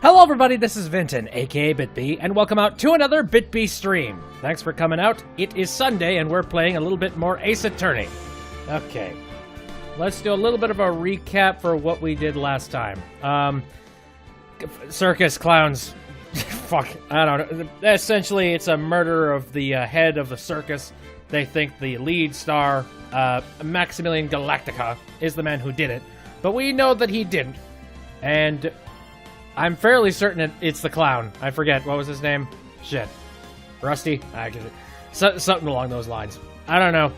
Hello everybody, this is Vinton, aka BitB, and welcome out to another BitB stream. Thanks for coming out. It is Sunday and we're playing a little bit more Ace Attorney. Okay, let's do a little bit of a recap for what we did last time. Circus clowns. Fuck, I don't know. Essentially, it's a murder of the head of the circus. They think the lead star, Maximilian Galactica, is the man who did it, but we know that he didn't. And I'm fairly certain it's the clown. I forget. What was his name? Shit. Rusty? Something along those lines. I don't know.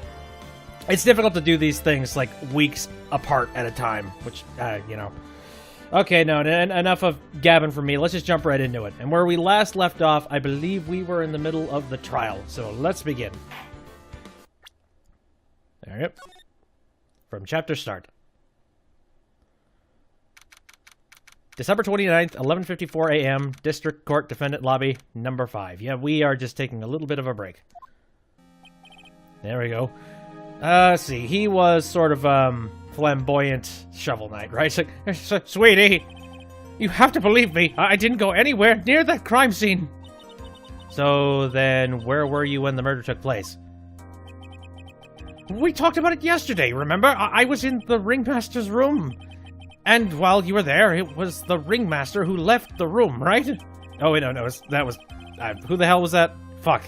It's difficult to do these things, like, weeks apart at a time, which, you know. Okay, no, enough of gabbing for me. Let's just jump right into it. And where we last left off, I believe we were in the middle of the trial. So let's begin. There you go. From chapter start. December 29th, 11:54 a.m., District Court Defendant Lobby, number 5. Yeah, we are just taking a little bit of a break. There we go. Let's see. He was sort of, flamboyant Shovel Knight, right? It's like, sweetie, you have to believe me. I didn't go anywhere near that crime scene. So then, where were you when the murder took place? We talked about it yesterday, remember? I was in the ringmaster's room. And while you were there, it was the ringmaster who left the room, right? Oh, wait, no, that was... who the hell was that? Fuck.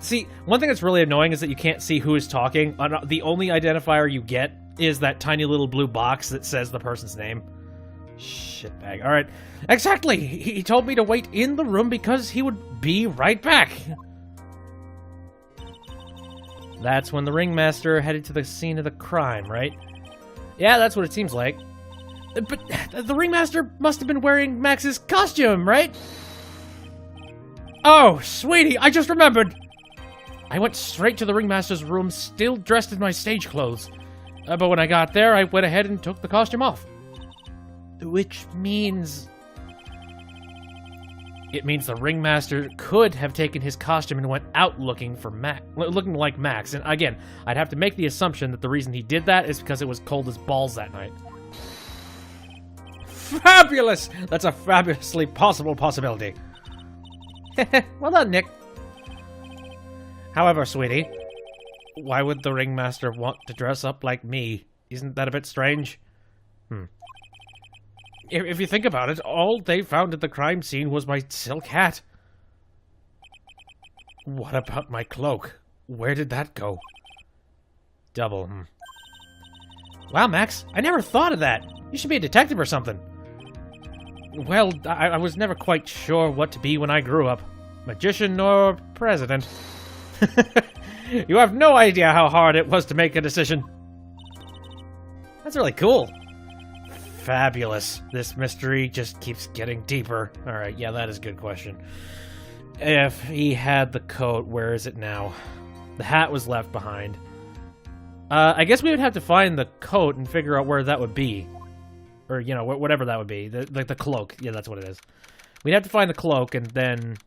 See, one thing that's really annoying is that you can't see who is talking. The only identifier you get is that tiny little blue box that says the person's name. Shitbag. Alright. Exactly! He told me to wait in the room because he would be right back. That's when the ringmaster headed to the scene of the crime, right? Yeah, that's what it seems like. But the ringmaster must have been wearing Max's costume, right? Oh, sweetie, I just remembered. I went straight to the ringmaster's room, still dressed in my stage clothes. But when I got there, I went ahead and took the costume off. Which means... It means the ringmaster could have taken his costume and went out looking for looking like Max. And again, I'd have to make the assumption that the reason he did that is because it was cold as balls that night. Fabulous! That's a fabulously possible possibility. Well done, Nick. However, sweetie, why would the ringmaster want to dress up like me? Isn't that a bit strange? If you think about it, all they found at the crime scene was my silk hat. What about my cloak? Where did that go? Double, Wow, Max, I never thought of that. You should be a detective or something. Well, I was never quite sure what to be when I grew up. Magician or president. You have no idea how hard it was to make a decision. That's really cool. Fabulous. This mystery just keeps getting deeper. Alright, yeah, that is a good question. If he had the coat, where is it now? The hat was left behind. I guess we would have to find the coat and figure out where that would be. Or, you know, whatever that would be. The cloak. Yeah, that's what it is. We'd have to find the cloak and then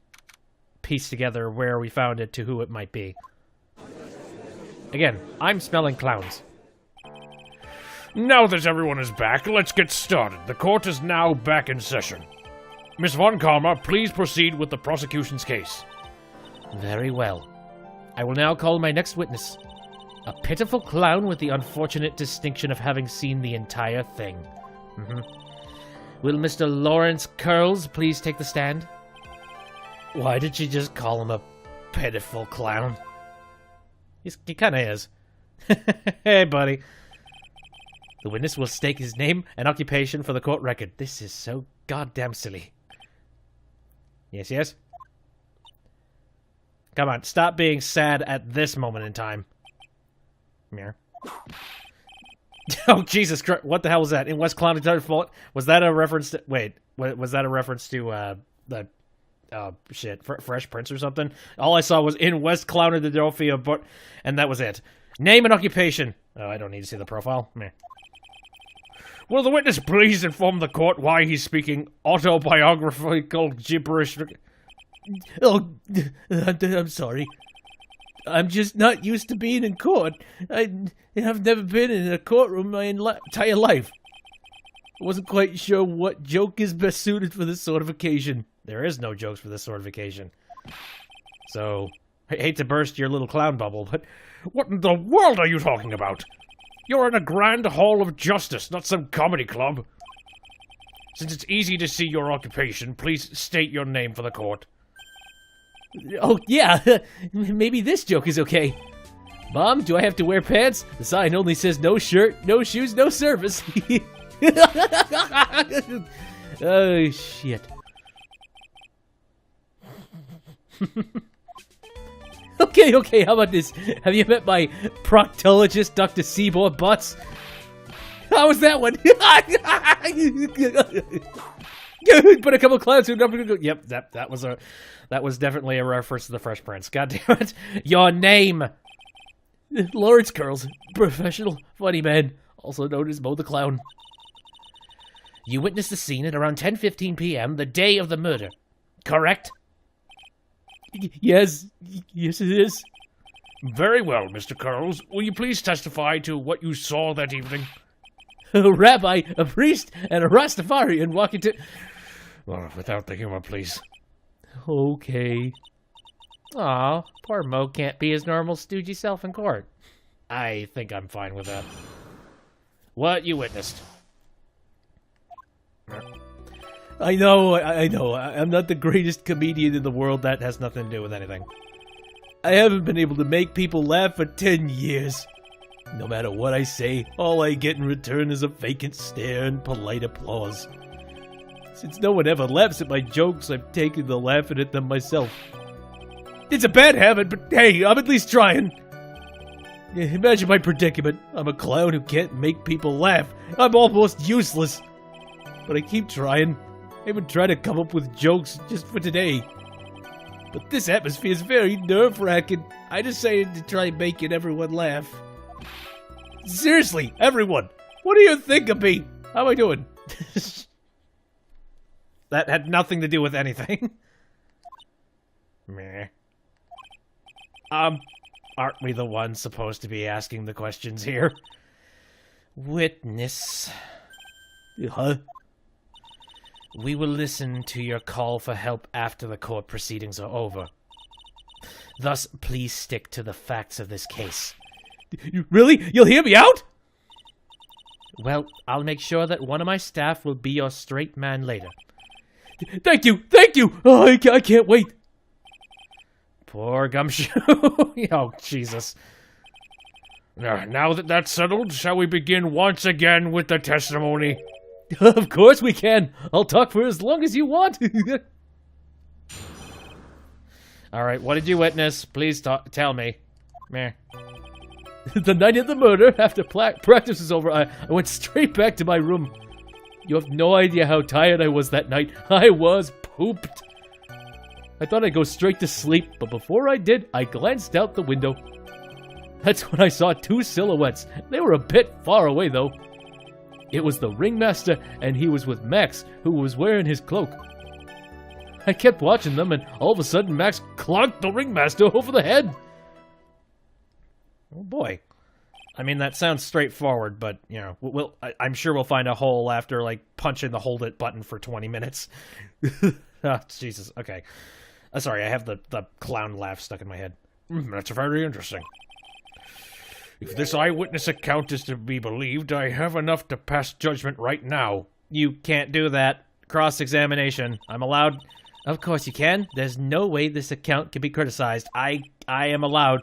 piece together where we found it to who it might be. Again, I'm smelling clowns. Now that everyone is back, let's get started. The court is now back in session. Miss Von Karma, please proceed with the prosecution's case. Very well. I will now call my next witness. A pitiful clown with the unfortunate distinction of having seen the entire thing. Will Mr. Lawrence Curls please take the stand? Why did she just call him a pitiful clown? He kinda is. Hey, buddy. The witness will state his name and occupation for the court record. This is so goddamn silly. Yes, yes? Come on, stop being sad at this moment in time. Mirror. Oh, Jesus Christ. What the hell was that? In West Clown's fault? Was that a reference to... Wait, was that a reference to, the... Oh, shit. Fresh Prince or something? All I saw was in West Clownadelphia, but... And that was it. Name and occupation. Oh, I don't need to see the profile. Meh. Will the witness please inform the court why he's speaking autobiographical gibberish? Oh, I'm sorry. I'm just not used to being in court. I've never been in a courtroom my entire life. wasn't quite sure what joke is best suited for this sort of occasion. There is no jokes for this sort of occasion. So, I hate to burst your little clown bubble, but What in the world are you talking about? You're in a grand hall of justice, not some comedy club. Since it's easy to see your occupation, please state your name for the court. oh yeah, maybe this joke is okay. Mom, do I have to wear pants? The sign only says no shirt, no shoes, no service. Oh, shit. Okay, how about this? Have you met my proctologist, Dr. Seymour Butts? How was that one? Put a couple clowns who never go. Yep, that was definitely a reference to the Fresh Prince. God damn it. Your name. Lawrence Curls, professional funny man, also known as Mo the Clown. You witnessed the scene at around 10:15 p.m. the day of the murder, correct? Yes it is. Very well, Mr. Curls. Will you please testify to what you saw that evening? A rabbi, a priest, and a Rastafarian walk into... Well, without the humor, please. Okay. Aw, poor Mo can't be his normal stoogey self in court. I think I'm fine with that. What you witnessed? I know. I'm not the greatest comedian in the world. That has nothing to do with anything. I haven't been able to make people laugh for 10 years. No matter what I say, all I get in return is a vacant stare and polite applause. Since no one ever laughs at my jokes, I've taken to laughing at them myself. It's a bad habit, but hey, I'm at least trying. Imagine my predicament. I'm a clown who can't make people laugh. I'm almost useless. But I keep trying. I even try to come up with jokes just for today. But this atmosphere is very nerve-wracking. I decided to try making everyone laugh. Seriously, everyone, what do you think of me? How am I doing? That had nothing to do with anything. Meh. Aren't we the ones supposed to be asking the questions here? Witness. Huh? We will listen to your call for help after the court proceedings are over. Thus, please stick to the facts of this case. Really? You'll hear me out? Well, I'll make sure that one of my staff will be your straight man later. Thank you! Oh, I can't wait! Poor Gumshoe. Oh, Jesus. Now that that's settled, shall we begin once again with the testimony? Of course we can. I'll talk for as long as you want. All right, what did you witness? Please tell me. Meh. The night of the murder, after practice was over, I went straight back to my room. You have no idea how tired I was that night. I was pooped. I thought I'd go straight to sleep, but before I did, I glanced out the window. That's when I saw two silhouettes. They were a bit far away, though. It was the ringmaster, and he was with Max, who was wearing his cloak. I kept watching them, and all of a sudden, Max clonked the ringmaster over the head. Oh boy. I mean, that sounds straightforward, but, you know, I'm sure we'll find a hole after, like, punching the hold it button for 20 minutes. Oh, Jesus. Okay. Sorry, I have the clown laugh stuck in my head. That's very interesting. If this eyewitness account is to be believed, I have enough to pass judgment right now. You can't do that. Cross-examination. I'm allowed... Of course you can. There's no way this account can be criticized. I am allowed...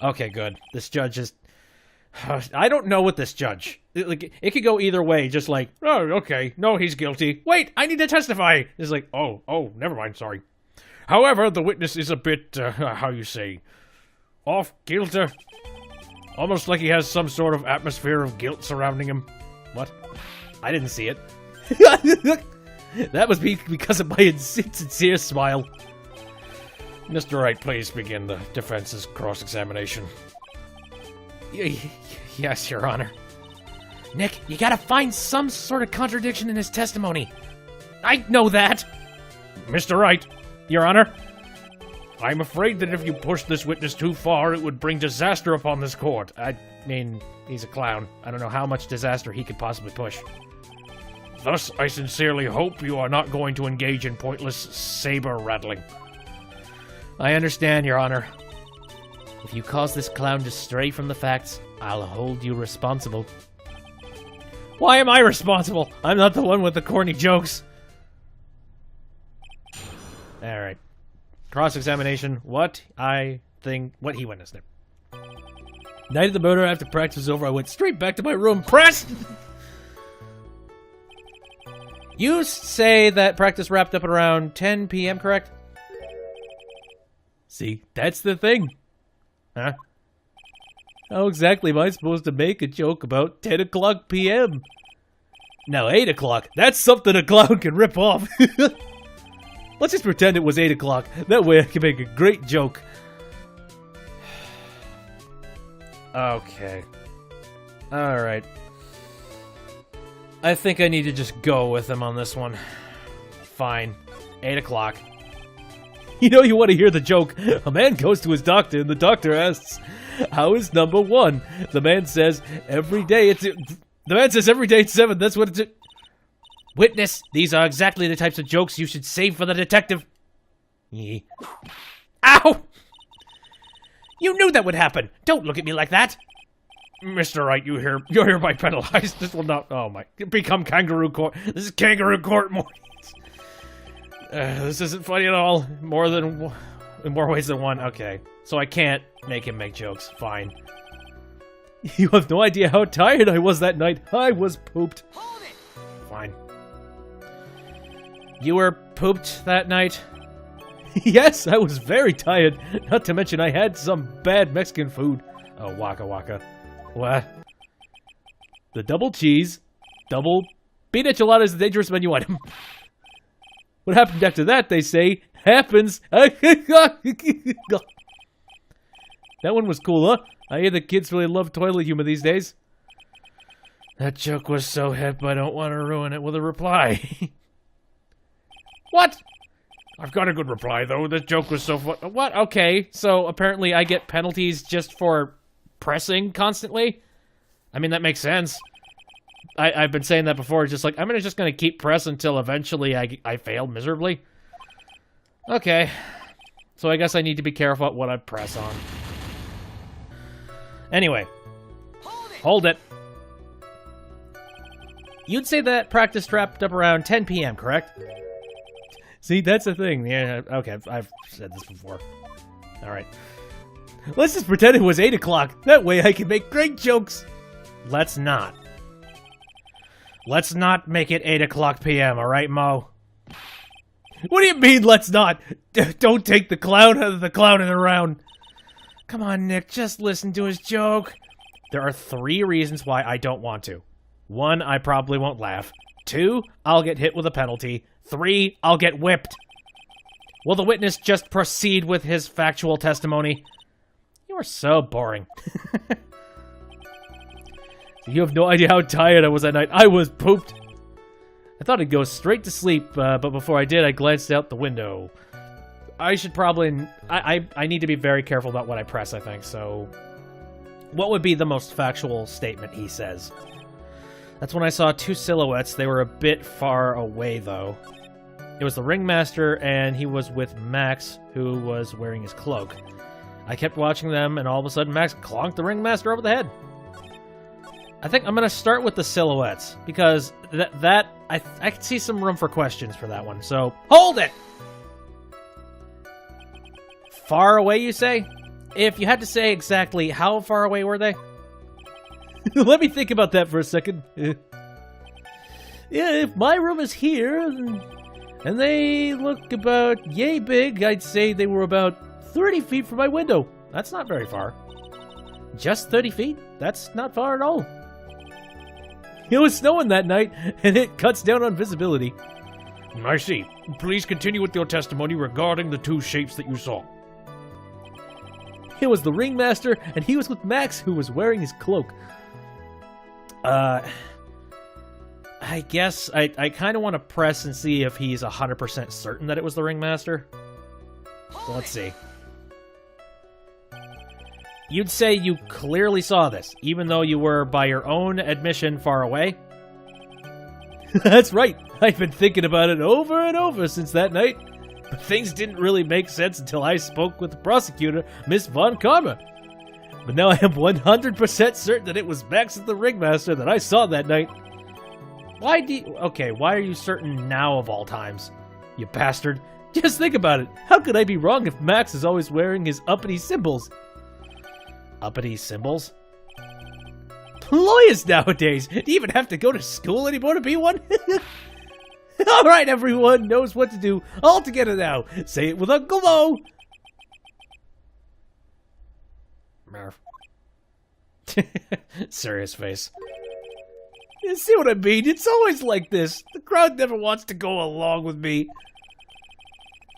Okay, good. This judge is... I don't know with this judge. It could go either way, just like, oh, okay, no, he's guilty. Wait, I need to testify. It's like, oh, never mind, sorry. However, the witness is a bit, how you say, off-kilter. Almost like he has some sort of atmosphere of guilt surrounding him. What? I didn't see it. That must be because of my insincere smile. Mr. Wright, please begin the defense's cross-examination. Yes, Your Honor. Nick, you gotta find some sort of contradiction in his testimony. I know that! Mr. Wright, Your Honor. I'm afraid that if you push this witness too far, it would bring disaster upon this court. I mean, he's a clown. I don't know how much disaster he could possibly push. Thus, I sincerely hope you are not going to engage in pointless saber rattling. I understand, Your Honor. If you cause this clown to stray from the facts, I'll hold you responsible. Why am I responsible? I'm not the one with the corny jokes. Alright. Cross-examination. What he witnessed there. Night of the murder, after practice was over, I went straight back to my room. Pressed! You say that practice wrapped up at around 10 p.m., correct? See, that's the thing. Huh? How exactly am I supposed to make a joke about 10 o'clock p.m.? Now, 8 o'clock. That's something a clown can rip off. Let's just pretend it was 8 o'clock. That way I can make a great joke. Okay. Alright. I think I need to just go with him on this one. Fine. 8 o'clock. You know you want to hear the joke. A man goes to his doctor and the doctor asks, "How is number 1?" The man says, every day it's 7. That's what it's... Witness, these are exactly the types of jokes you should save for the detective. Ow! You knew that would happen. Don't look at me like that. Mr. Wright, you're hereby penalized. This will not... Oh my... Become kangaroo court. This is kangaroo court mornings. This isn't funny at all. In more ways than one. Okay. So I can't make him make jokes. Fine. You have no idea how tired I was that night. I was pooped. Fine. You were pooped that night? Yes, I was very tired. Not to mention I had some bad Mexican food. Oh, waka waka. What? The double cheese, double bean enchilada is a dangerous menu item. What happened after that, they say, happens. That one was cool, huh? I hear the kids really love toilet humor these days. That joke was so hip, I don't want to ruin it with a reply. What? I've got a good reply, though. This joke was so fun. What? Okay, so apparently I get penalties just for pressing constantly? I mean, that makes sense. I've been saying that before, just like, I'm just gonna keep pressing until eventually I fail miserably. Okay. So I guess I need to be careful at what I press on. Anyway. Hold it. You'd say that practice wrapped up around 10 p.m., correct? See, that's the thing. Yeah, okay, I've said this before. Alright. Let's just pretend it was 8 o'clock. That way I can make great jokes. Let's not. Let's not make it 8 o'clock p.m., alright, Mo? What do you mean, let's not? Don't take the clown out of the clowning around. Come on, Nick, just listen to his joke. There are 3 reasons why I don't want to. 1, I probably won't laugh. 2, I'll get hit with a penalty. 3, I'll get whipped. Will the witness just proceed with his factual testimony? You are so boring. You have no idea how tired I was that night. I was pooped. I thought I'd go straight to sleep, but before I did, I glanced out the window. I should probably... I need to be very careful about what I press, I think, so... What would be the most factual statement he says? That's when I saw 2 silhouettes. They were a bit far away, though. It was the ringmaster, and he was with Max, who was wearing his cloak. I kept watching them, and all of a sudden Max clonked the ringmaster over the head. I think I'm going to start with the silhouettes, because I can see some room for questions for that one, so... Hold it! Far away, you say? If you had to say exactly how far away were they? Let me think about that for a second. Yeah, if my room is here, and they look about yay big, I'd say they were about 30 feet from my window. That's not very far. Just 30 feet? That's not far at all. It was snowing that night, and it cuts down on visibility. I see. Please continue with your testimony regarding the 2 shapes that you saw. It was the ringmaster, and he was with Max, who was wearing his cloak. I guess I kind of want to press and see if he's 100% certain that it was the ringmaster. So let's see. You'd say you clearly saw this, even though you were, by your own admission, far away? That's right. I've been thinking about it over and over since that night. But things didn't really make sense until I spoke with the prosecutor, Miss Von Karma. But now I am 100% certain that it was Max the Ringmaster that I saw that night. Why are you certain now of all times? You bastard. Just think about it. How could I be wrong if Max is always wearing his uppity symbols? Uppity symbols? Lawyers nowadays! Do you even have to go to school anymore to be one? Alright, everyone knows what to do. All together now. Say it with Uncle Mo. Murph. Serious face. You see what I mean? It's always like this. The crowd never wants to go along with me.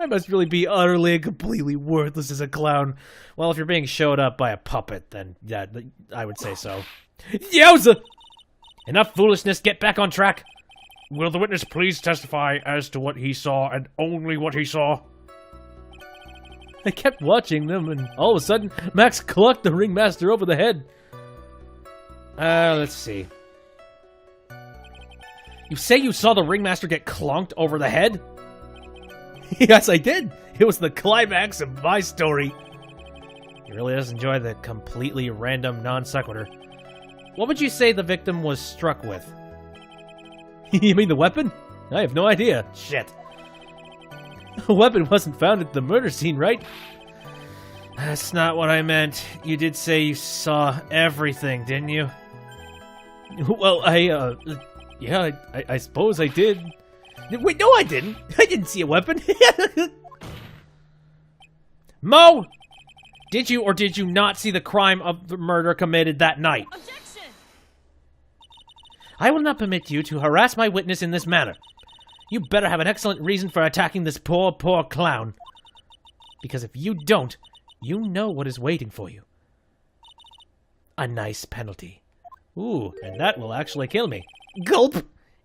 I must really be utterly and completely worthless as a clown. Well, if you're being showed up by a puppet, then yeah, I would say so. Yowza! Enough foolishness, get back on track. Will the witness please testify as to what he saw and only what he saw? I kept watching them, and all of a sudden, Max clocked the ringmaster over the head. Let's see. You say you saw the ringmaster get clonked over the head? Yes, I did. It was the climax of my story. He really does enjoy the completely random non sequitur. What would you say the victim was struck with? You mean the weapon? I have no idea. Shit. The weapon wasn't found at the murder scene, right? That's not what I meant. You did say you saw everything, didn't you? Well, yeah, I suppose I did. Wait, no I didn't. I didn't see a weapon. Mo! Did you or did you not see the crime of the murder committed that night? Objection! I will not permit you to harass my witness in this manner. You better have an excellent reason for attacking this poor clown. Because if you don't, you know what is waiting for you. A nice penalty. Ooh, and that will actually kill me. Gulp!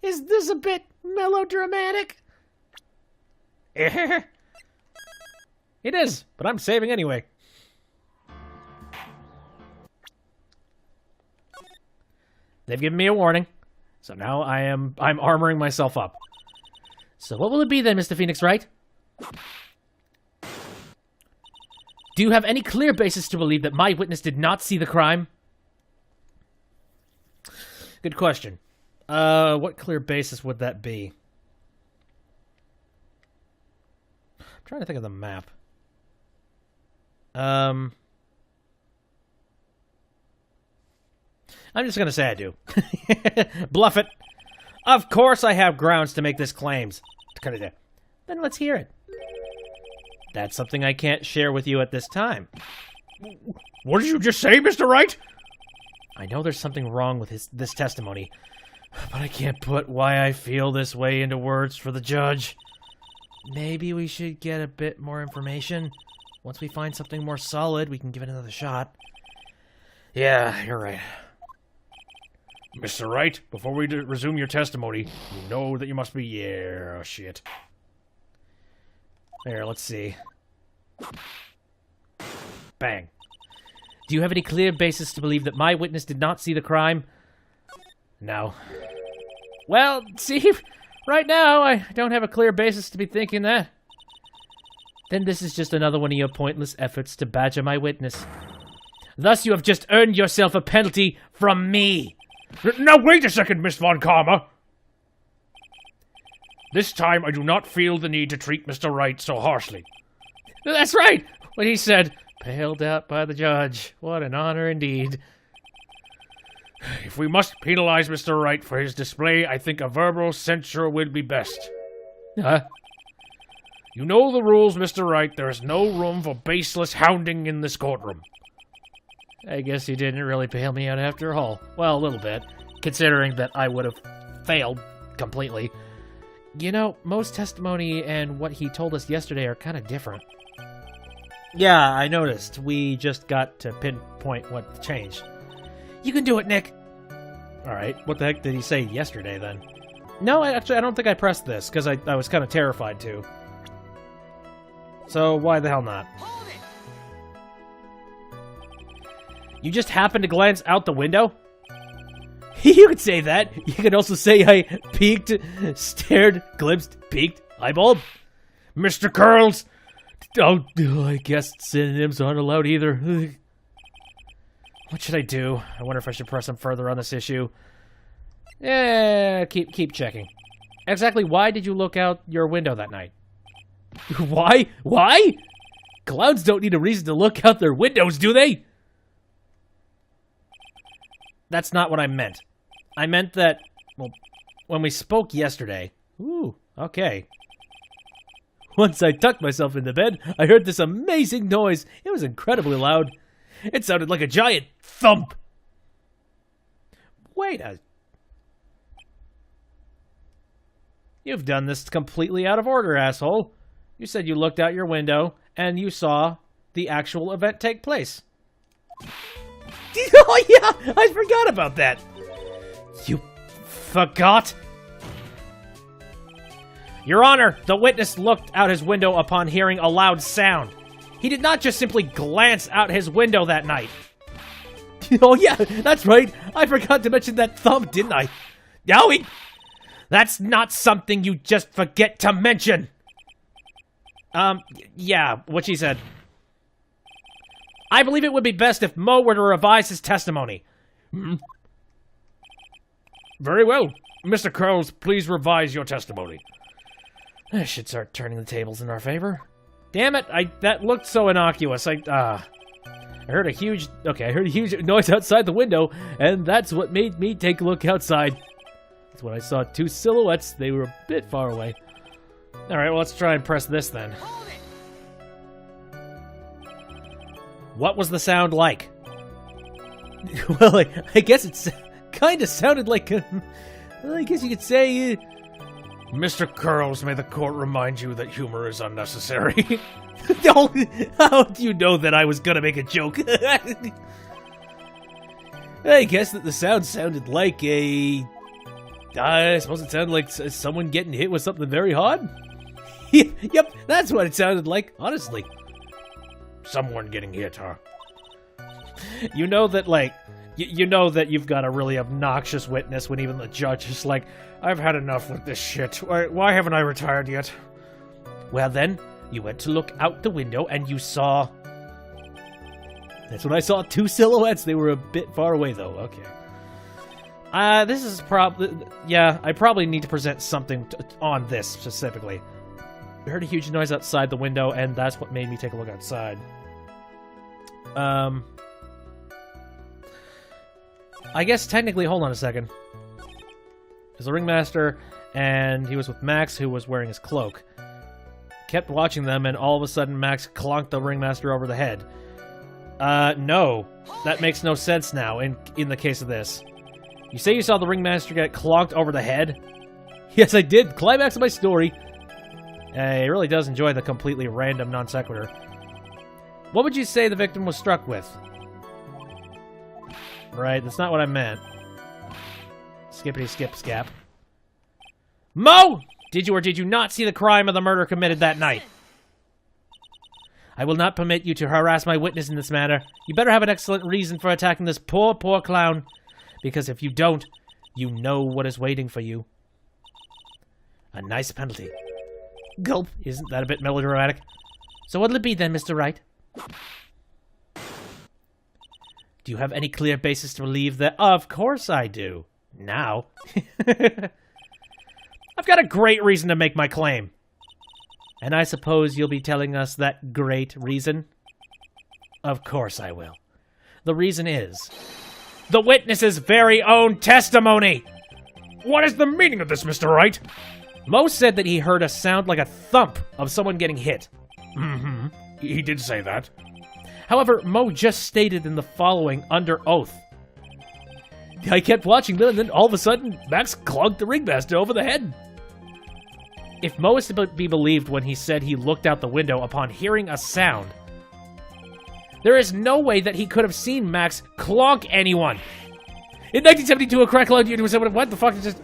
Is this a bit melodramatic? It is, but I'm saving anyway. They've given me a warning, so now I'm armoring myself up. So what will it be then, Mr. Phoenix Wright? Do you have any clear basis to believe that my witness did not see the crime? Good question. What clear basis would that be? I'm trying to think of the map. I'm just gonna say I do. Bluff it. Of course I have grounds to make this claims. Then let's hear it. That's something I can't share with you at this time. What did you just say, Mr. Wright? I know there's something wrong with this testimony, but I can't put why I feel this way into words for the judge. Maybe we should get a bit more information. Once we find something more solid, we can give it another shot. Yeah, you're right. Mr. Wright, before we resume your testimony, you know that you must be... Yeah, oh, shit. There, let's see. Bang. Do you have any clear basis to believe that my witness did not see the crime? No. Well, see, right now, I don't have a clear basis to be thinking that. Then this is just another one of your pointless efforts to badger my witness. Thus, you have just earned yourself a penalty from me. Now, wait a second, Miss Von Karma. This time, I do not feel the need to treat Mr. Wright so harshly. That's right! What he said, paled out by the judge. What an honor indeed. If we must penalize Mr. Wright for his display, I think a verbal censure would be best. Huh? You know the rules, Mr. Wright. There is no room for baseless hounding in this courtroom. I guess he didn't really bail me out after all. Well, a little bit, considering that I would have failed completely. You know, Mo's testimony and what he told us yesterday are kind of different. Yeah, I noticed. We just got to pinpoint what changed. You can do it, Nick! Alright, what the heck did he say yesterday, then? No, I don't think I pressed this, because I was kind of terrified to. So, why the hell not? Hold it! You just happened to glance out the window? You could say that. You could also say I peeked, stared, glimpsed, peeked, eyeballed. Mr. Curls! Oh, I guess synonyms aren't allowed either. What should I do? I wonder if I should press him further on this issue. Keep checking. Exactly why did you look out your window that night? Why? Why? Clowns don't need a reason to look out their windows, do they? That's not what I meant. I meant that, well, when we spoke yesterday... Ooh, okay. Once I tucked myself into bed, I heard this amazing noise. It was incredibly loud. It sounded like a giant thump. Wait a... You've done this completely out of order, asshole. You said you looked out your window and you saw the actual event take place. Oh yeah, I forgot about that. You forgot? Your Honor, the witness looked out his window upon hearing a loud sound. He did not just simply glance out his window that night. Oh yeah, that's right. I forgot to mention that thump, didn't I? Yowie! That's not something you just forget to mention. Yeah, what she said. I believe it would be best if Mo were to revise his testimony. Very well. Mr. Curls, please revise your testimony. I should start turning the tables in our favor. Damn it, that looked so innocuous. I heard a huge noise outside the window, and that's what made me take a look outside. That's when I saw two silhouettes. They were a bit far away. Alright, well, let's try and press this then. What was the sound like? Well, I guess it kind of sounded like I guess you could say... Mr. Curls, may the court remind you that humor is unnecessary. How do you know that I was gonna make a joke? I guess that the sound sounded like a... I suppose it sounded like someone getting hit with something very hard. Yep, that's what it sounded like, honestly. Someone getting hit, huh? You know that, like, you know that you've got a really obnoxious witness when even the judge is like, I've had enough with this shit. Why haven't I retired yet? Well then, you went to look out the window and you saw... That's when I saw two silhouettes. They were a bit far away, though. Okay. This is probably... Yeah, I probably need to present something on this, specifically. I heard a huge noise outside the window, and that's what made me take a look outside. I guess technically... Hold on a second. There's a ringmaster, and he was with Max, who was wearing his cloak. Kept watching them, and all of a sudden Max clonked the ringmaster over the head. No. That makes no sense now, in the case of this. You say you saw the ringmaster get clonked over the head? Yes, I did. Climax of my story. He really does enjoy the completely random non sequitur. What would you say the victim was struck with? Right, that's not what I meant. Skippity skip scap. Mo! Did you or did you not see the crime of the murder committed that night? I will not permit you to harass my witness in this matter. You better have an excellent reason for attacking this poor clown. Because if you don't, you know what is waiting for you. A nice penalty. Gulp, isn't that a bit melodramatic? So what'll it be then, Mr. Wright? Do you have any clear basis to believe that? Of course I do. Now. I've got a great reason to make my claim. And I suppose you'll be telling us that great reason? Of course I will. The reason is... the witness's very own testimony! What is the meaning of this, Mr. Wright? Mo said that he heard a sound like a thump of someone getting hit. Mm-hmm. He did say that. However, Mo just stated in the following under oath. I kept watching them, and then all of a sudden, Max clonked the ringmaster over the head. If Mo is to be believed when he said he looked out the window upon hearing a sound, there is no way that he could have seen Max clonk anyone. In 1972, a crack clown unit was what the fuck is just...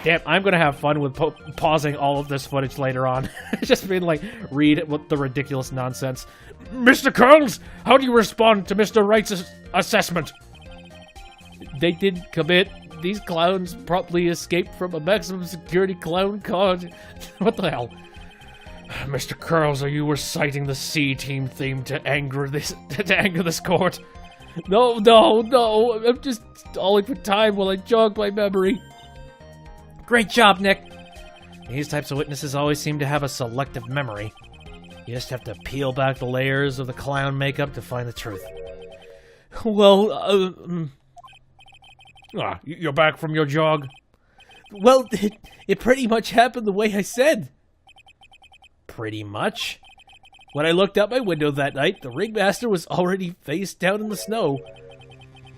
Damn, I'm gonna have fun with pausing all of this footage later on. Just being like, read what the ridiculous nonsense. Mr. Curls, how do you respond to Mr. Wright's assessment? they didn't commit. These clowns probably escaped from a maximum security clown car. What the hell? Mr. Curls, are you reciting the C-Team theme to anger this court? No. I'm just stalling for time while I jog my memory. Great job, Nick. These types of witnesses always seem to have a selective memory. You just have to peel back the layers of the clown makeup to find the truth. Well, you're back from your jog? Well, it pretty much happened the way I said. Pretty much? When I looked out my window that night, the ringmaster was already face down in the snow.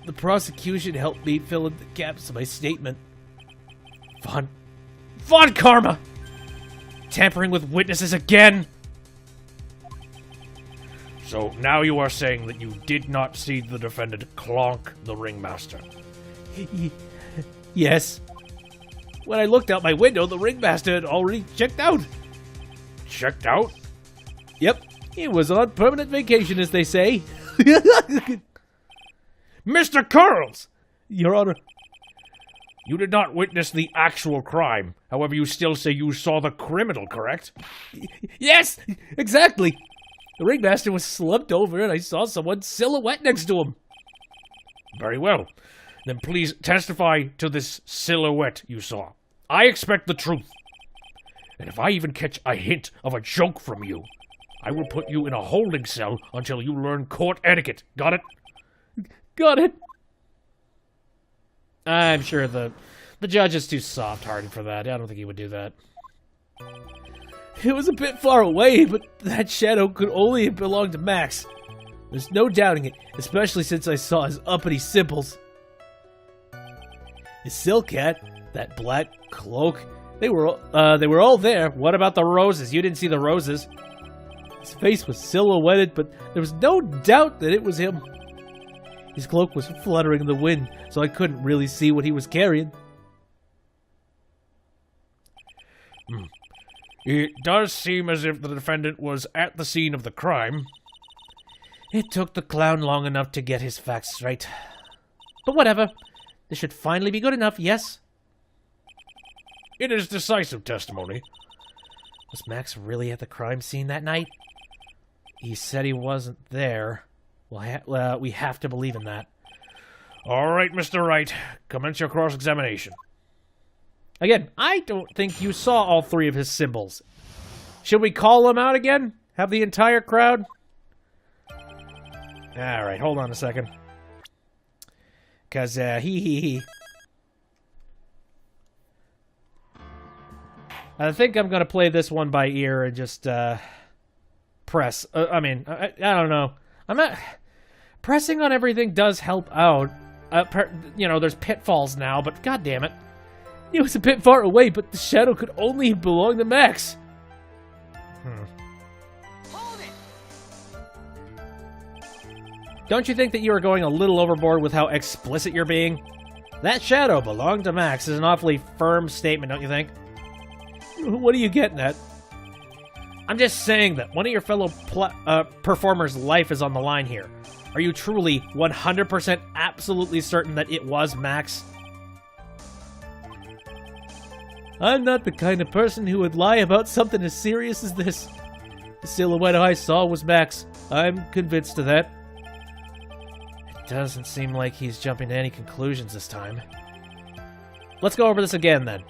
The prosecution helped me fill in the gaps of my statement. Von Karma! Tampering with witnesses again! So now you are saying that you did not see the defendant clonk the ringmaster? Yes. When I looked out my window, the ringmaster had already checked out. Checked out? Yep. He was on permanent vacation, as they say. Mr. Curls! Your Honor. You did not witness the actual crime. However, you still say you saw the criminal, correct? Yes! Exactly! The ringmaster was slumped over and I saw someone's silhouette next to him. Very well. Then please testify to this silhouette you saw. I expect the truth. And if I even catch a hint of a joke from you, I will put you in a holding cell until you learn court etiquette. Got it? Got it. I'm sure the judge is too soft-hearted for that. I don't think he would do that. It was a bit far away, but that shadow could only have belonged to Max. There's no doubting it, especially since I saw his uppity simples. His silk hat, that black cloak, they were all there. What about the roses? You didn't see the roses. His face was silhouetted, but there was no doubt that it was him. His cloak was fluttering in the wind, so I couldn't really see what he was carrying. It does seem as if the defendant was at the scene of the crime. It took the clown long enough to get his facts straight. But whatever. This should finally be good enough, yes? It is decisive testimony. Was Max really at the crime scene that night? He said he wasn't there. Well, we have to believe in that. All right, Mr. Wright. Commence your cross-examination. Again, I don't think you saw all three of his symbols. Should we call them out again? Have the entire crowd? All right, hold on a second. Because, I think I'm going to play this one by ear and just, press. I don't know. I'm not... Pressing on everything does help out. There's pitfalls now, but god damn it. It was a bit far away, but the shadow could only belong to Max. Hold it. Don't you think that you are going a little overboard with how explicit you're being? That shadow belonged to Max is an awfully firm statement, don't you think? What are you getting at? I'm just saying that one of your fellow performers' life is on the line here. Are you truly 100% absolutely certain that it was Max? I'm not the kind of person who would lie about something as serious as this. The silhouette I saw was Max. I'm convinced of that. It doesn't seem like he's jumping to any conclusions this time. Let's go over this again, then.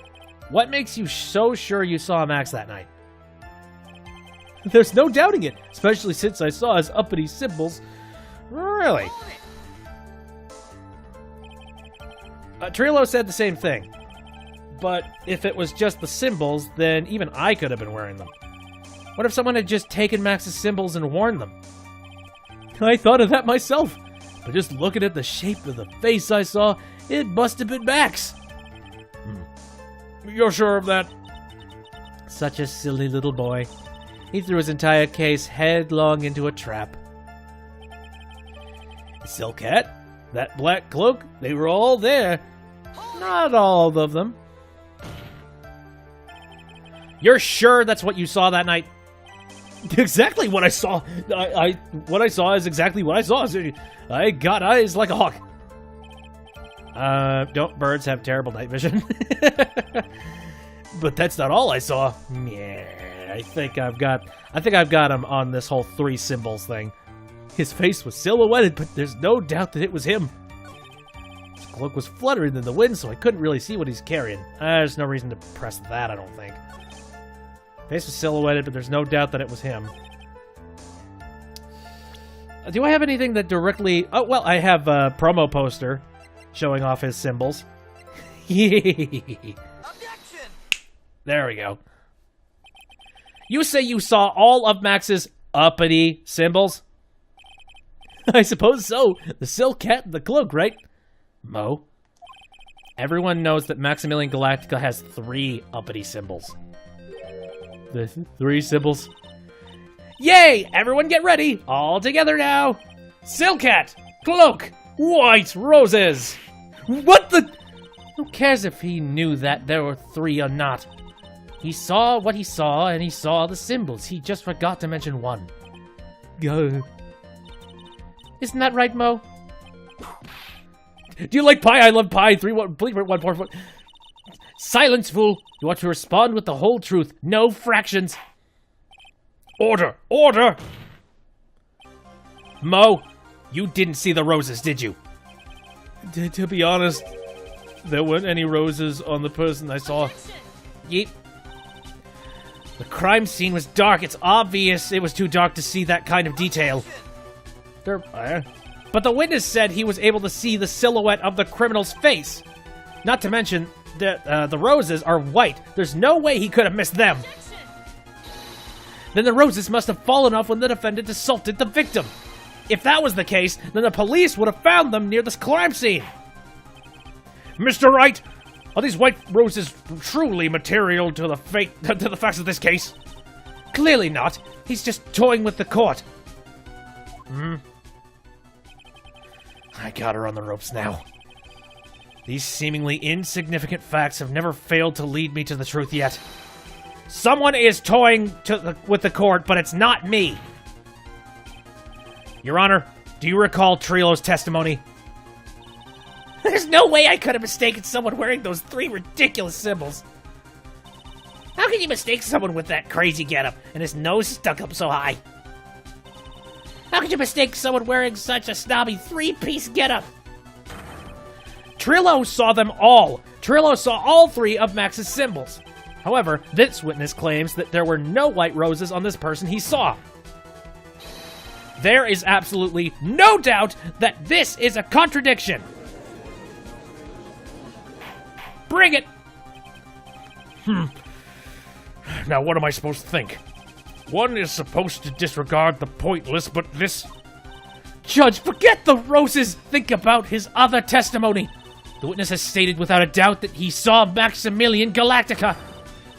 What makes you so sure you saw Max that night? There's no doubting it, especially since I saw his uppity symbols. Really? Trillo said the same thing. But if it was just the symbols, then even I could have been wearing them. What if someone had just taken Max's symbols and worn them? I thought of that myself. But just looking at the shape of the face I saw, it must have been Max. You're sure of that? Such a silly little boy. He threw his entire case headlong into a trap. The silk hat, that black cloak, they were all there. Not all of them. You're sure that's what you saw that night? Exactly what I saw. What I saw is exactly what I saw. I got eyes like a hawk. Don't birds have terrible night vision? But that's not all I saw. Yeah, I think I've got him on this whole 3 symbols thing. His face was silhouetted, but there's no doubt that it was him. His cloak was fluttering in the wind, so I couldn't really see what he's carrying. There's no reason to press that, I don't think. Face was silhouetted, but there's no doubt that it was him. Do I have anything that directly... Oh, well, I have a promo poster showing off his symbols. Objection! There we go. You say you saw all of Max's uppity symbols? I suppose so. The silk hat and the cloak, right? Mo. Everyone knows that Maximilian Galactica has 3 uppity symbols. The 3 symbols? Yay! Everyone get ready! All together now! Silk hat! Cloak! White roses! What the... Who cares if he knew that there were 3 or not? He saw what he saw, and he saw the symbols. He just forgot to mention 1. Go. Isn't that right, Mo? Do you like pie? I love pie. 3-1. Silence, fool. You want to respond with the whole truth. No fractions. Order! Order! Mo, you didn't see the roses, did you? To be honest, there weren't any roses on the person I saw. Yeep. The crime scene was dark. It's obvious it was too dark to see that kind of detail. But the witness said he was able to see the silhouette of the criminal's face. Not to mention that the roses are white. There's no way he could have missed them. Then the roses must have fallen off when the defendant assaulted the victim. If that was the case, then the police would have found them near this crime scene. Mr. Wright, are these white roses truly material to the facts of this case? Clearly not. He's just toying with the court. I got her on the ropes now. These seemingly insignificant facts have never failed to lead me to the truth yet. Someone is toying with the court, but it's not me. Your Honor, do you recall Trilo's testimony? There's no way I could have mistaken someone wearing those 3 ridiculous symbols. How can you mistake someone with that crazy getup and his nose stuck up so high? How could you mistake someone wearing such a snobby 3-piece getup? Trillo saw them all. Trillo saw all 3 of Max's symbols. However, this witness claims that there were no white roses on this person he saw. There is absolutely no doubt that this is a contradiction. Bring it! Now what am I supposed to think? One is supposed to disregard the pointless, but this... Judge, forget the roses! Think about his other testimony! The witness has stated without a doubt that he saw Maximilian Galactica.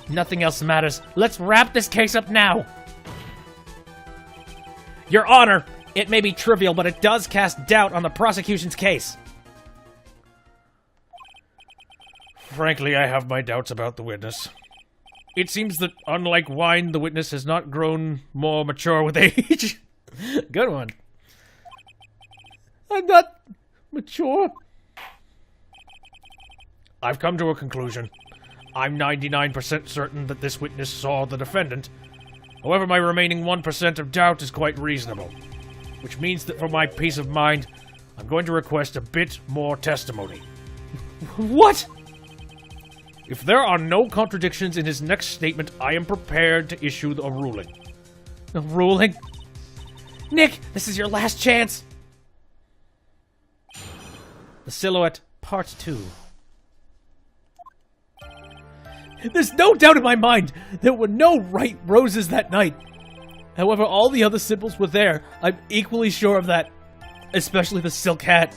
Nothing else matters. Let's wrap this case up now. Your Honor, it may be trivial, but it does cast doubt on the prosecution's case. Frankly, I have my doubts about the witness. It seems that, unlike wine, the witness has not grown more mature with age. Good one. I'm not mature. I've come to a conclusion. I'm 99% certain that this witness saw the defendant. However, my remaining 1% of doubt is quite reasonable. Which means that for my peace of mind, I'm going to request a bit more testimony. What? If there are no contradictions in his next statement, I am prepared to issue a ruling. A ruling? Nick, this is your last chance! The Silhouette, Part 2. There's no doubt in my mind there were no Wright roses that night. However, all the other symbols were there. I'm equally sure of that. Especially the silk hat.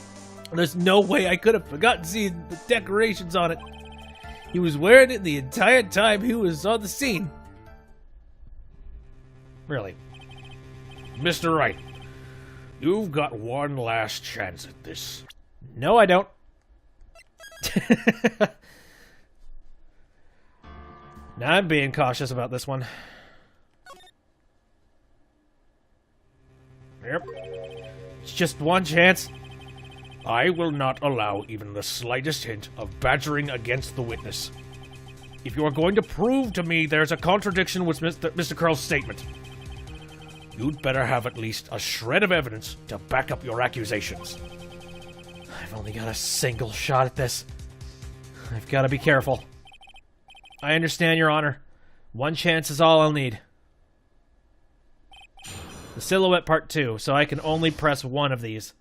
There's no way I could have forgotten seeing the decorations on it. He was wearing it the entire time he was on the scene. Really. Mr. Wright, you've got one last chance at this. No, I don't. Now I'm being cautious about this one. Yep. It's just one chance. I will not allow even the slightest hint of badgering against the witness. If you are going to prove to me there's a contradiction with Mr. Curl's statement, you'd better have at least a shred of evidence to back up your accusations. I've only got a single shot at this. I've got to be careful. I understand, Your Honor. One chance is all I'll need. The silhouette part 2, so I can only press one of these.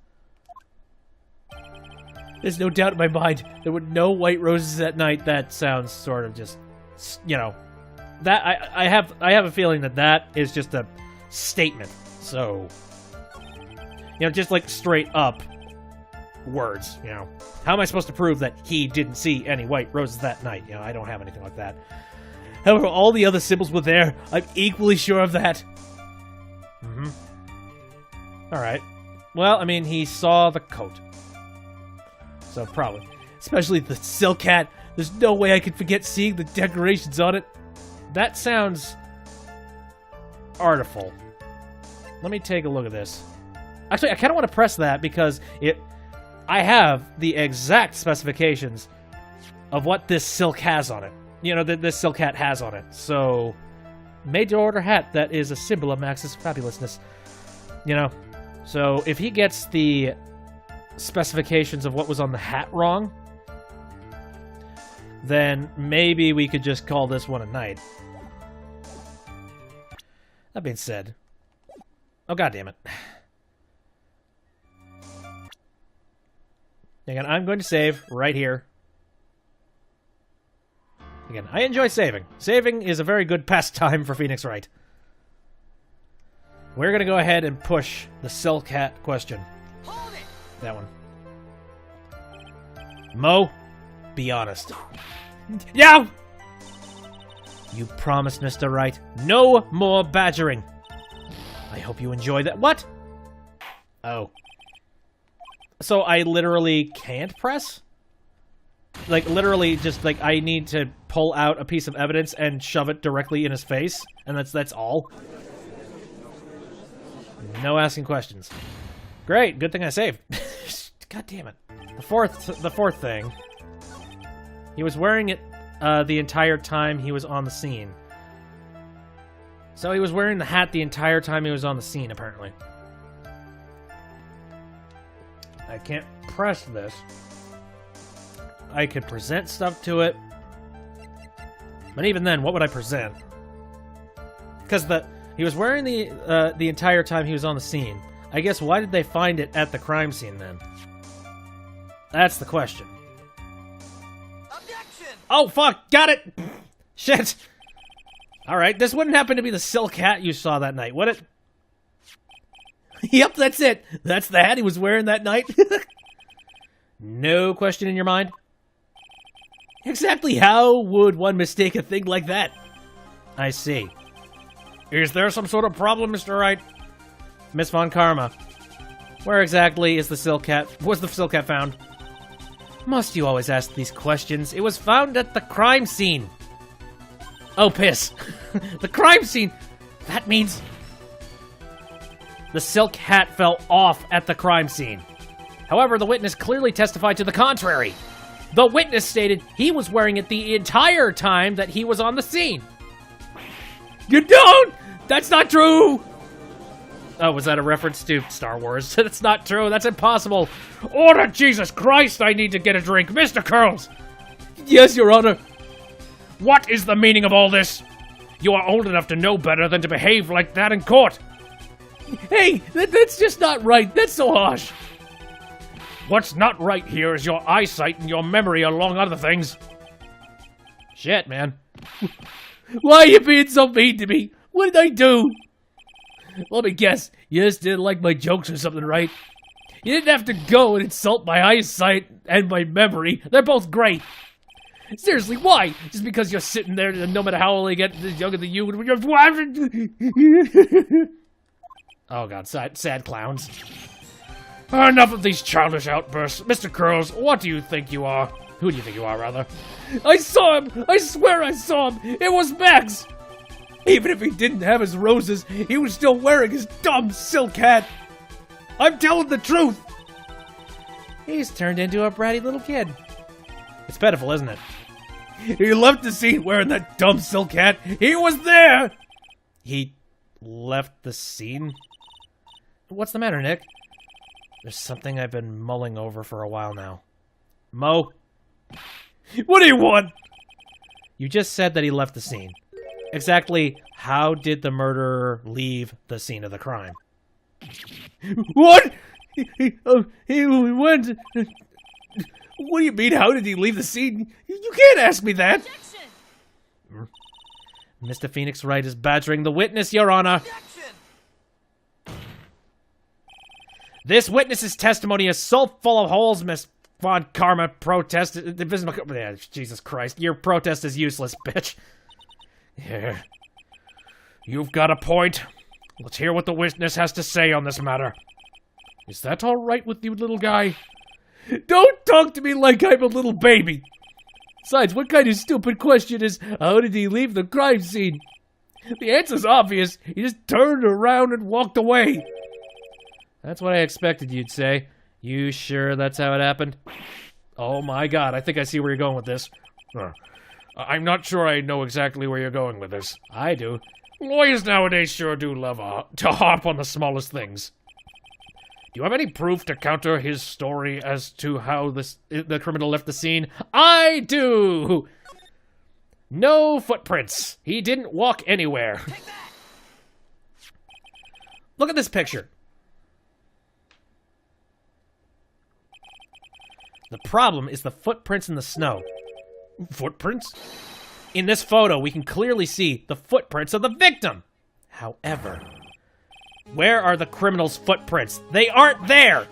There's no doubt in my mind there were no white roses that night. That sounds sort of just, you know, that I have a feeling that is just a statement. So, you know, just like straight up words, you know. How am I supposed to prove that he didn't see any white roses that night? You know, I don't have anything like that. However, all the other symbols were there. I'm equally sure of that. Alright. Well, I mean, he saw the coat. So, probably. Especially the silk hat. There's no way I could forget seeing the decorations on it. That sounds artful. Let me take a look at this. Actually, I kind of want to press that because I have the exact specifications of what this silk has on it. You know, that this silk hat has on it. So, made-to-order hat that is a symbol of Max's fabulousness. You know, so if he gets the specifications of what was on the hat wrong, then maybe we could just call this one a night. That being said... Oh, goddammit. Again, I'm going to save right here. Again, I enjoy saving. Saving is a very good pastime for Phoenix Wright. We're going to go ahead and push the silk hat question. Hold it. That one. Mo, be honest. Yeah! You promised, Mr. Wright, no more badgering. I hope you enjoy that. What? Oh. So I literally can't press? Like, literally just, like, I need to pull out a piece of evidence and shove it directly in his face? And that's all? No asking questions. Great, good thing I saved. God damn it. The fourth thing. He was wearing it the entire time he was on the scene. So he was wearing the hat the entire time he was on the scene, apparently. I can't press this. I could present stuff to it. But even then, what would I present? Because he was wearing the entire time he was on the scene. I guess why did they find it at the crime scene then? That's the question. Objection! Oh fuck! Got it! Shit! Alright, this wouldn't happen to be the silk hat you saw that night, would it? Yep, that's it. That's the hat he was wearing that night. No question in your mind? Exactly how would one mistake a thing like that? I see. Is there some sort of problem, Mr. Wright? Miss Von Karma, where exactly is the silk hat? Was the silk hat found? Must you always ask these questions? It was found at the crime scene. Oh, piss. The crime scene! That means... the silk hat fell off at the crime scene. However, the witness clearly testified to the contrary. The witness stated he was wearing it the entire time that he was on the scene. You don't! That's not true! Oh, was that a reference to Star Wars? That's not true. That's impossible. Order Jesus Christ, I need to get a drink. Mr. Curls! Yes, Your Honor. What is the meaning of all this? You are old enough to know better than to behave like that in court. Hey, that's just not right. That's so harsh. What's not right here is your eyesight and your memory, along other things. Shit, man. Why are you being so mean to me? What did I do? Let me guess. You just didn't like my jokes or something, right? You didn't have to go and insult my eyesight and my memory. They're both great. Seriously, why? Just because you're sitting there, no matter how old I get, younger than you, when you're... Oh god, sad clowns. Enough of these childish outbursts. Mr. Curls, what do you think you are? Who do you think you are, rather? I saw him! I swear I saw him! It was Max! Even if he didn't have his roses, he was still wearing his dumb silk hat! I'm telling the truth! He's turned into a bratty little kid. It's pitiful, isn't it? He left the scene wearing that dumb silk hat. He was there! He left the scene? What's the matter, Nick? There's something I've been mulling over for a while now. Mo? What do you want? You just said that he left the scene. Exactly how did the murderer leave the scene of the crime? What? He went... What do you mean, how did he leave the scene? You can't ask me that! Objection! Mr. Phoenix Wright is badgering the witness, Your Honor. Objection! This witness's testimony is so full of holes, Miss Von Karma protest. Jesus Christ, your protest is useless, bitch. Yeah. You've got a point. Let's hear what the witness has to say on this matter. Is that all right with you, little guy? Don't talk to me like I'm a little baby. Besides, what kind of stupid question is, how did he leave the crime scene? The answer's obvious. He just turned around and walked away. That's what I expected you'd say. You sure that's how it happened? Oh my god, I think I see where you're going with this. I'm not sure I know exactly where you're going with this. I do. Lawyers nowadays sure do love to harp on the smallest things. Do you have any proof to counter his story as to how the criminal left the scene? I do! No footprints. He didn't walk anywhere. Look at this picture. The problem is the footprints in the snow. Footprints? In this photo, we can clearly see the footprints of the victim. However, where are the criminal's footprints? They aren't there!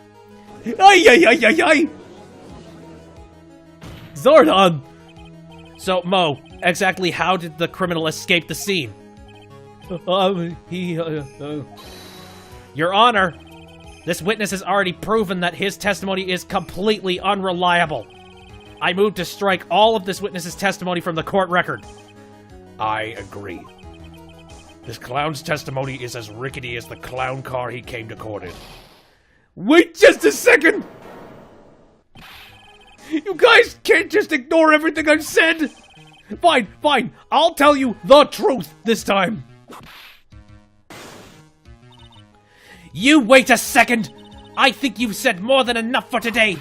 Ay, ay, ay, ay, ay! Zordon! So, Mo, exactly how did the criminal escape the scene? Your Honor, this witness has already proven that his testimony is completely unreliable. I move to strike all of this witness's testimony from the court record. I agree. This clown's testimony is as rickety as the clown car he came to court in. Wait just a second! You guys can't just ignore everything I've said! Fine, fine, I'll tell you the truth this time. You wait a second! I think you've said more than enough for today!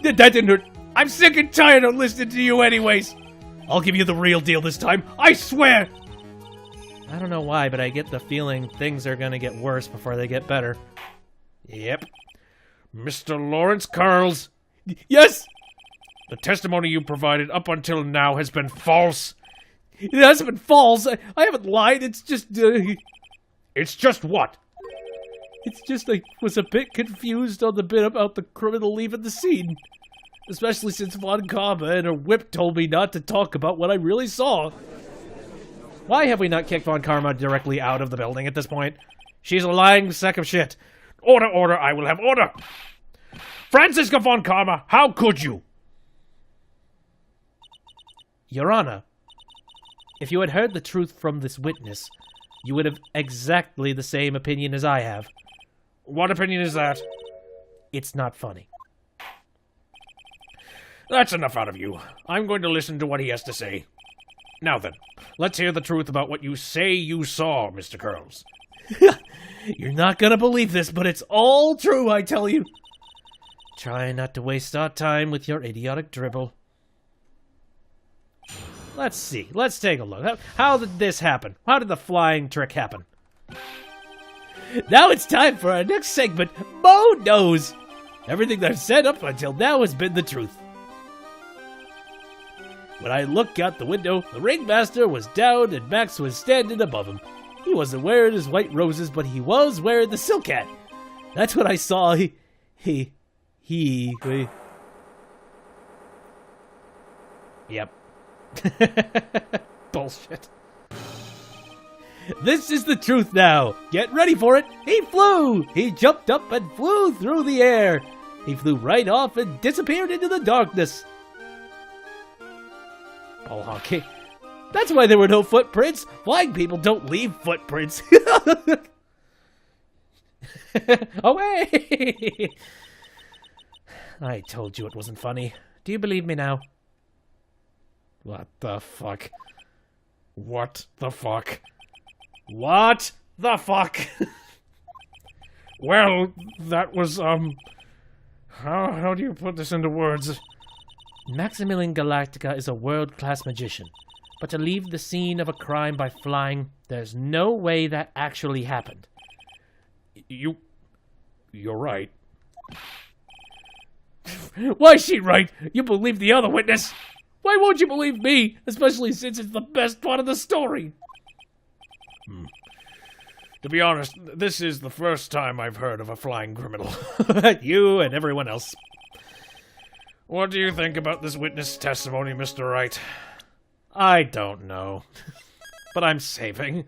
That didn't hurt. I'm sick and tired of listening to you anyways. I'll give you the real deal this time, I swear! I don't know why, but I get the feeling things are gonna get worse before they get better. Yep. Mr. Lawrence Carls. Yes! The testimony you provided up until now has been false. It hasn't been false. I haven't lied. It's just, It's just what? It's just I was a bit confused on the bit about the criminal leaving the scene. Especially since Von Karma and her whip told me not to talk about what I really saw. Why have we not kicked Von Karma directly out of the building at this point? She's a lying sack of shit. Order, order, I will have order. Franziska Von Karma, how could you? Your Honor, if you had heard the truth from this witness, you would have exactly the same opinion as I have. What opinion is that? It's not funny. That's enough out of you. I'm going to listen to what he has to say. Now then, let's hear the truth about what you say you saw, Mr. Curls. You're not gonna believe this, but it's all true, I tell you. Try not to waste our time with your idiotic dribble. Let's see. Let's take a look. How did this happen? How did the flying trick happen? Now it's time for our next segment, Mo Knows. Everything I've said up until now has been the truth. When I looked out the window, the ringmaster was down and Max was standing above him. He wasn't wearing his white roses, but he was wearing the silk hat. That's what I saw. Yep. Bullshit. This is the truth now. Get ready for it. He flew. He jumped up and flew through the air. He flew right off and disappeared into the darkness. Oh, okay. That's why there were no footprints. Flying people don't leave footprints. Away! I told you it wasn't funny. Do you believe me now? What the fuck? What the fuck? What the fuck? Well, that was, how do you put this into words? Maximilian Galactica is a world-class magician. But to leave the scene of a crime by flying, there's no way that actually happened. You're right. Why is she right? You believe the other witness. Why won't you believe me? Especially since it's the best part of the story. To be honest, this is the first time I've heard of a flying criminal. You and everyone else. What do you think about this witness testimony, Mr. Wright? I don't know. But I'm saving.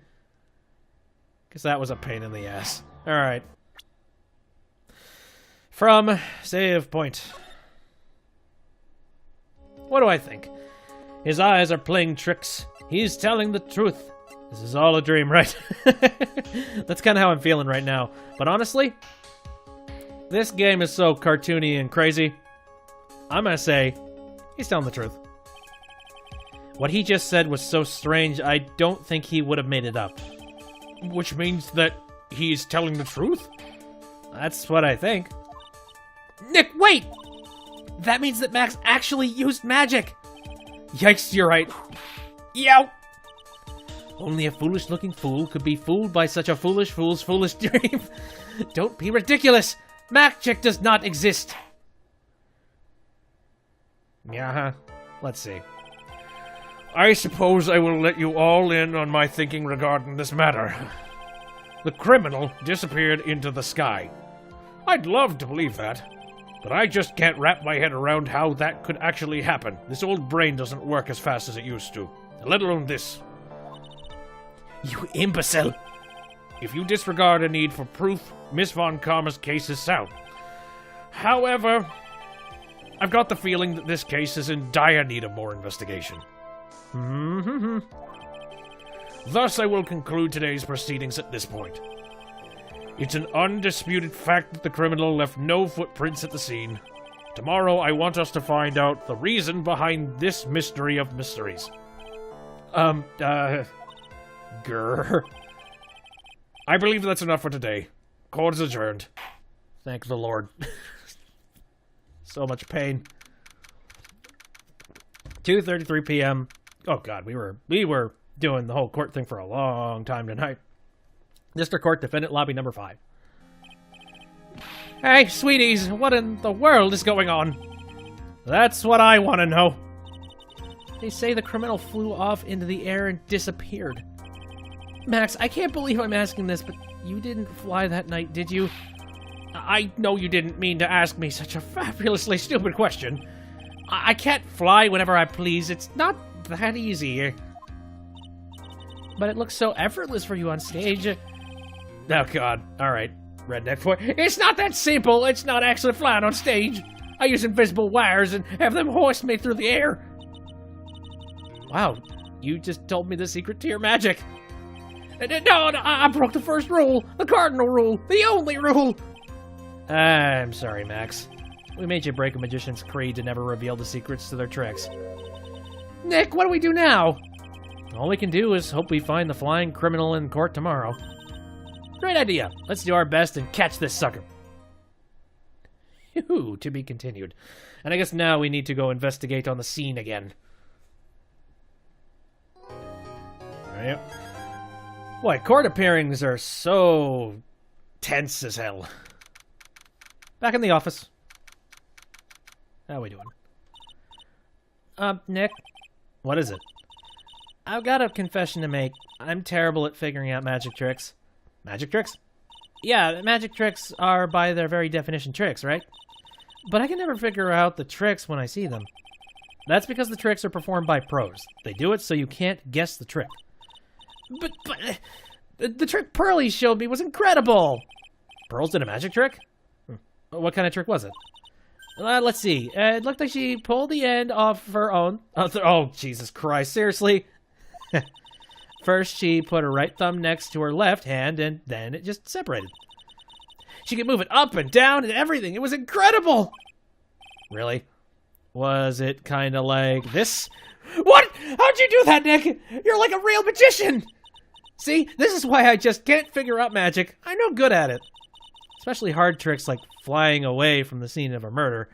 Because that was a pain in the ass. Alright. From save point. What do I think? His eyes are playing tricks. He's telling the truth. This is all a dream, right? That's kind of how I'm feeling right now. But honestly, this game is so cartoony and crazy. I'm gonna say, he's telling the truth. What he just said was so strange, I don't think he would have made it up. Which means that he's telling the truth? That's what I think. Nick, wait! That means that Max actually used magic! Yikes, you're right. Yow! Only a foolish-looking fool could be fooled by such a foolish fool's foolish dream. Don't be ridiculous! Magic does not exist! Yeah, let's see. I suppose I will let you all in on my thinking regarding this matter. The criminal disappeared into the sky. I'd love to believe that, but I just can't wrap my head around how that could actually happen. This old brain doesn't work as fast as it used to, let alone this. You imbecile! If you disregard a need for proof, Miss Von Karma's case is sound. However, I've got the feeling that this case is in dire need of more investigation. Thus, I will conclude today's proceedings at this point. It's an undisputed fact that the criminal left no footprints at the scene. Tomorrow, I want us to find out the reason behind this mystery of mysteries. Grr. I believe that's enough for today. Court is adjourned. Thank the Lord. So much pain. 2:33 p.m. Oh god, we were doing the whole court thing for a long time tonight. District Court, Defendant Lobby number 5. Hey, sweeties, what in the world is going on? That's what I want to know. They say the criminal flew off into the air and disappeared. Max, I can't believe I'm asking this, but you didn't fly that night, did you? I know you didn't mean to ask me such a fabulously stupid question. I can't fly whenever I please. It's not that easy. But it looks so effortless for you on stage. Oh god, alright, redneck boy. It's not that simple. It's not actually flying on stage. I use invisible wires and have them hoist me through the air. Wow, you just told me the secret to your magic. No, I broke the first rule. The cardinal rule. The only rule. I'm sorry, Max. We made you break a magician's creed to never reveal the secrets to their tricks. Nick, what do we do now? All we can do is hope we find the flying criminal in court tomorrow. Great idea. Let's do our best and catch this sucker. Ooh, to be continued. And I guess now we need to go investigate on the scene again. Yep. Boy, court appearings are so tense as hell. Back in the office. How we doing? Nick? What is it? I've got a confession to make. I'm terrible at figuring out magic tricks. Magic tricks? Yeah, magic tricks are by their very definition tricks, right? But I can never figure out the tricks when I see them. That's because the tricks are performed by pros. They do it so you can't guess the trick. But the trick Pearlie showed me was incredible! Pearls did a magic trick? What kind of trick was it? Let's see. It looked like she pulled the end off her own. Oh, Jesus Christ. Seriously? First, she put her right thumb next to her left hand, and then it just separated. She could move it up and down and everything. It was incredible! Really? Was it kind of like this? What? How'd you do that, Nick? You're like a real magician! See, this is why I just can't figure out magic. I'm no good at it. Especially hard tricks like flying away from the scene of a murder.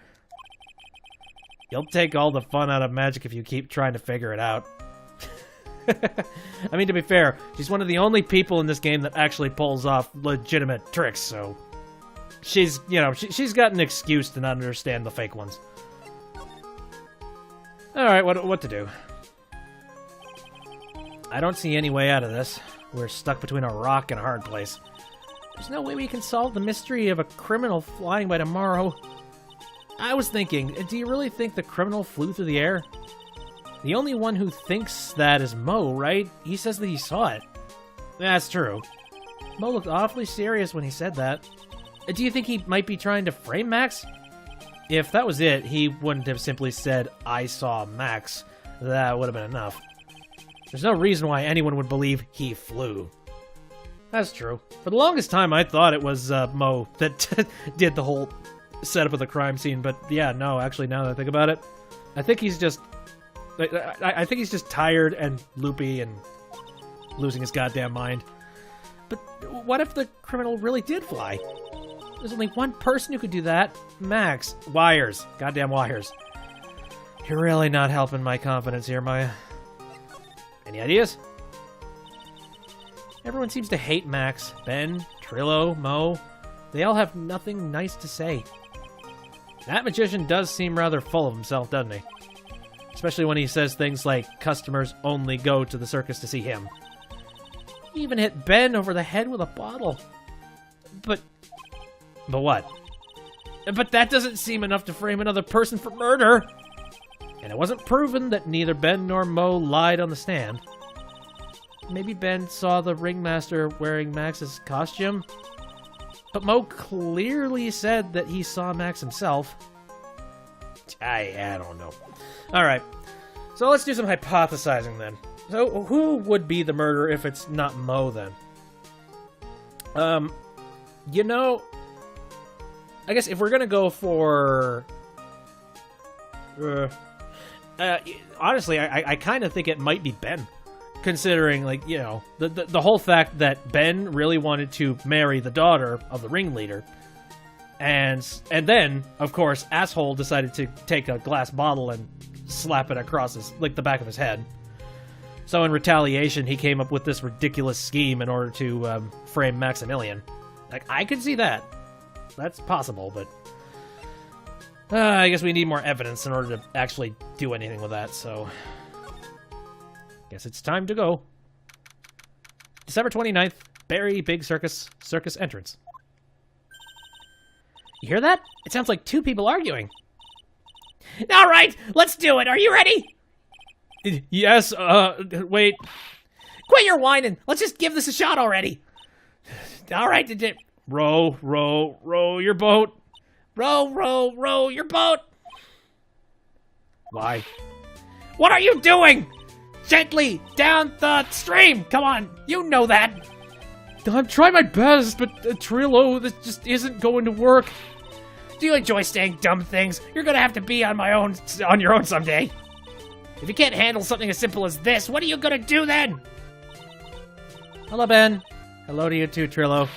You'll take all the fun out of magic if you keep trying to figure it out. I mean, to be fair, she's one of the only people in this game that actually pulls off legitimate tricks, so... She's, you know, she's got an excuse to not understand the fake ones. Alright, what to do? I don't see any way out of this. We're stuck between a rock and a hard place. There's no way we can solve the mystery of a criminal flying by tomorrow. I was thinking, do you really think the criminal flew through the air? The only one who thinks that is Mo, right? He says that he saw it. That's true. Mo looked awfully serious when he said that. Do you think he might be trying to frame Max? If that was it, he wouldn't have simply said, I saw Max. That would have been enough. There's no reason why anyone would believe he flew. That's true. For the longest time, I thought it was Mo that did the whole setup of the crime scene, but yeah, no, actually, now that I think about it, I think he's just... I think he's just tired and loopy and losing his goddamn mind. But what if the criminal really did fly? There's only one person who could do that. Max. Wires. Goddamn wires. You're really not helping my confidence here, Maya. Any ideas? Everyone seems to hate Max. Ben, Trillo, Mo. They all have nothing nice to say. That magician does seem rather full of himself, doesn't he? Especially when he says things like, customers only go to the circus to see him. He even hit Ben over the head with a bottle. But what? But that doesn't seem enough to frame another person for murder. And it wasn't proven that neither Ben nor Mo lied on the stand. Maybe Ben saw the ringmaster wearing Max's costume. But Mo clearly said that he saw Max himself. I don't know. Alright, so let's do some hypothesizing then. So, who would be the murderer if it's not Mo then? You know, I guess if we're gonna go for... honestly, I kind of think it might be Ben. Considering, like, you know, the whole fact that Ben really wanted to marry the daughter of the ringleader. And then, of course, asshole decided to take a glass bottle and slap it across his, like, the back of his head. So in retaliation, he came up with this ridiculous scheme in order to frame Maximilian. Like, I could see that. That's possible, but I guess we need more evidence in order to actually do anything with that, so guess it's time to go. December 29th, Barry Big Circus entrance. You hear that? It sounds like two people arguing. All right, let's do it. Are you ready? Yes, wait. Quit your whining. Let's just give this a shot already. All right, row your boat. Row your boat. Why? What are you doing? Gently down the stream. Come on, you know that. I'm trying my best, but Trillo, this just isn't going to work. Do you enjoy saying dumb things? You're gonna have to be on your own someday. If you can't handle something as simple as this, what are you gonna do then? Hello, Ben. Hello to you too, Trillo.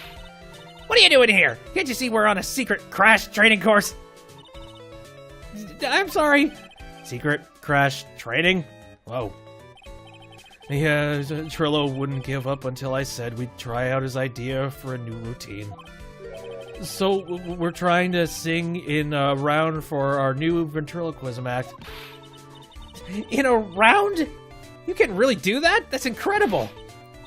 What are you doing here? Can't you see we're on a secret crash training course? I'm sorry. Secret crash training? Whoa. Yeah, Trillo wouldn't give up until I said we'd try out his idea for a new routine. So, we're trying to sing in a round for our new ventriloquism act. In a round? You can really do that? That's incredible.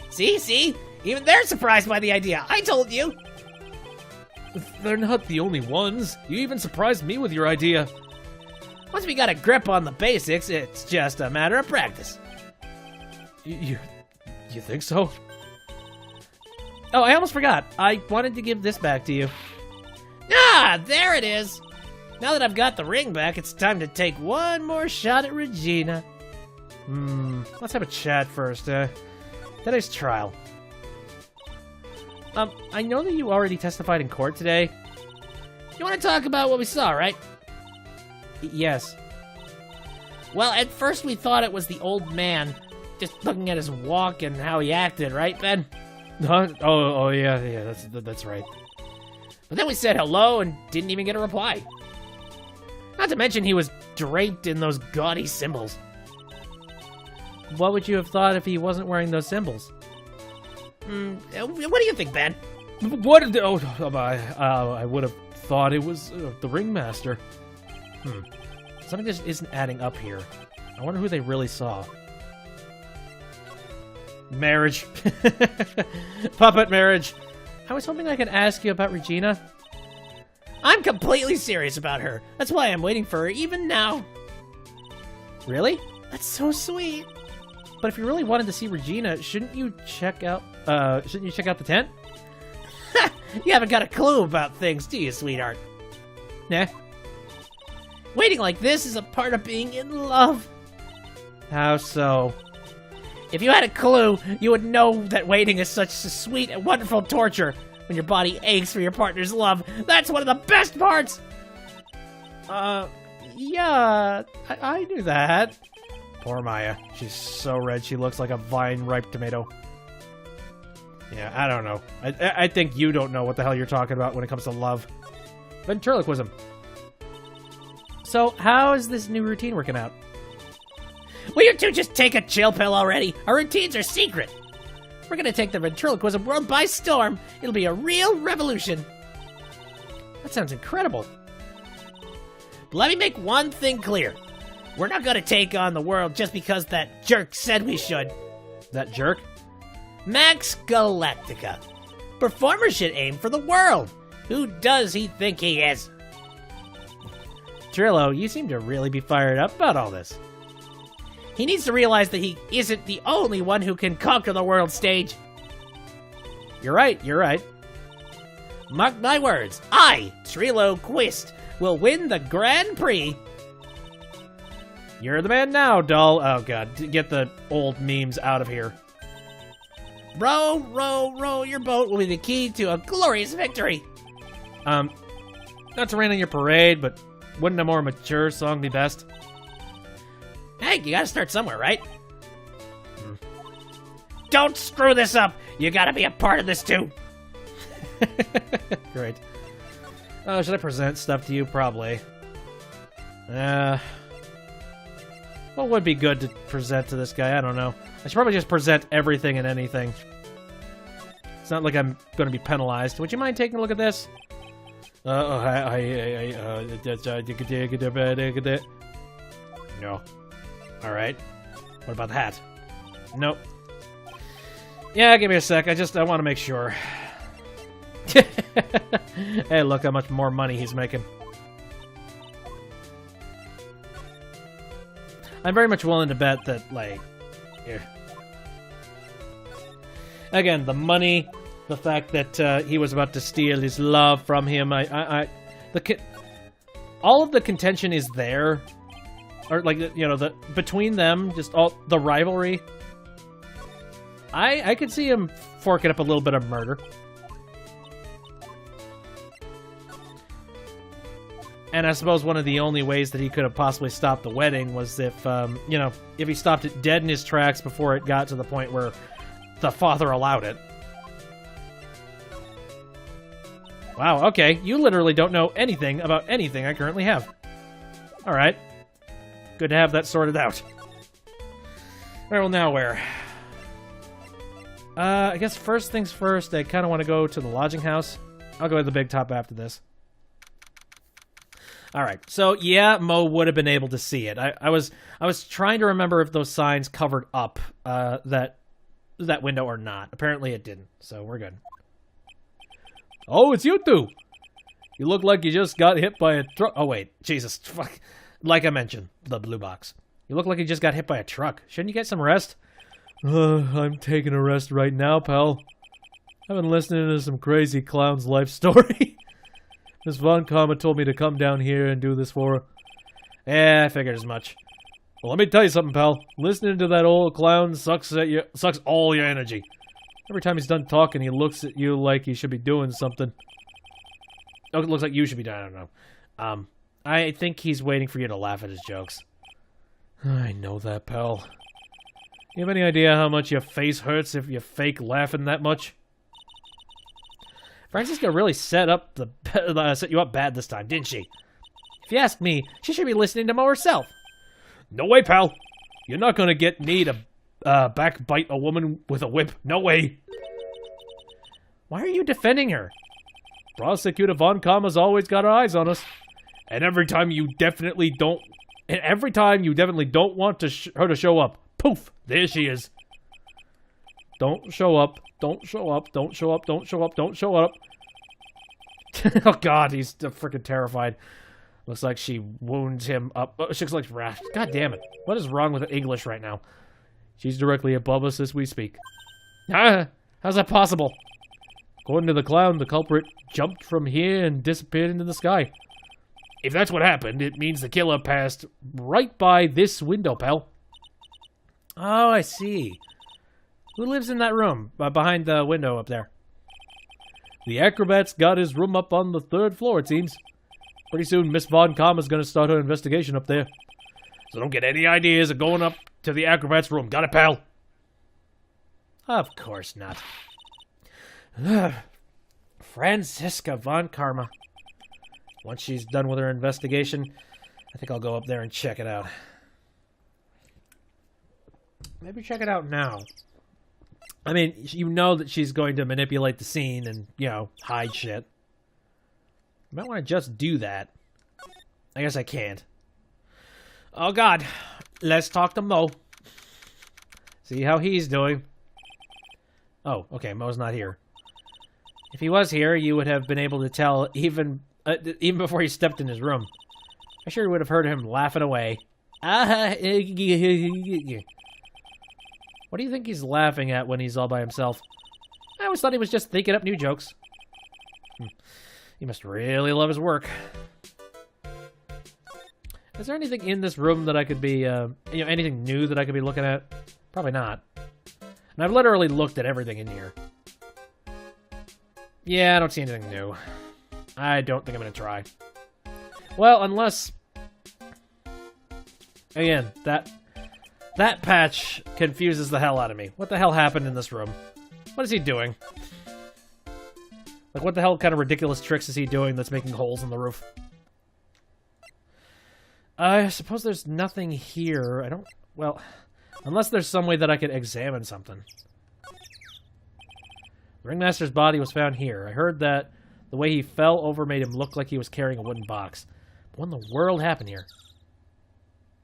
See? Even they're surprised by the idea. I told you. They're not the only ones. You even surprised me with your idea. Once we got a grip on the basics, it's just a matter of practice. You think so? Oh, I almost forgot. I wanted to give this back to you. Ah, there it is. Now that I've got the ring back, it's time to take one more shot at Regina. Let's have a chat first. Today's trial. I know that you already testified in court today. You want to talk about what we saw, right? Yes. Well, at first we thought it was the old man, just looking at his walk and how he acted, right, Ben? Huh? Oh, yeah, that's right. But then we said hello and didn't even get a reply. Not to mention he was draped in those gaudy symbols. What would you have thought if he wasn't wearing those symbols? What do you think, Ben? What did... I would have thought it was the ringmaster. Something just isn't adding up here. I wonder who they really saw. Marriage. Puppet marriage. I was hoping I could ask you about Regina. I'm completely serious about her. That's why I'm waiting for her even now. Really? That's so sweet. But if you really wanted to see Regina, shouldn't you check out the tent? You haven't got a clue about things, do you, sweetheart? Nah. Waiting like this is a part of being in love. How so? If you had a clue, you would know that waiting is such a sweet and wonderful torture. When your body aches for your partner's love, that's one of the best parts! Yeah, I knew that. Poor Maya. She's so red she looks like a vine-ripe tomato. Yeah, I don't know. I think you don't know what the hell you're talking about when it comes to love. Ventriloquism. So, how is this new routine working out? Will you two just take a chill pill already? Our routines are secret. We're gonna take the ventriloquism world by storm. It'll be a real revolution. That sounds incredible. But let me make one thing clear. We're not gonna take on the world just because that jerk said we should. That jerk? Max Galactica. Performer should aim for the world. Who does he think he is? Trillo, you seem to really be fired up about all this. He needs to realize that he isn't the only one who can conquer the world stage. You're right. Mark my words, I, Trillo Quist, will win the Grand Prix. You're the man now, doll. Oh, God. Get the old memes out of here. Row, row, row your boat will be the key to a glorious victory. Not to rain on your parade, but wouldn't a more mature song be best? Hey, you gotta start somewhere, right? Don't screw this up! You gotta be a part of this too! Great. Should I present stuff to you? Probably. What would be good to present to this guy? I don't know. I should probably just present everything and anything. It's not like I'm going to be penalized. Would you mind taking a look at this? No. Alright. What about the hat? Nope. Yeah, give me a sec. I want to make sure. Hey, look how much more money he's making. I'm very much willing to bet that, like... Here. Again, the money, the fact that he was about to steal his love from him, all of the contention is there. Or, like, you know, between them, just all the rivalry. I could see him forking up a little bit of murder. And I suppose one of the only ways that he could have possibly stopped the wedding was if, you know, if he stopped it dead in his tracks before it got to the point where the father allowed it. Wow, okay. You literally don't know anything about anything I currently have. Alright. Good to have that sorted out. Alright, well, now where? I guess first things first, I kind of want to go to the lodging house. I'll go to the big top after this. Alright, so yeah, Mo would have been able to see it. I was trying to remember if those signs covered up that window or not. Apparently it didn't, so we're good. Oh, it's you two! You look like you just got hit by a truck. Oh wait, Jesus, fuck. Like I mentioned, the blue box. You look like you just got hit by a truck. Shouldn't you get some rest? I'm taking a rest right now, pal. I've been listening to some crazy clown's life story. Miss Von Karma told me to come down here and do this for her. Yeah, I figured as much. Well, let me tell you something, pal. Listening to that old clown sucks all your energy. Every time he's done talking, he looks at you like he should be doing something. Oh, it looks like you should be doing, I don't know. I think he's waiting for you to laugh at his jokes. I know that, pal. You have any idea how much your face hurts if you fake laughing that much? Francisca really set you up bad this time, didn't she? If you ask me, she should be listening to Mo herself. No way, pal. You're not gonna get me to backbite a woman with a whip. No way. Why are you defending her? Prosecutor Von Karma's always got her eyes on us. And every time you definitely don't want her to show up, poof, there she is. Don't show up. Don't show up. Don't show up. Don't show up. Don't show up. Oh god, he's freaking terrified. Looks like she wounds him up. Oh, she looks like rash. God damn it. What is wrong with English right now? She's directly above us as we speak. Ah, how's that possible? According to the clown, the culprit jumped from here and disappeared into the sky. If that's what happened, it means the killer passed right by this window, pal. Oh, I see. Who lives in that room behind the window up there? The acrobat's got his room up on the 3rd floor, it seems. Pretty soon, Miss Von Karma's gonna start her investigation up there. So don't get any ideas of going up to the acrobat's room. Got it, pal? Of course not. Francisca Von Karma. Once she's done with her investigation, I think I'll go up there and check it out. Maybe check it out now. I mean, you know that she's going to manipulate the scene and, you know, hide shit. I might want to just do that. I guess I can't. Oh, God. Let's talk to Mo. See how he's doing. Oh, okay. Mo's not here. If he was here, you would have been able to tell even before he stepped in his room. I sure would have heard him laughing away. What do you think he's laughing at when he's all by himself? I always thought he was just thinking up new jokes. He must really love his work. Is there anything in this room that I could be, anything new that I could be looking at? Probably not. And I've literally looked at everything in here. Yeah, I don't see anything new. I don't think I'm going to try. Well, unless... Again, that patch confuses the hell out of me. What the hell happened in this room? What is he doing? Like, what the hell kind of ridiculous tricks is he doing that's making holes in the roof? I suppose there's nothing here. I don't... Well, unless there's some way that I could examine something. The ringmaster's body was found here. I heard that the way he fell over made him look like he was carrying a wooden box. But what in the world happened here?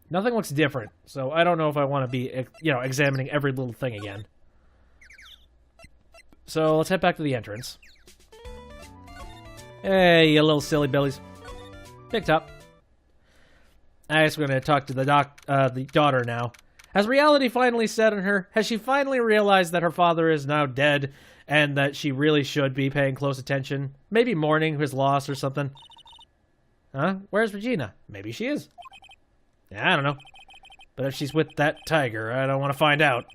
Nothing looks different, so I don't know if I want to be, examining every little thing again. So let's head back to the entrance. Hey, you little silly billies. Picked up. I guess we're going to talk to the daughter now. Has reality finally set on her? Has she finally realized that her father is now dead and that she really should be paying close attention? Maybe mourning his loss or something. Huh? Where's Regina? Maybe she is. Yeah, I don't know. But if she's with that tiger, I don't want to find out.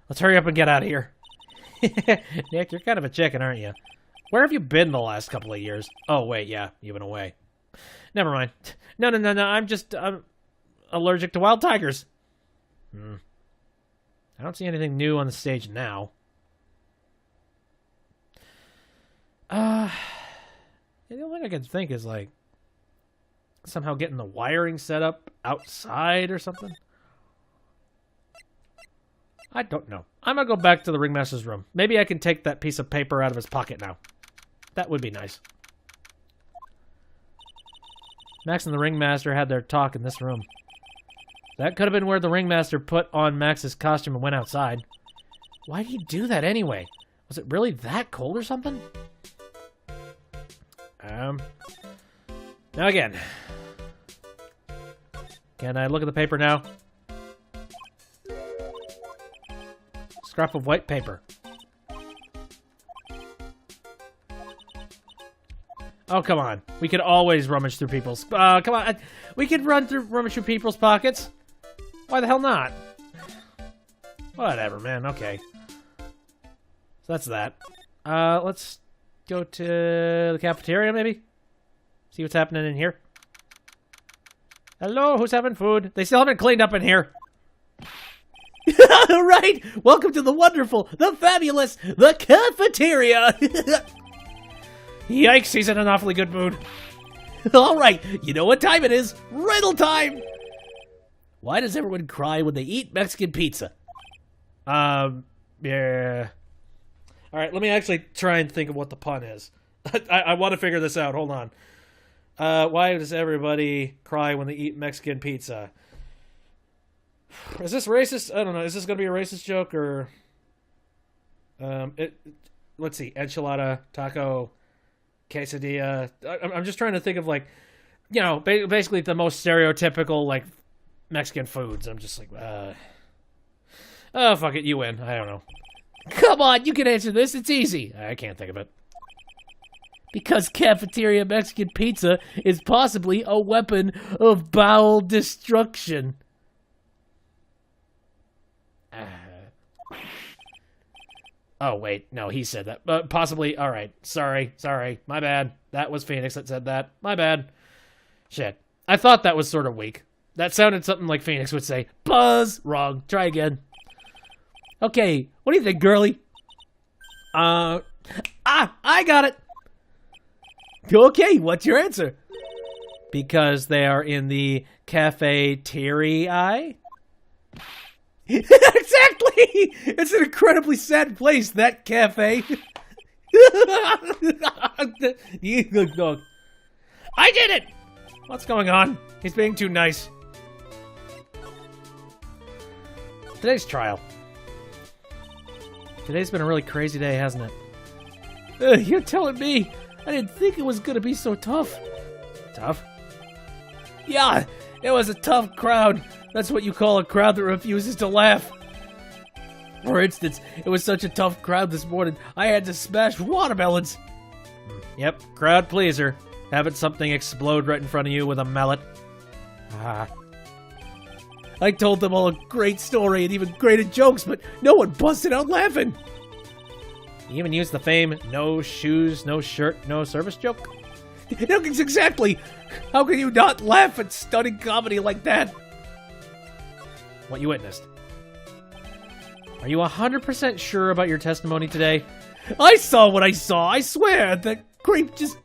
Let's hurry up and get out of here. Nick, you're kind of a chicken, aren't you? Where have you been the last couple of years? Oh, wait, yeah, you've been away. Never mind. No, I'm allergic to wild tigers. I don't see anything new on the stage now. The only thing I can think is, like, somehow getting the wiring set up outside or something. I don't know. I'm gonna go back to the ringmaster's room. Maybe I can take that piece of paper out of his pocket now. That would be nice. Max and the ringmaster had their talk in this room. That could have been where the ringmaster put on Max's costume and went outside. Why did he do that anyway? Was it really that cold or something? Now again. Can I look at the paper now? Scrap of white paper. Oh, come on. We could always rummage through people's... come on. We could rummage through people's pockets. Why the hell not? Whatever, man. Okay. So that's that. Let's go to the cafeteria, maybe? See what's happening in here. Hello, who's having food? They still haven't cleaned up in here. Right! Welcome to the wonderful, the fabulous, the cafeteria! Yikes, he's in an awfully good mood. Alright, you know what time it is. Riddle time! Why does everyone cry when they eat Mexican pizza? Yeah. Alright, let me actually try and think of what the pun is. I want to figure this out, hold on. Why does everybody cry when they eat Mexican pizza? Is this racist? I don't know. Is this going to be a racist joke or... let's see. Enchilada, taco, quesadilla. I'm just trying to think of, like, you know, basically the most stereotypical, like, Mexican foods. I'm just like, oh, fuck it. You win. I don't know. Come on, you can answer this. It's easy. I can't think of it. Because cafeteria Mexican pizza is possibly a weapon of bowel destruction. Oh, wait. No, he said that. Possibly. All right. Sorry. My bad. That was Phoenix that said that. My bad. Shit. I thought that was sort of weak. That sounded something like Phoenix would say. Buzz! Wrong. Try again. Okay, what do you think, girly? I got it. Okay, what's your answer? Because they are in the cafeteria. Exactly! It's an incredibly sad place, that cafe. You good dog. I did it! What's going on? He's being too nice. Today's trial. Today's been a really crazy day, hasn't it? You're telling me? I didn't think it was gonna be so tough. Tough? Yeah, it was a tough crowd. That's what you call a crowd that refuses to laugh. For instance, it was such a tough crowd this morning, I had to smash watermelons. Yep, crowd pleaser. Having something explode right in front of you with a mallet. I told them all a great story and even greater jokes, but no one busted out laughing. You even used the famed no shoes, no shirt, no service joke? Exactly. How can you not laugh at stunning comedy like that? What you witnessed. Are you 100% sure about your testimony today? I saw what I saw, I swear. That creep just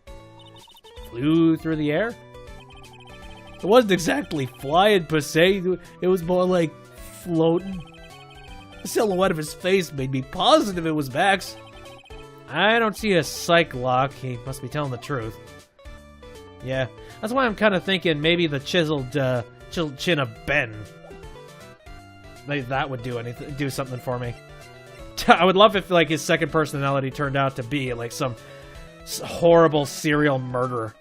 flew through the air? It wasn't exactly flying per se, it was more like floating. The silhouette of his face made me positive it was Max. I don't see a psych lock. He must be telling the truth. Yeah, that's why I'm kind of thinking maybe the chiseled chin of Ben. Maybe that would do something for me. I would love if like his second personality turned out to be like some horrible serial murderer.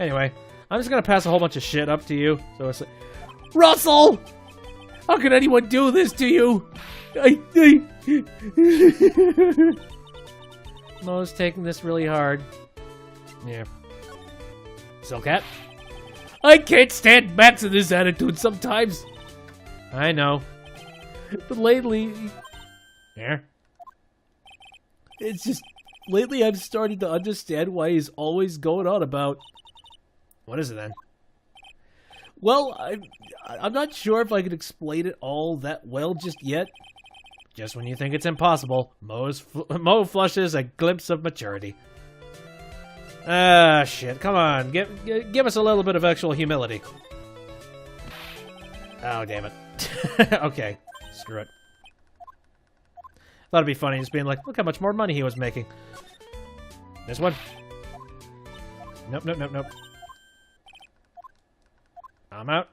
Anyway, I'm just gonna pass a whole bunch of shit up to you. So it's like, Russell! How could anyone do this to you? Mo's taking this really hard. Yeah. Silcat? I can't stand Max in this attitude sometimes. I know. But lately... Yeah? It's just... Lately I'm starting to understand why he's always going on about... What is it then? Well, I'm not sure if I can explain it all that well just yet. Just when you think it's impossible, Mo flushes a glimpse of maturity. Ah, shit. Come on. Give us a little bit of actual humility. Oh, damn it. Okay. Screw it. Thought it'd be funny just being like, look how much more money he was making. This one. Nope. I'm out.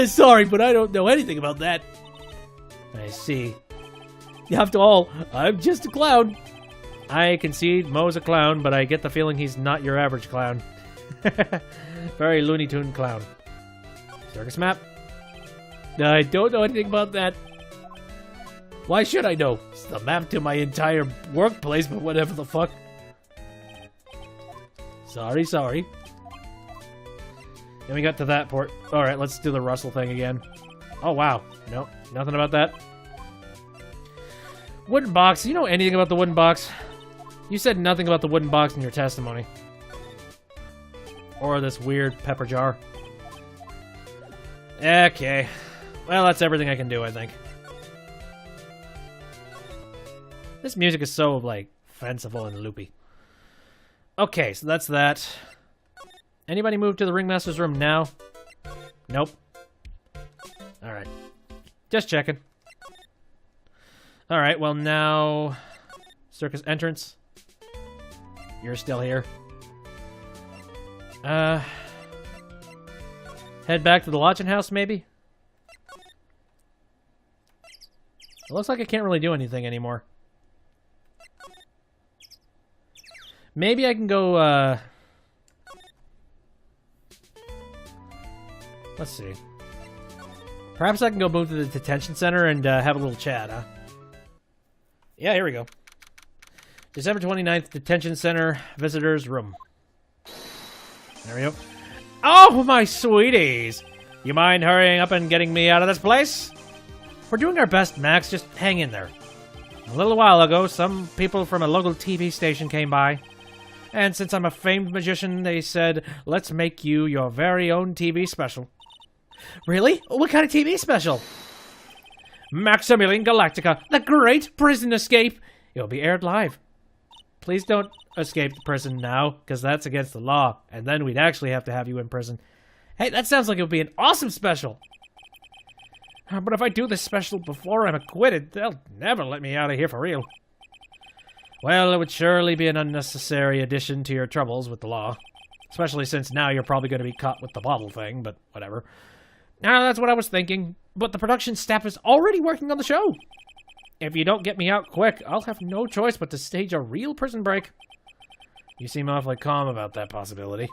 Sorry, but I don't know anything about that. I see. After all, I'm just a clown. I concede Mo's a clown, but I get the feeling he's not your average clown. Very Looney Tune clown. Circus map? I don't know anything about that. Why should I know? It's the map to my entire workplace, but whatever the fuck. Sorry. Then we got to that port. Alright, let's do the Russell thing again. Oh, wow. No, nothing about that. Wooden box. You know anything about the wooden box? You said nothing about the wooden box in your testimony. Or this weird pepper jar. Okay. Well, that's everything I can do, I think. This music is so, like, fanciful and loopy. Okay, so that's that. Anybody move to the ringmaster's room now? Nope. Alright. Just checking. Alright, well now... Circus entrance. You're still here. Head back to the lodging house, maybe? It looks like I can't really do anything anymore. Maybe I can go, let's see. Perhaps I can go move to the detention center and have a little chat, huh? Yeah, here we go. December 29th, detention center, visitors room. There we go. Oh, my sweeties! You mind hurrying up and getting me out of this place? We're doing our best, Max. Just hang in there. A little while ago, some people from a local TV station came by. And since I'm a famed magician, they said, let's make you your very own TV special. Really? What kind of TV special? Maximilian Galactica, the Great Prison Escape. It'll be aired live. Please don't escape the prison now, because that's against the law, and then we'd actually have to have you in prison. Hey, that sounds like it would be an awesome special. But if I do this special before I'm acquitted, they'll never let me out of here for real. Well, it would surely be an unnecessary addition to your troubles with the law. Especially since now you're probably going to be caught with the bottle thing, but whatever. Now, that's what I was thinking, but the production staff is already working on the show. If you don't get me out quick, I'll have no choice but to stage a real prison break. You seem awfully calm about that possibility.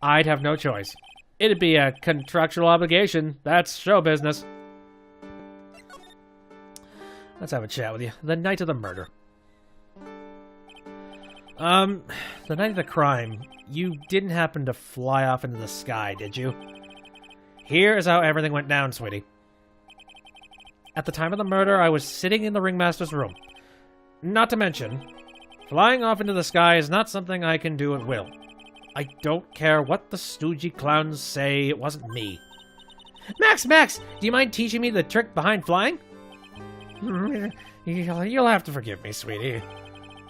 I'd have no choice. It'd be a contractual obligation. That's show business. Let's have a chat with you. The night of the murder. The night of the crime, you didn't happen to fly off into the sky, did you? Here is how everything went down, sweetie. At the time of the murder, I was sitting in the ringmaster's room. Not to mention, flying off into the sky is not something I can do at will. I don't care what the stoogey clowns say, it wasn't me. Max, do you mind teaching me the trick behind flying? You'll have to forgive me, sweetie.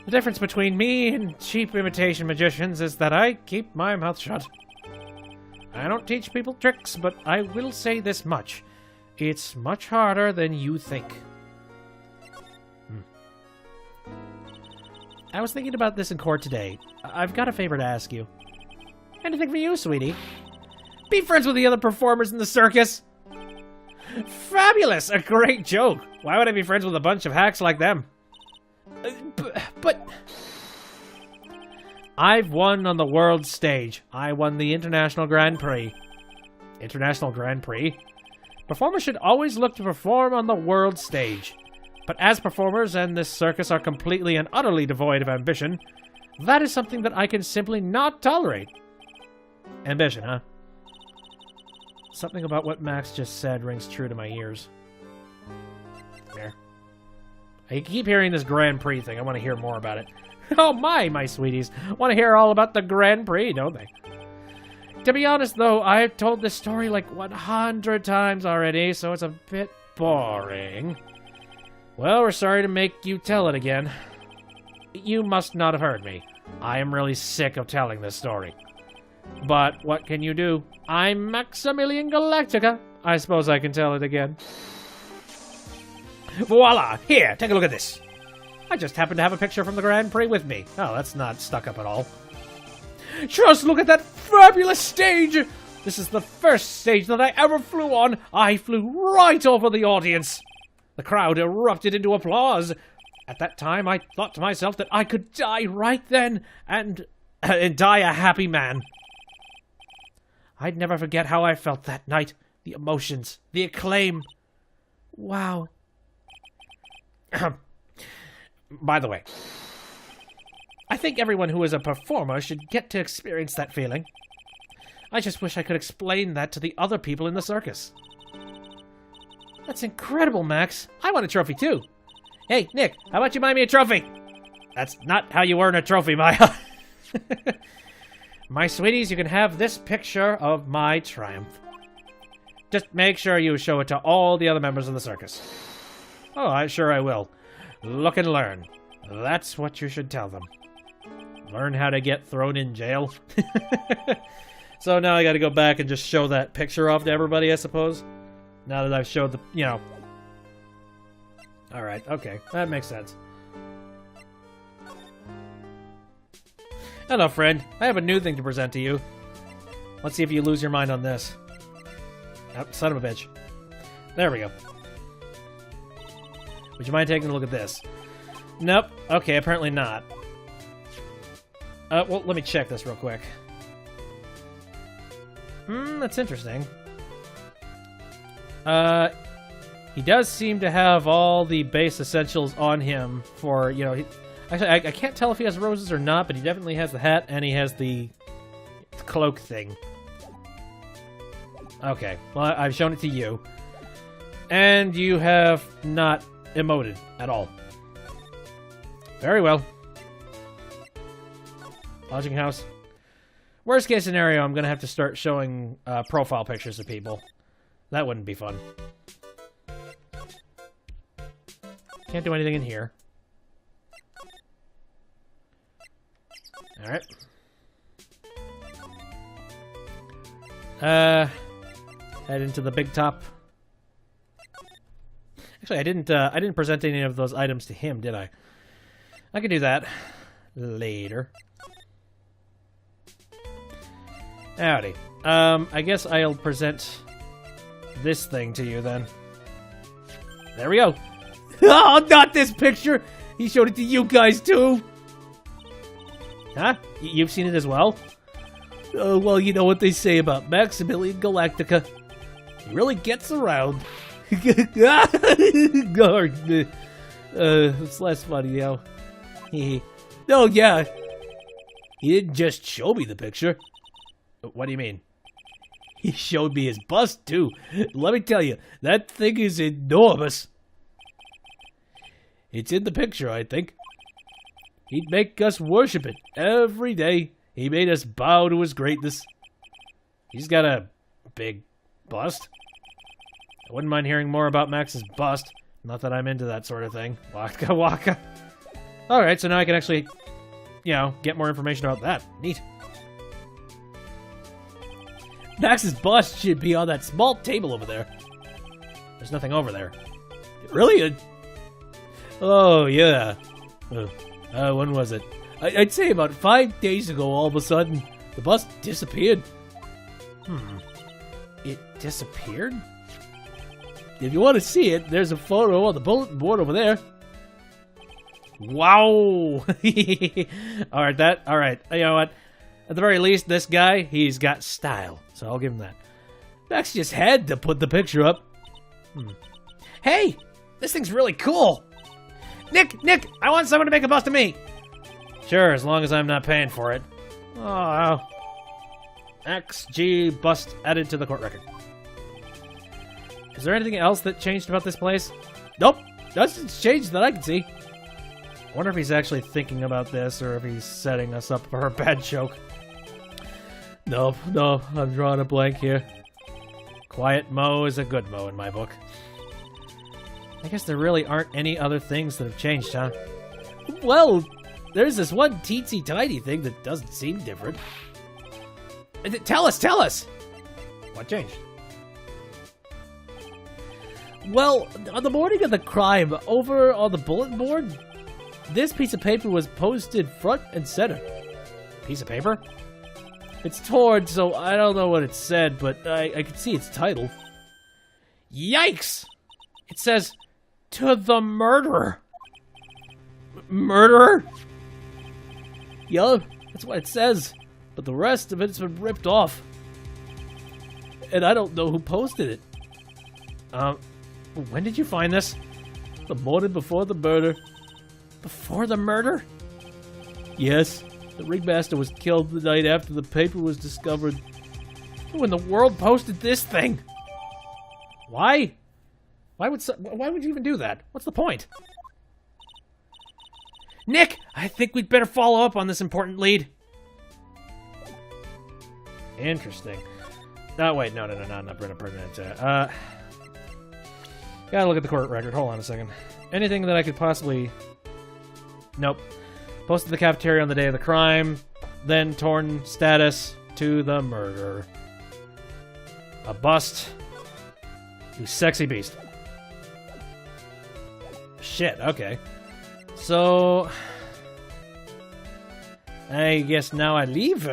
The difference between me and cheap imitation magicians is that I keep my mouth shut. I don't teach people tricks, but I will say this much. It's much harder than you think. I was thinking about this in court today. I've got a favor to ask you. Anything for you, sweetie? Be friends with the other performers in the circus! Fabulous! A great joke! Why would I be friends with a bunch of hacks like them? But... I've won on the world stage. I won the International Grand Prix. International Grand Prix? Performers should always look to perform on the world stage. But as performers and this circus are completely and utterly devoid of ambition, that is something that I can simply not tolerate. Ambition, huh? Something about what Max just said rings true to my ears. There. I keep hearing this Grand Prix thing. I want to hear more about it. Oh my sweeties. Want to hear all about the Grand Prix, don't they? To be honest, though, I've told this story like 100 times already, so it's a bit boring. Well, we're sorry to make you tell it again. You must not have heard me. I am really sick of telling this story. But what can you do? I'm Maximilian Galactica. I suppose I can tell it again. Voila! Here, take a look at this. I just happen to have a picture from the Grand Prix with me. Oh, that's not stuck up at all. Just look at that fabulous stage! This is the first stage that I ever flew on. I flew right over the audience. The crowd erupted into applause. At that time, I thought to myself that I could die right then and die a happy man. I'd never forget how I felt that night. The emotions, the acclaim. Wow. By the way, I think everyone who is a performer should get to experience that feeling. I just wish I could explain that to the other people in the circus. That's incredible, Max. I want a trophy, too. Hey, Nick, how about you buy me a trophy? That's not how you earn a trophy, Maya. My sweeties, you can have this picture of my triumph. Just make sure you show it to all the other members of the circus. Oh, I will. Look and learn. That's what you should tell them. Learn how to get thrown in jail. So now I gotta go back and just show that picture off to everybody, I suppose. Now that I've showed the, you know. Alright, okay. That makes sense. Hello, friend. I have a new thing to present to you. Let's see if you lose your mind on this. Oh, son of a bitch. There we go. Would you mind taking a look at this? Nope. Okay, apparently not. Well, let me check this real quick. That's interesting. He does seem to have all the base essentials on him for, you know... Actually, I can't tell if he has roses or not, but he definitely has the hat, and he has the cloak thing. Okay, well, I've shown it to you. And you have not emoted at all. Very well. Lodging house. Worst case scenario, I'm going to have to start showing profile pictures of people. That wouldn't be fun. Can't do anything in here. Alright. Head into the big top. Actually, I didn't present any of those items to him, did I? I could do that later. Howdy. I guess I'll present this thing to you then. There we go. Oh, not this picture! He showed it to you guys too! Huh? You've seen it as well? Well, you know what they say about Maximilian Galactica. He really gets around. It's less funny now. No, yeah. He didn't just show me the picture. What do you mean? He showed me his bust, too. Let me tell you, that thing is enormous. It's in the picture, I think. He'd make us worship it every day. He made us bow to his greatness. He's got a big bust. I wouldn't mind hearing more about Max's bust. Not that I'm into that sort of thing. Waka waka. Alright, so now I can actually, you know, get more information about that. Neat. Max's bust should be on that small table over there. There's nothing over there. Really? Oh, yeah. When was it? I'd say about 5 days ago, all of a sudden, the bust disappeared. It disappeared? If you want to see it, there's a photo on the bulletin board over there. Wow! Alright. You know what? At the very least, this guy, he's got style. So I'll give him that. Max just had to put the picture up. Hey! This thing's really cool! Nick! I want someone to make a bust of me! Sure, as long as I'm not paying for it. Oh. XG bust added to the court record. Is there anything else that changed about this place? Nope. Nothing's changed that I can see. I wonder if he's actually thinking about this or if he's setting us up for a bad joke. No, I'm drawing a blank here. Quiet Mo is a good Mo in my book. I guess there really aren't any other things that have changed, huh? Well, there's this one teensy tiny thing that doesn't seem different. Tell us! What changed? Well, on the morning of the crime, over on the bulletin board, this piece of paper was posted front and center. Piece of paper? It's torn, so I don't know what it said, but I can see its title. Yikes! It says, "To the murderer." Murderer? Yeah, that's what it says, but the rest of it's been ripped off. And I don't know who posted it. When did you find this? The morning before the murder. Before the murder? Yes. The ringmaster was killed the night after the paper was discovered. Who in the world posted this thing? Why? Why would you even do that? What's the point? Nick, I think we'd better follow up on this important lead. Interesting. No, wait, no, not Brenda Pertinent. Gotta look at the court record. Hold on a second. Anything that I could possibly... Nope. Posted the cafeteria on the day of the crime, then torn status to the murder. A bust. You sexy beast. Shit, okay. So... I guess now I leave.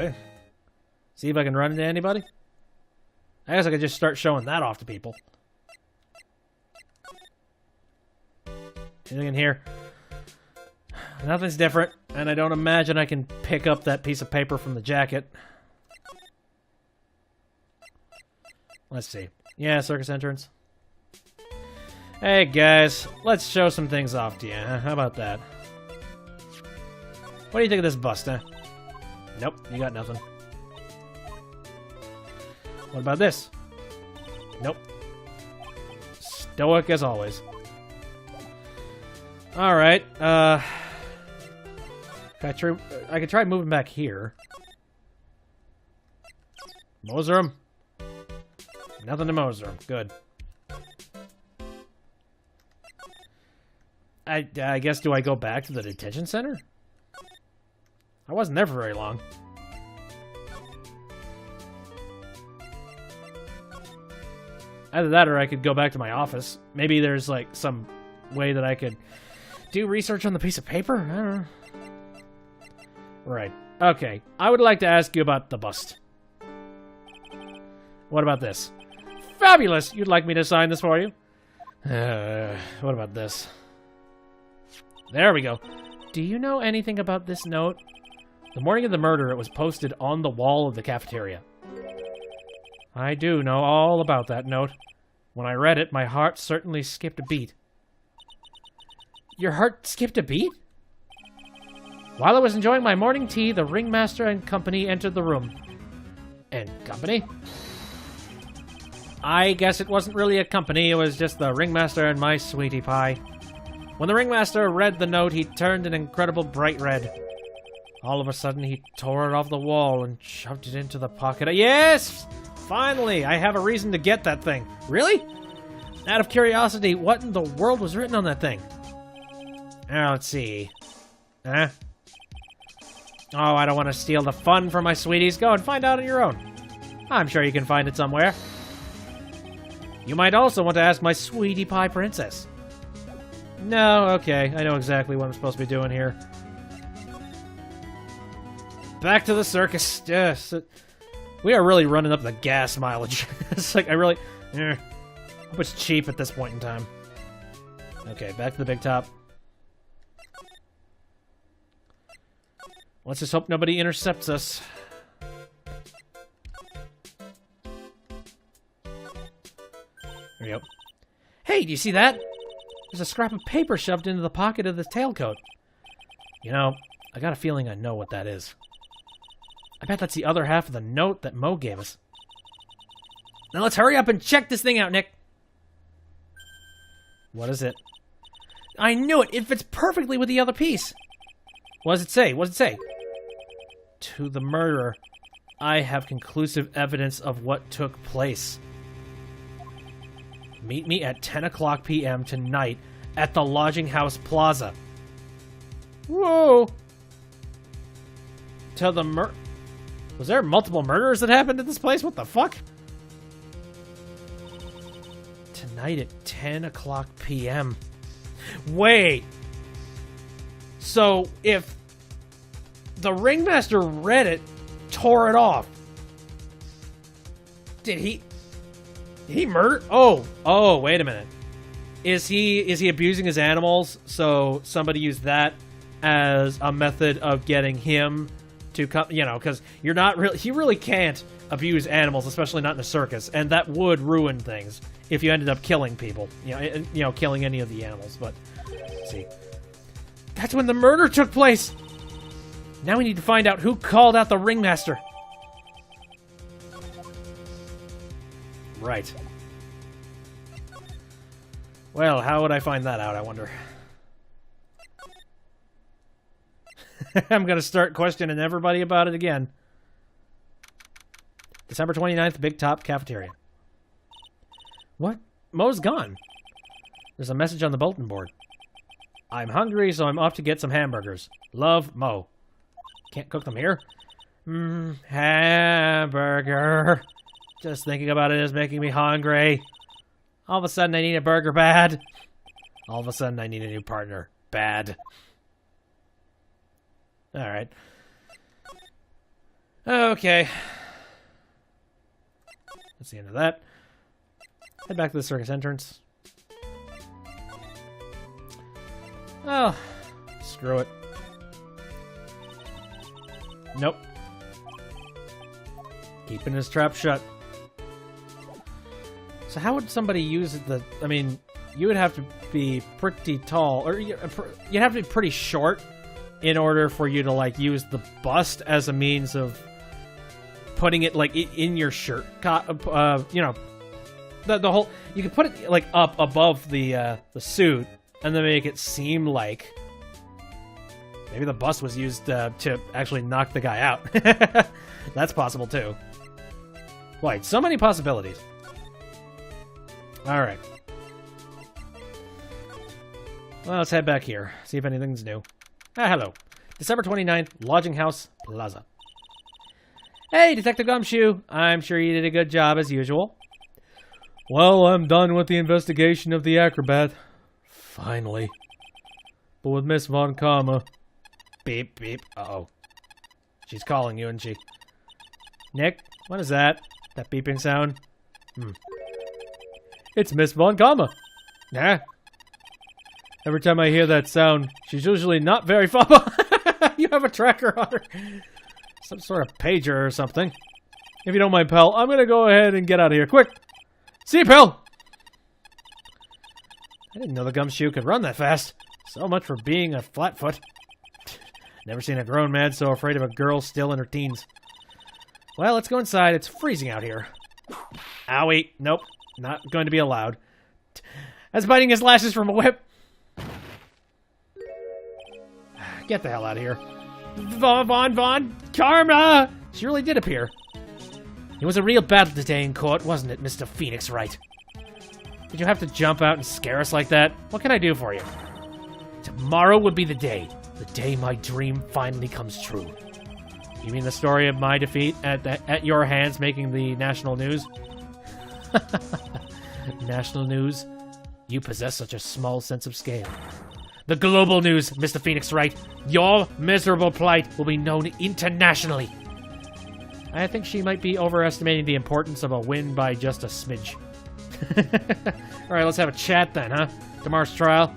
See if I can run into anybody. I guess I could just start showing that off to people. Anything in here? Nothing's different, and I don't imagine I can pick up that piece of paper from the jacket. Let's see. Yeah, circus entrance. Hey guys, let's show some things off to you. How about that? What do you think of this bust, huh? Nope, you got nothing. What about this? Nope. Stoic as always. Alright, I could try moving back here. Moser him. Nothing to Moser him. Good. I guess, do I go back to the detention center? I wasn't there for very long. Either that or I could go back to my office. Maybe there's, like, some way that I could do research on the piece of paper? I don't know. Right. Okay. I would like to ask you about the bust. What about this? Fabulous! You'd like me to sign this for you? What about this? There we go. Do you know anything about this note? The morning of the murder, it was posted on the wall of the cafeteria. I do know all about that note. When I read it, my heart certainly skipped a beat. Your heart skipped a beat? While I was enjoying my morning tea, the ringmaster and company entered the room. And company? I guess it wasn't really a company, it was just the ringmaster and my sweetie pie. When the ringmaster read the note, he turned an incredible bright red. All of a sudden, he tore it off the wall and shoved it into the pocket. Yes! Finally, I have a reason to get that thing. Really? Out of curiosity, what in the world was written on that thing? Now, let's see. Huh? Oh, I don't want to steal the fun from my sweeties. Go and find out on your own. I'm sure you can find it somewhere. You might also want to ask my sweetie pie princess. No, okay. I know exactly what I'm supposed to be doing here. Back to the circus. Yes. We are really running up the gas mileage. It's like, I really... hope it's cheap at this point in time. Okay, back to the big top. Let's just hope nobody intercepts us. There we go. Hey, do you see that? There's a scrap of paper shoved into the pocket of the tailcoat. You know, I got a feeling I know what that is. I bet that's the other half of the note that Mo gave us. Now let's hurry up and check this thing out, Nick. What is it? I knew it! It fits perfectly with the other piece. What does it say? What does it say? To the murderer, I have conclusive evidence of what took place. Meet me at 10 o'clock p.m. tonight at the Lodging House Plaza. Whoa! To the Was there multiple murders that happened at this place? What the fuck? Tonight at 10 o'clock p.m. Wait! So, if the ringmaster read it, tore it off, did he murder? Oh, wait a minute. Is he abusing his animals? So somebody used that as a method of getting him to come, you know, because he really can't abuse animals, especially not in a circus, and that would ruin things if you ended up killing people, killing any of the animals. But let's see. That's when the murder took place. Now we need to find out who called out the ringmaster. Right. Well, how would I find that out, I wonder? I'm gonna start questioning everybody about it again. December 29th, Big Top Cafeteria. What? Mo's gone. There's a message on the bulletin board. I'm hungry, so I'm off to get some hamburgers. Love, Mo. Can't cook them here? Hamburger. Just thinking about it is making me hungry. All of a sudden, I need a burger bad. All of a sudden, I need a new partner. Bad. Alright. Okay. That's the end of that. Head back to the circus entrance. Oh, screw it. Nope. Keeping his trap shut. So how would somebody use the... I mean, you would have to be pretty tall, or you'd have to be pretty short in order for you to, like, use the bust as a means of putting it, like, in your shirt. You know, the whole... You can put it, like, up above the suit, and then make it seem like maybe the bust was used to actually knock the guy out. That's possible, too. Wait, so many possibilities. Alright. Well, let's head back here. See if anything's new. Ah, hello. December 29th, Lodging House Plaza. Hey, Detective Gumshoe. I'm sure you did a good job as usual. Well, I'm done with the investigation of the acrobat. Finally. But with Miss Von Karma. Beep, beep. Uh-oh. She's calling you, isn't she? Nick, what is that? That beeping sound? It's Miss Von Karma. Nah. Every time I hear that sound, she's usually not very far. You have a tracker on her. Some sort of pager or something. If you don't mind, pal, I'm gonna go ahead and get out of here. Quick! See you, pal! I didn't know the Gumshoe could run that fast. So much for being a flatfoot. Never seen a grown man so afraid of a girl still in her teens. Well, let's go inside. It's freezing out here. Owie. Nope. Not going to be allowed. That's biting his lashes from a whip. Get the hell out of here. Von Karma! She really did appear. It was a real battle today in court, wasn't it, Mr. Phoenix Wright? Did you have to jump out and scare us like that? What can I do for you? Tomorrow would be the day my dream finally comes true. You mean the story of my defeat at your hands making the national news? National news? You possess such a small sense of scale. The global news, Mr. Phoenix Wright. Your miserable plight will be known internationally. I think she might be overestimating the importance of a win by just a smidge. Alright, let's have a chat then, huh? Tomorrow's trial.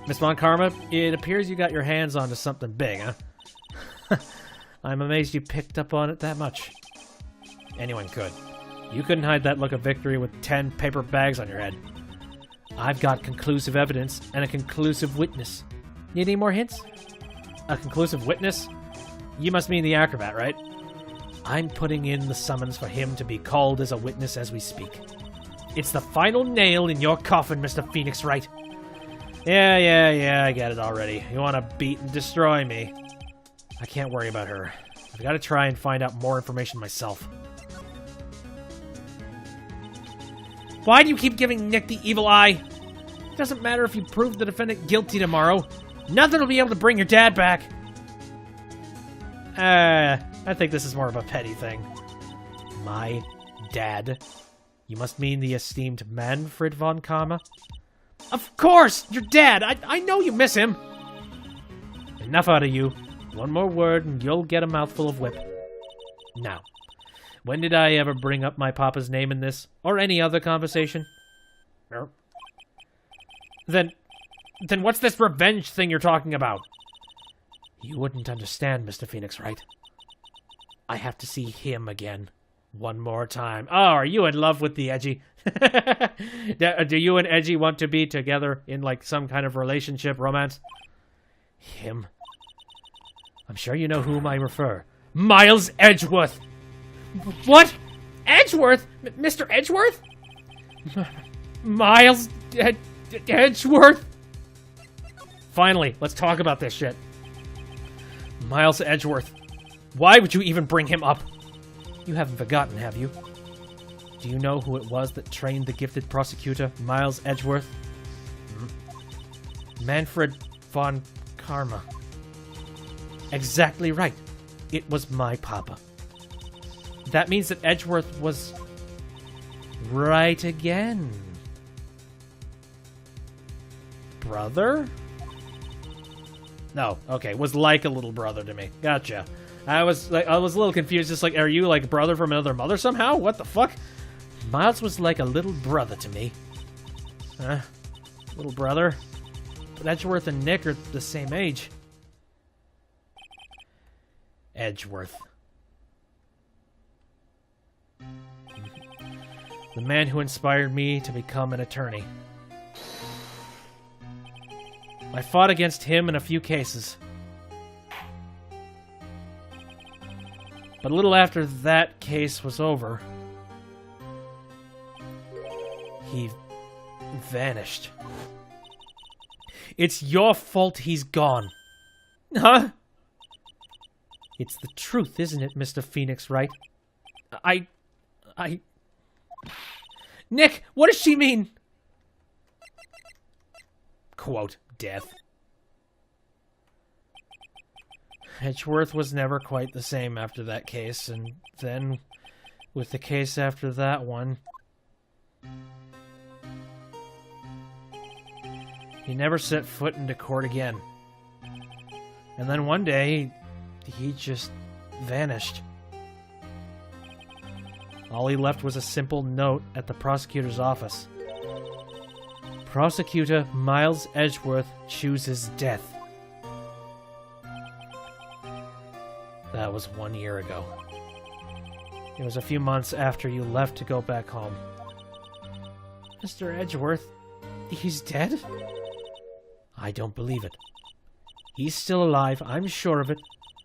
Miss Von Karma, it appears you got your hands onto something big, huh? I'm amazed you picked up on it that much. Anyone could. You couldn't hide that look of victory with 10 paper bags on your head. I've got conclusive evidence and a conclusive witness. Need any more hints? A conclusive witness? You must mean the acrobat, right? I'm putting in the summons for him to be called as a witness as we speak. It's the final nail in your coffin, Mr. Phoenix Wright. Yeah, I get it already. You want to beat and destroy me. I can't worry about her. I've got to try and find out more information myself. Why do you keep giving Nick the evil eye? It doesn't matter if you prove the defendant guilty tomorrow. Nothing will be able to bring your dad back. I think this is more of a petty thing. My dad? You must mean the esteemed Manfred von Karma? Of course! Your dad! I know you miss him! Enough out of you. One more word and you'll get a mouthful of whip. Now, when did I ever bring up my papa's name in this? Or any other conversation? No. Then what's this revenge thing you're talking about? You wouldn't understand, Mr. Phoenix Wright. I have to see him again. One more time. Oh, are you in love with the Edgy? Do you and Edgy want to be together in, like, some kind of relationship, romance? Him? I'm sure you know whom I refer. Miles Edgeworth! What? Edgeworth? Mr. Edgeworth? Miles Edgeworth? Finally, let's talk about this shit. Miles Edgeworth. Why would you even bring him up? You haven't forgotten, have you? Do you know who it was that trained the gifted prosecutor, Miles Edgeworth? Manfred von Karma. Exactly right. It was my papa. That means that Edgeworth was right again. Brother? No, okay, was like a little brother to me. Gotcha. I was a little confused, just like, are you like brother from another mother somehow? What the fuck? Miles was like a little brother to me. Huh? Little brother? But Edgeworth and Nick are the same age. Edgeworth. The man who inspired me to become an attorney. I fought against him in a few cases. But a little after that case was over, he vanished. It's your fault he's gone. Huh? It's the truth, isn't it, Mr. Phoenix Wright? Nick, what does she mean? Quote, death. Edgeworth was never quite the same after that case, and then with the case after that one, he never set foot into court again. And then one day, he just vanished. All he left was a simple note at the prosecutor's office. Prosecutor Miles Edgeworth chooses death. That was 1 year ago. It was a few months after you left to go back home. Mr. Edgeworth, he's dead? I don't believe it. He's still alive, I'm sure of it.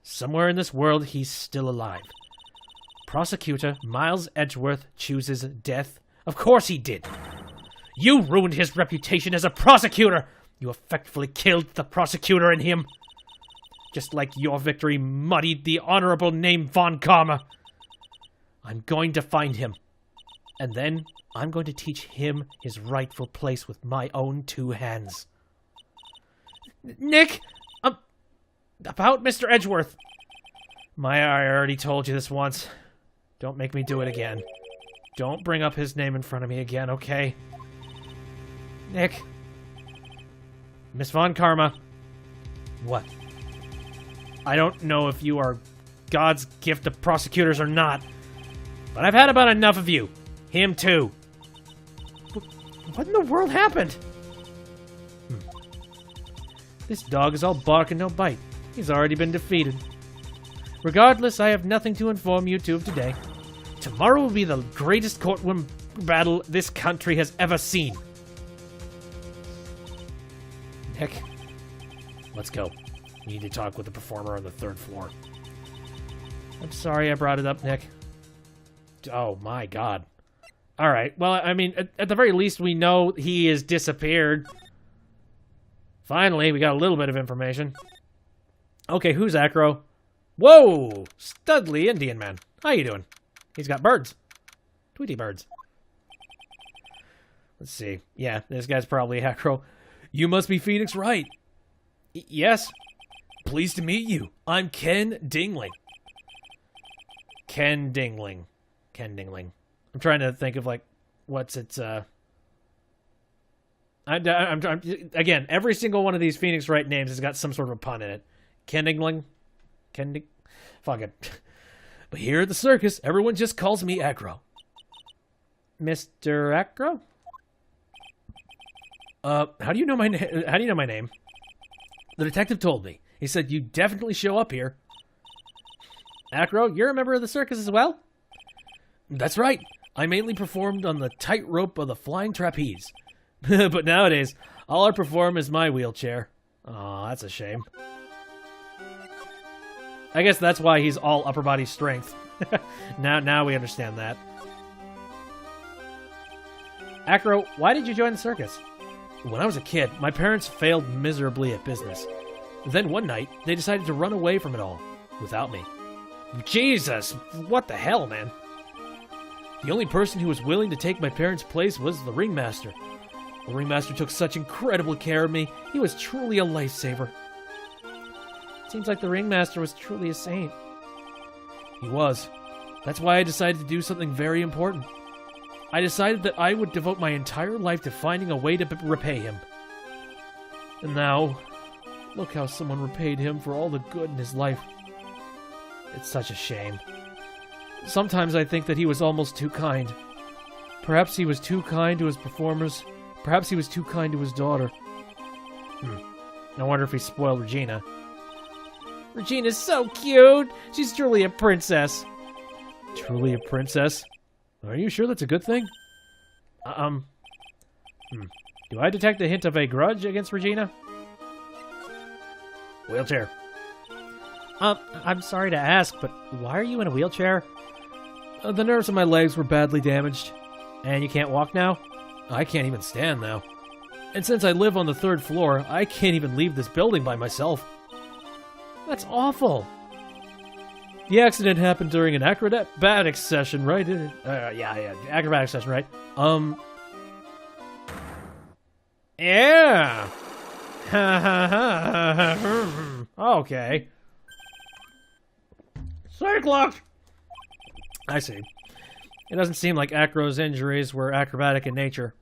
Somewhere in this world, he's still alive. Prosecutor Miles Edgeworth chooses death. Of course he did. You ruined his reputation as a prosecutor. You effectively killed the prosecutor in him. Just like your victory muddied the honorable name Von Karma. I'm going to find him. And then I'm going to teach him his rightful place with my own 2 hands. Nick! About Mr. Edgeworth. Maya, I already told you this once. Don't make me do it again. Don't bring up his name in front of me again, okay? Nick. Miss Von Karma. What? I don't know if you are God's gift to prosecutors or not, but I've had about enough of you. Him too. What in the world happened? This dog is all bark and no bite. He's already been defeated. Regardless, I have nothing to inform you two of today. Tomorrow will be the greatest courtroom battle this country has ever seen. Nick, let's go. We need to talk with the performer on the 3rd floor. I'm sorry I brought it up, Nick. Oh, my God. All right. Well, I mean, at the very least, we know he is disappeared. Finally, we got a little bit of information. Okay, who's Acro? Whoa! Studley Indian man. How you doing? He's got birds. Tweety birds. Let's see. Yeah, this guy's probably Acro. You must be Phoenix Wright. Yes. Pleased to meet you. I'm Ken Dingling. Ken Dingling. Ken Dingling. I'm trying to think of, like, what's its, I'm again, every single one of these Phoenix Wright names has got some sort of a pun in it. Ken Dingling? Fuck it. But here at the circus, everyone just calls me Acro. Mr. Acro? How do you know my name? The detective told me. He said you definitely show up here. Acro, you're a member of the circus as well? That's right. I mainly performed on the tightrope of the flying trapeze. But nowadays, all I perform is my wheelchair. Aw, that's a shame. I guess that's why he's all upper body strength. Now we understand that. Acro, why did you join the circus? When I was a kid, my parents failed miserably at business. Then one night, they decided to run away from it all, without me. Jesus, what the hell, man? The only person who was willing to take my parents' place was the ringmaster. The ringmaster took such incredible care of me. He was truly a lifesaver. Seems like the ringmaster was truly a saint. He was. That's why I decided to do something very important. I decided that I would devote my entire life to finding a way to repay him. And now, look how someone repaid him for all the good in his life. It's such a shame. Sometimes I think that he was almost too kind. Perhaps he was too kind to his performers. Perhaps he was too kind to his daughter. I wonder if he spoiled Regina. Regina's so cute! She's truly a princess. Truly a princess? Are you sure that's a good thing? Do I detect a hint of a grudge against Regina? Wheelchair. I'm sorry to ask, but why are you in a wheelchair? The nerves in my legs were badly damaged. And you can't walk now? I can't even stand now. And since I live on the 3rd floor, I can't even leave this building by myself. That's awful. The accident happened during an acrobatics session, right? Yeah, acrobatic session, right? Yeah! Okay. Cyclops! I see. It doesn't seem like Acro's injuries were acrobatic in nature.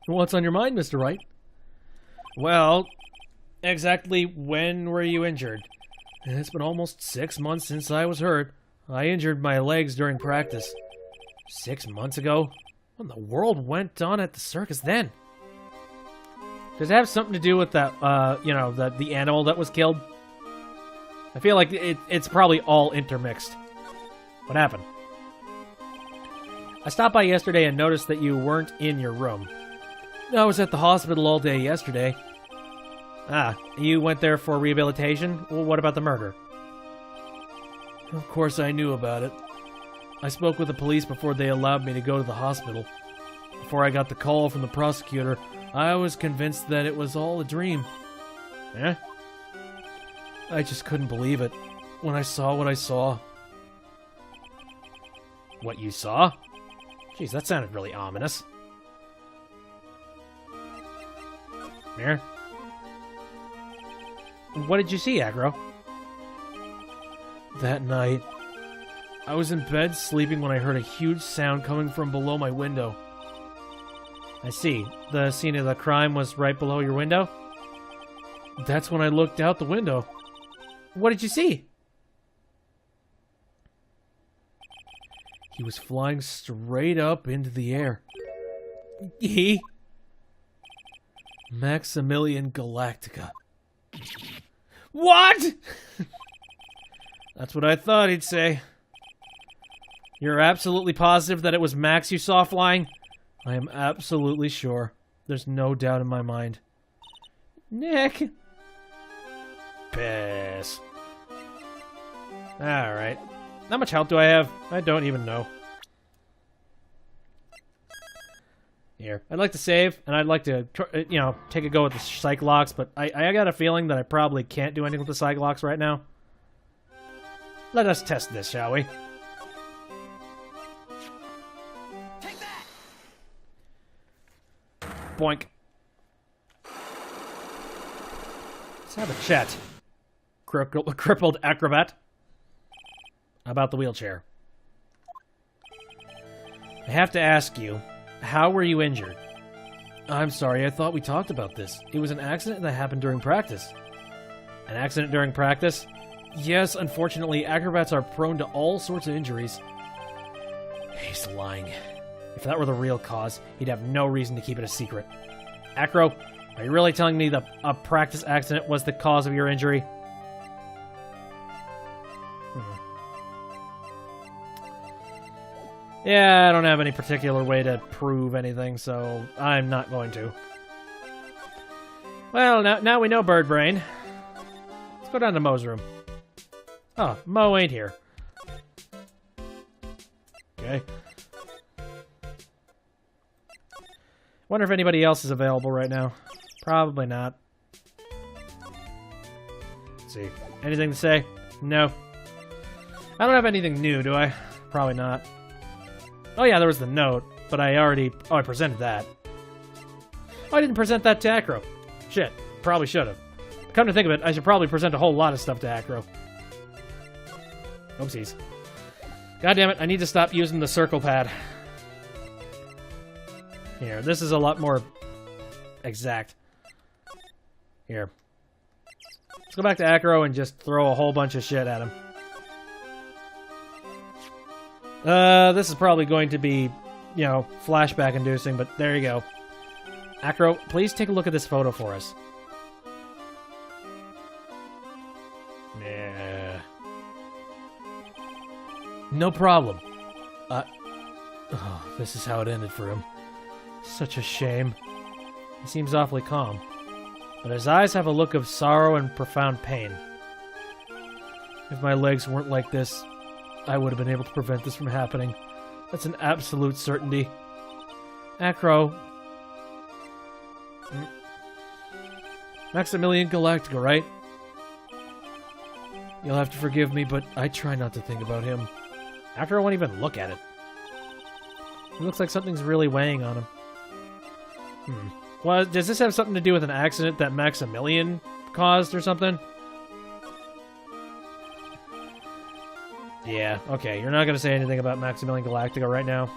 What's on your mind, Mr. Wright? Well, exactly when were you injured? It's been almost 6 months since I was hurt. I injured my legs during practice. 6 months ago? What in the world went on at the circus then? Does it have something to do with that, the animal that was killed? I feel like it's probably all intermixed. What happened? I stopped by yesterday and noticed that you weren't in your room. I was at the hospital all day yesterday. Ah, you went there for rehabilitation? Well, what about the murder? Of course I knew about it. I spoke with the police before they allowed me to go to the hospital. Before I got the call from the prosecutor, I was convinced that it was all a dream. Eh? I just couldn't believe it when I saw what I saw. What you saw? Jeez, that sounded really ominous. Here. What did you see, Acro? That night, I was in bed sleeping when I heard a huge sound coming from below my window. I see. The scene of the crime was right below your window? That's when I looked out the window. What did you see? He was flying straight up into the air. He? Maximilian Galactica. What? That's what I thought he'd say. You're absolutely positive that it was Max you saw flying? I am absolutely sure. There's no doubt in my mind. Nick. Piss. Alright. How much health do I have? I don't even know. Here. I'd like to save, and I'd like to, take a go at the Cyclops, but I got a feeling that I probably can't do anything with the Cyclops right now. Let us test this, shall we? Take that! Boink. Let's have a chat. Crippled acrobat. About the wheelchair. I have to ask you, how were you injured? I'm sorry, I thought we talked about this. It was an accident that happened during practice. An accident during practice? Yes, unfortunately, acrobats are prone to all sorts of injuries. He's lying. If that were the real cause, he'd have no reason to keep it a secret. Acro, are you really telling me that a practice accident was the cause of your injury? Yeah, I don't have any particular way to prove anything, so I'm not going to. Well, now we know Bird Brain. Let's go down to Mo's room. Oh, Mo ain't here. Okay. Wonder if anybody else is available right now. Probably not. Let's see. Anything to say? No. I don't have anything new, do I? Probably not. Oh yeah, there was the note, but I already... Oh, I presented that. Oh, I didn't present that to Acro. Shit, probably should have. Come to think of it, I should probably present a whole lot of stuff to Acro. Oopsies. God damn it, I need to stop using the circle pad. Here, this is a lot more exact. Here. Let's go back to Acro and just throw a whole bunch of shit at him. This is probably going to be, you know, flashback inducing, but there you go. Acro, please take a look at this photo for us. Nah. No problem. Oh, this is how it ended for him. Such a shame. He seems awfully calm, but his eyes have a look of sorrow and profound pain. If my legs weren't like this, I would have been able to prevent this from happening. That's an absolute certainty. Acro. Maximilian Galactica, right? You'll have to forgive me, but I try not to think about him. Acro won't even look at it. It looks like something's really weighing on him. Well, does this have something to do with an accident that Maximilian caused or something? Yeah, okay. You're not going to say anything about Maximilian Galactica right now.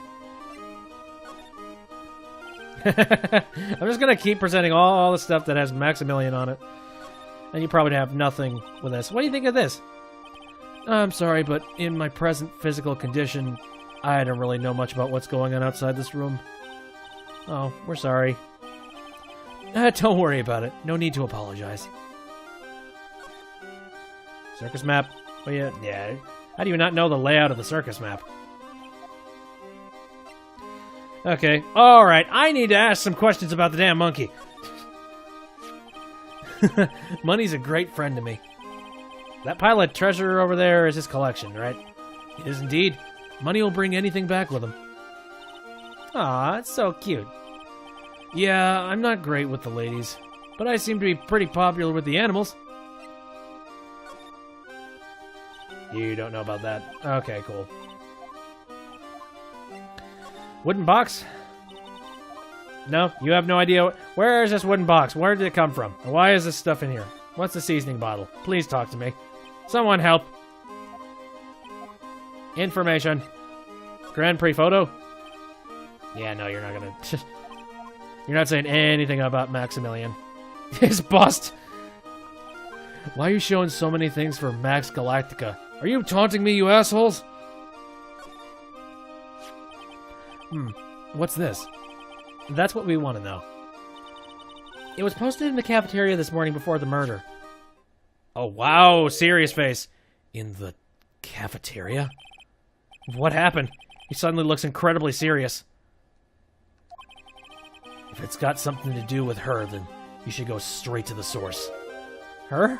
I'm just going to keep presenting all the stuff that has Maximilian on it. And you probably have nothing with this. What do you think of this? I'm sorry, but in my present physical condition, I don't really know much about what's going on outside this room. Oh, we're sorry. Don't worry about it. No need to apologize. Circus map. Oh, yeah. How do you not know the layout of the circus map? Okay. Alright, I need to ask some questions about the damn monkey. Money's a great friend to me. That pile of treasure over there is his collection, right? It is indeed. Money will bring anything back with him. Aw, it's so cute. Yeah, I'm not great with the ladies, but I seem to be pretty popular with the animals. You don't know about that. Okay, cool. Wooden box? No, you have no idea. Where is this wooden box? Where did it come from? And why is this stuff in here? What's the seasoning bottle? Please talk to me. Someone help. Information. Grand Prix photo? Yeah, no, you're not gonna... You're not saying anything about Maximilian. His bust! Why are you showing so many things for Max Galactica? Are you taunting me, you assholes? What's this? That's what we want to know. It was posted in the cafeteria this morning before the murder. Oh, wow, serious face. In the cafeteria? What happened? He suddenly looks incredibly serious. If it's got something to do with her, then you should go straight to the source. Her?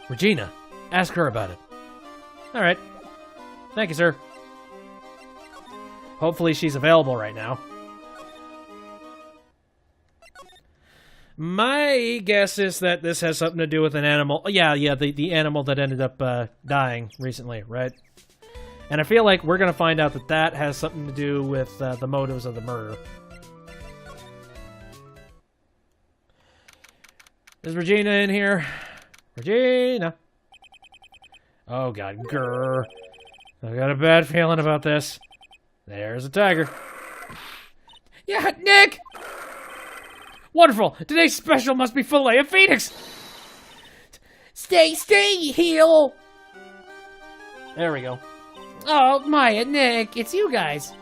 Regina. Ask her about it. Alright. Thank you, sir. Hopefully she's available right now. My guess is that this has something to do with an animal. Yeah, the animal that ended up dying recently, right? And I feel like we're going to find out that that has something to do with the motives of the murder. Is Regina in here? Regina! Oh god, grrr. I've got a bad feeling about this. There's a tiger. Yeah, Nick! Wonderful! Today's special must be filet of phoenix! Stay, heel! There we go. Oh, Maya, Nick, it's you guys.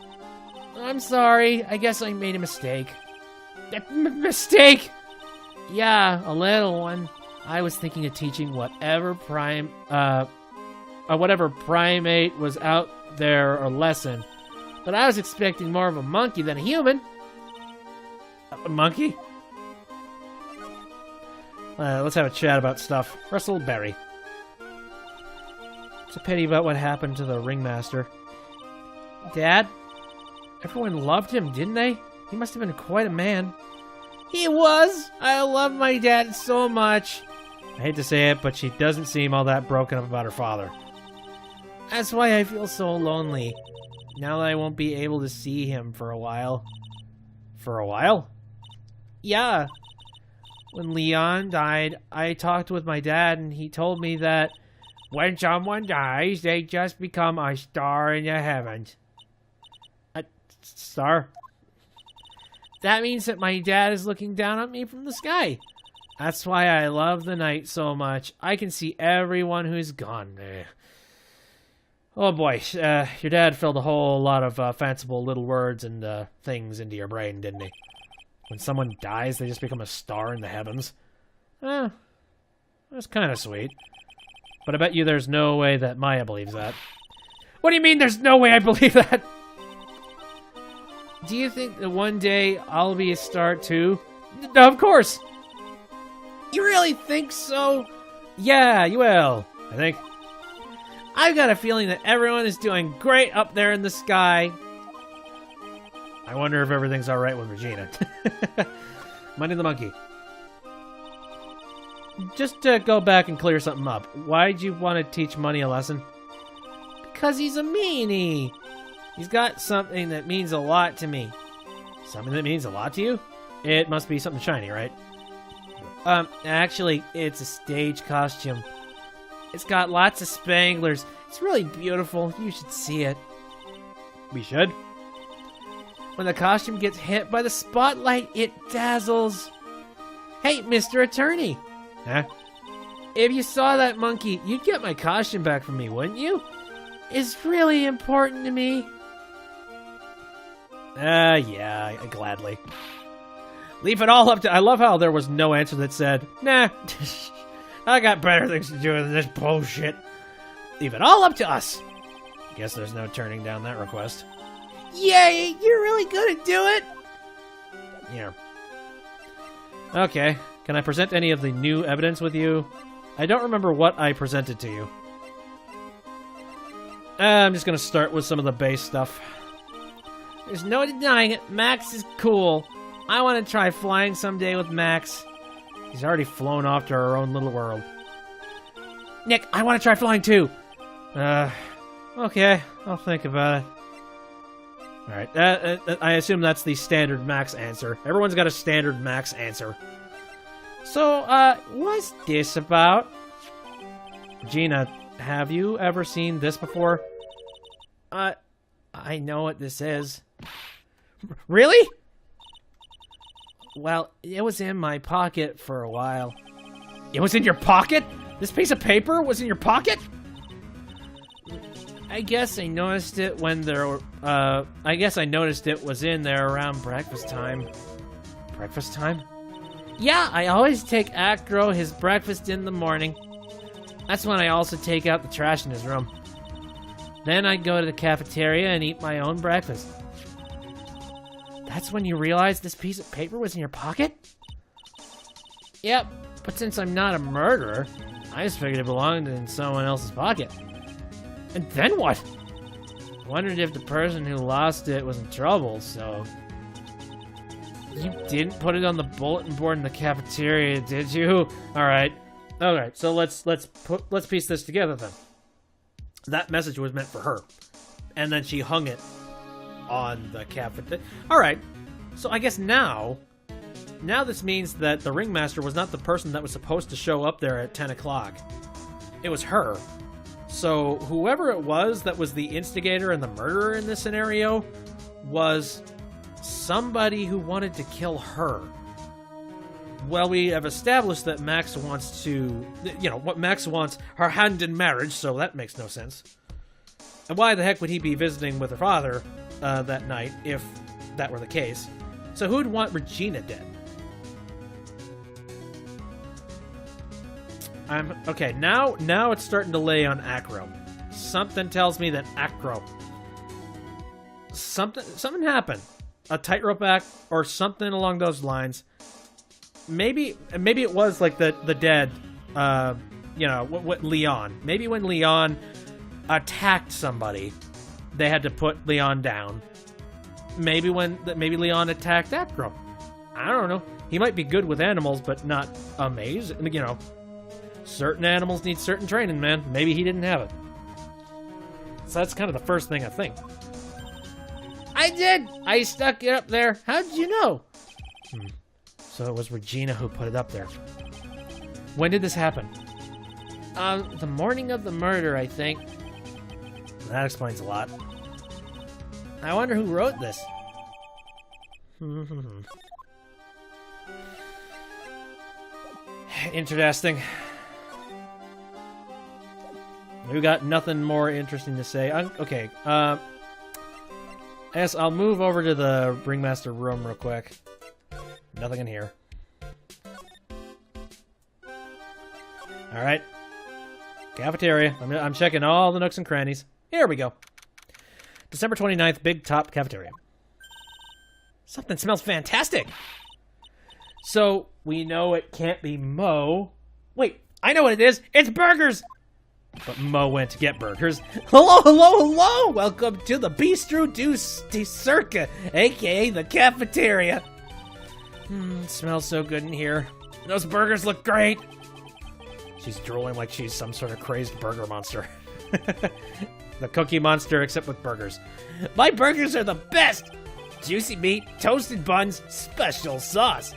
I'm sorry. I guess I made a mistake. Mistake? Yeah, a little one. I was thinking of teaching whatever primate was out there a lesson. But I was expecting more of a monkey than a human. A monkey? Let's have a chat about stuff. Russell Berry. It's a pity about what happened to the ringmaster. Dad? Everyone loved him, didn't they? He must have been quite a man. He was! I love my dad so much. I hate to say it, but she doesn't seem all that broken up about her father. That's why I feel so lonely. Now that I won't be able to see him for a while. For a while? Yeah. When Leon died, I talked with my dad and he told me that when someone dies, they just become a star in the heavens. A star? That means that my dad is looking down at me from the sky. That's why I love the night so much. I can see everyone who's gone. Oh boy, your dad filled a whole lot of fanciful little words and things into your brain, didn't he? When someone dies, they just become a star in the heavens. That's kind of sweet. But I bet you there's no way that Maya believes that. What do you mean there's no way I believe that? Do you think that one day I'll be a star too? Of course! You really think so? Yeah, you will, I think. I've got a feeling that everyone is doing great up there in the sky. I wonder if everything's alright with Regina. Money the Monkey. Just to go back and clear something up. Why'd you want to teach Money a lesson? Because he's a meanie. He's got something that means a lot to me. Something that means a lot to you? It must be something shiny, right? Actually, it's a stage costume. It's got lots of spanglers. It's really beautiful. You should see it. We should? When the costume gets hit by the spotlight, it dazzles. Hey, Mr. Attorney. Huh? If you saw that monkey, you'd get my costume back from me, wouldn't you? It's really important to me. Yeah, gladly. Leave it all up to... I love how there was no answer that said, nah, I got better things to do than this bullshit. Leave it all up to us. Guess there's no turning down that request. Yay, you're really gonna do it? Yeah. Okay, can I present any of the new evidence with you? I don't remember what I presented to you. I'm just gonna start with some of the base stuff. There's no denying it, Max is cool. I want to try flying someday with Max. He's already flown off to our own little world. Nick, I want to try flying too. Okay, I'll think about it. Alright, I assume that's the standard Max answer. Everyone's got a standard Max answer. So, what's this about? Gina, have you ever seen this before? I know what this is. Really? Well, it was in my pocket for a while. It was in your pocket? This piece of paper was in your pocket? I guess I noticed it when there I guess I noticed it was in there around breakfast time. Breakfast time? Yeah, I always take Acro his breakfast in the morning. That's when I also take out the trash in his room. Then I go to the cafeteria and eat my own breakfast. That's when you realize this piece of paper was in your pocket? Yep, but since I'm not a murderer, I just figured it belonged in someone else's pocket. And then what? Wondered if the person who lost it was in trouble, so... You didn't put it on the bulletin board in the cafeteria, did you? Alright, so let's piece this together then. That message was meant for her. And then she hung it on the cafeteria. Alright, so I guess now this means that the ringmaster was not the person that was supposed to show up there at 10 o'clock. It was her. So whoever it was that was the instigator and the murderer in this scenario was somebody who wanted to kill her. Well, we have established that Max wants to... what Max wants, her hand in marriage, so that makes no sense. And why the heck would he be visiting with her father that night, if that were the case? So who'd want Regina dead? Okay, now it's starting to lay on Acro. Something tells me that Acro... Something happened. A tightrope act, or something along those lines. Maybe it was like the dead, what Leon. Maybe when Leon attacked somebody, they had to put Leon down. Maybe Leon attacked Acro. I don't know. He might be good with animals, but not amazing. Certain animals need certain training, man. Maybe he didn't have it. So that's kind of the first thing I think. I did! I stuck it up there. How did you know? So it was Regina who put it up there. When did this happen? The morning of the murder, I think. That explains a lot. I wonder who wrote this. Interesting. We got nothing more interesting to say. Okay. I guess I'll move over to the ringmaster room real quick. Nothing in here. All right. Cafeteria. I'm checking all the nooks and crannies. Here we go. December 29th, Big Top Cafeteria. Something smells fantastic. So, we know it can't be Mo. Wait, I know what it is. It's burgers! But Mo went to get burgers. Hello, hello, hello! Welcome to the Bistro du Circa, aka the cafeteria. It smells so good in here. Those burgers look great. She's drooling like she's some sort of crazed burger monster. The Cookie Monster, except with burgers. My burgers are the best! Juicy meat, toasted buns, special sauce.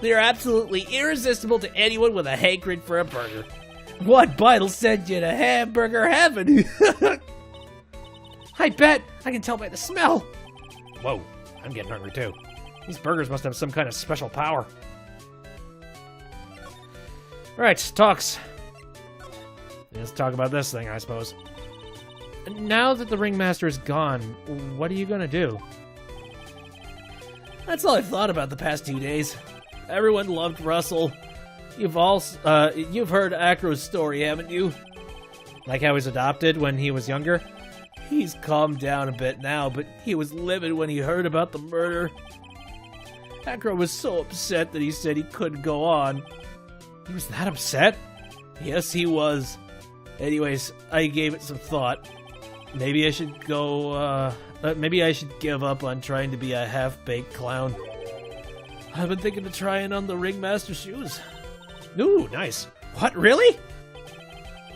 They are absolutely irresistible to anyone with a hankering for a burger. One bite'll send you to hamburger heaven. I bet! I can tell by the smell! Whoa, I'm getting hungry too. These burgers must have some kind of special power. Right, talks. Let's talk about this thing, I suppose. Now that the ringmaster is gone, what are you gonna do? That's all I've thought about the past 2 days. Everyone loved Russell. You've heard Acro's story, haven't you? Like how he was adopted when he was younger? He's calmed down a bit now, but he was livid when he heard about the murder. Acro was so upset that he said he couldn't go on. He was that upset? Yes, he was. Anyways, I gave it some thought. Maybe I should go, maybe I should give up on trying to be a half-baked clown. I've been thinking of trying on the ringmaster's shoes. Ooh, nice. What, really?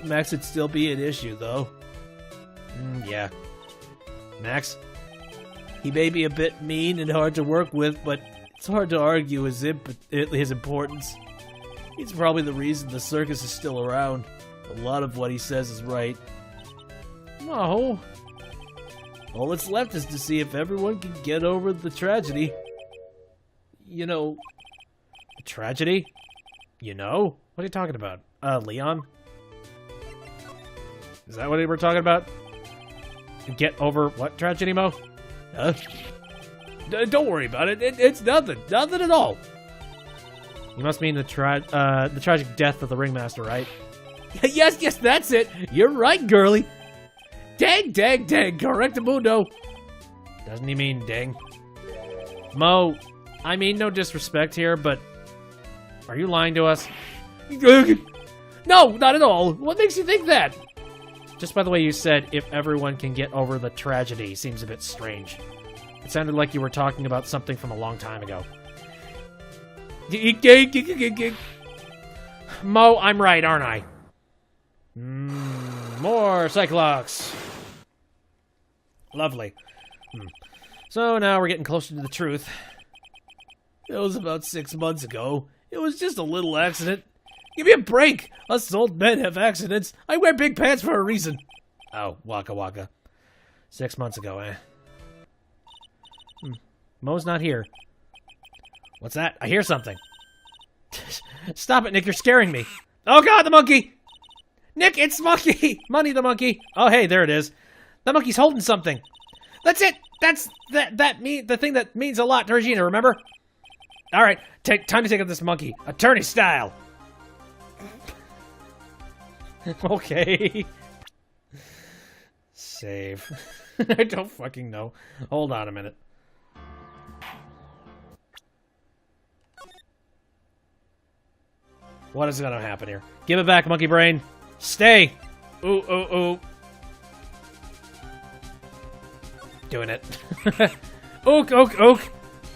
Max would still be an issue, though. Yeah. Max? He may be a bit mean and hard to work with, but it's hard to argue his importance. He's probably the reason the circus is still around. A lot of what he says is right. No. All that's left is to see if everyone can get over the tragedy. You know... Tragedy? You know? What are you talking about? Leon? Is that what we're talking about? Get over what tragedy, Mo? Don't worry about it. It's nothing. Nothing at all. You must mean the tragic death of the ringmaster, right? Yes, that's it. You're right, girly. Dang, correctamundo. Doesn't he mean dang? Mo, I mean no disrespect here, but are you lying to us? No, not at all. What makes you think that? Just by the way you said, if everyone can get over the tragedy, seems a bit strange. It sounded like you were talking about something from a long time ago. Mo, I'm right, aren't I? More Cyclops. Lovely. So now we're getting closer to the truth. It was about 6 months ago. It was just a little accident. Give me a break. Us old men have accidents. I wear big pants for a reason. Oh, waka waka. 6 months ago, eh? Mo's not here. What's that? I hear something. Stop it, Nick. You're scaring me. Oh, God, the monkey! Nick, it's Monkey! Money the monkey. Oh, hey, there it is. The monkey's holding something. That's it. That's the thing that means a lot to Regina, remember? All right, time to take out this monkey. Attorney style. Okay. Save. I don't fucking know. Hold on a minute. What is gonna happen here? Give it back, monkey brain. Stay. Ooh, ooh, ooh. Doing it. Ook, ook, ook.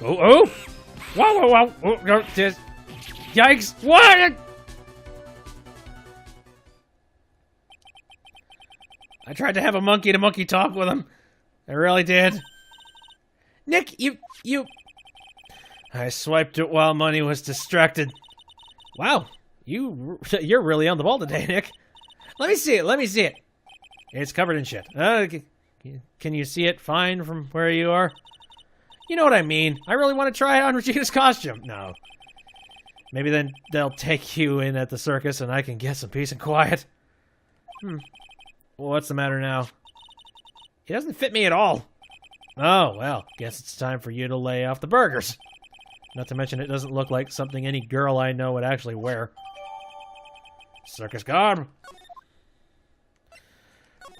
Ooh, ooh. Wow, wow, wow. Oh, no, just... Yikes. What? I tried to have a monkey-to-monkey talk with him. I really did. Nick, you... I swiped it while Money was distracted. Wow, you're really on the ball today, Nick. Let me see it. It's covered in shit. Can you see it fine from where you are? You know what I mean. I really want to try it on Regina's costume. No. Maybe then they'll take you in at the circus and I can get some peace and quiet. Well, what's the matter now? It doesn't fit me at all. Oh, well, guess it's time for you to lay off the burgers. Not to mention it doesn't look like something any girl I know would actually wear. Circus garb.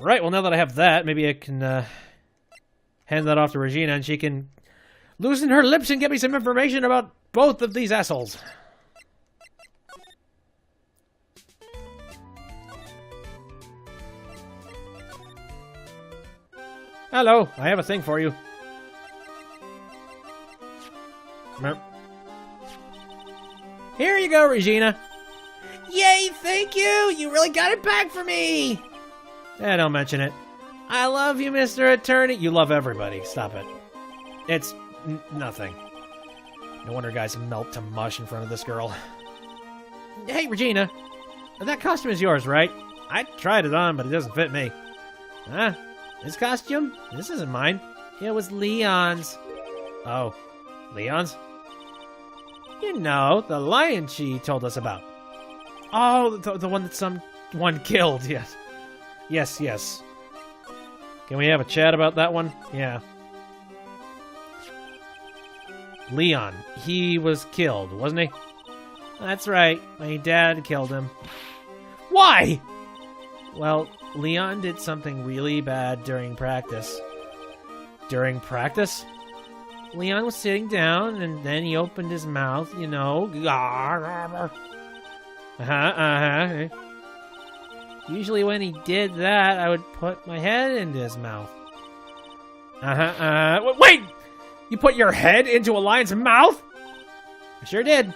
Right, well, now that I have that, maybe I can hand that off to Regina and she can loosen her lips and get me some information about both of these assholes. Hello, I have a thing for you. Here you go, Regina. Yay, thank you! You really got it back for me! Don't mention it. I love you, Mr. Attorney. You love everybody. Stop it. It's nothing. No wonder guys melt to mush in front of this girl. Hey, Regina. That costume is yours, right? I tried it on, but it doesn't fit me. Huh? This costume? This isn't mine. It was Leon's. Oh. Leon's? You know, the lion she told us about. Oh, the one that someone killed, yes. Yes. Can we have a chat about that one? Yeah. Leon. He was killed, wasn't he? That's right. My dad killed him. Why? Well, Leon did something really bad during practice. During practice? Leon was sitting down, and then he opened his mouth, you know. Usually when he did that, I would put my head into his mouth. Wait! You put your head into a lion's mouth? I sure did.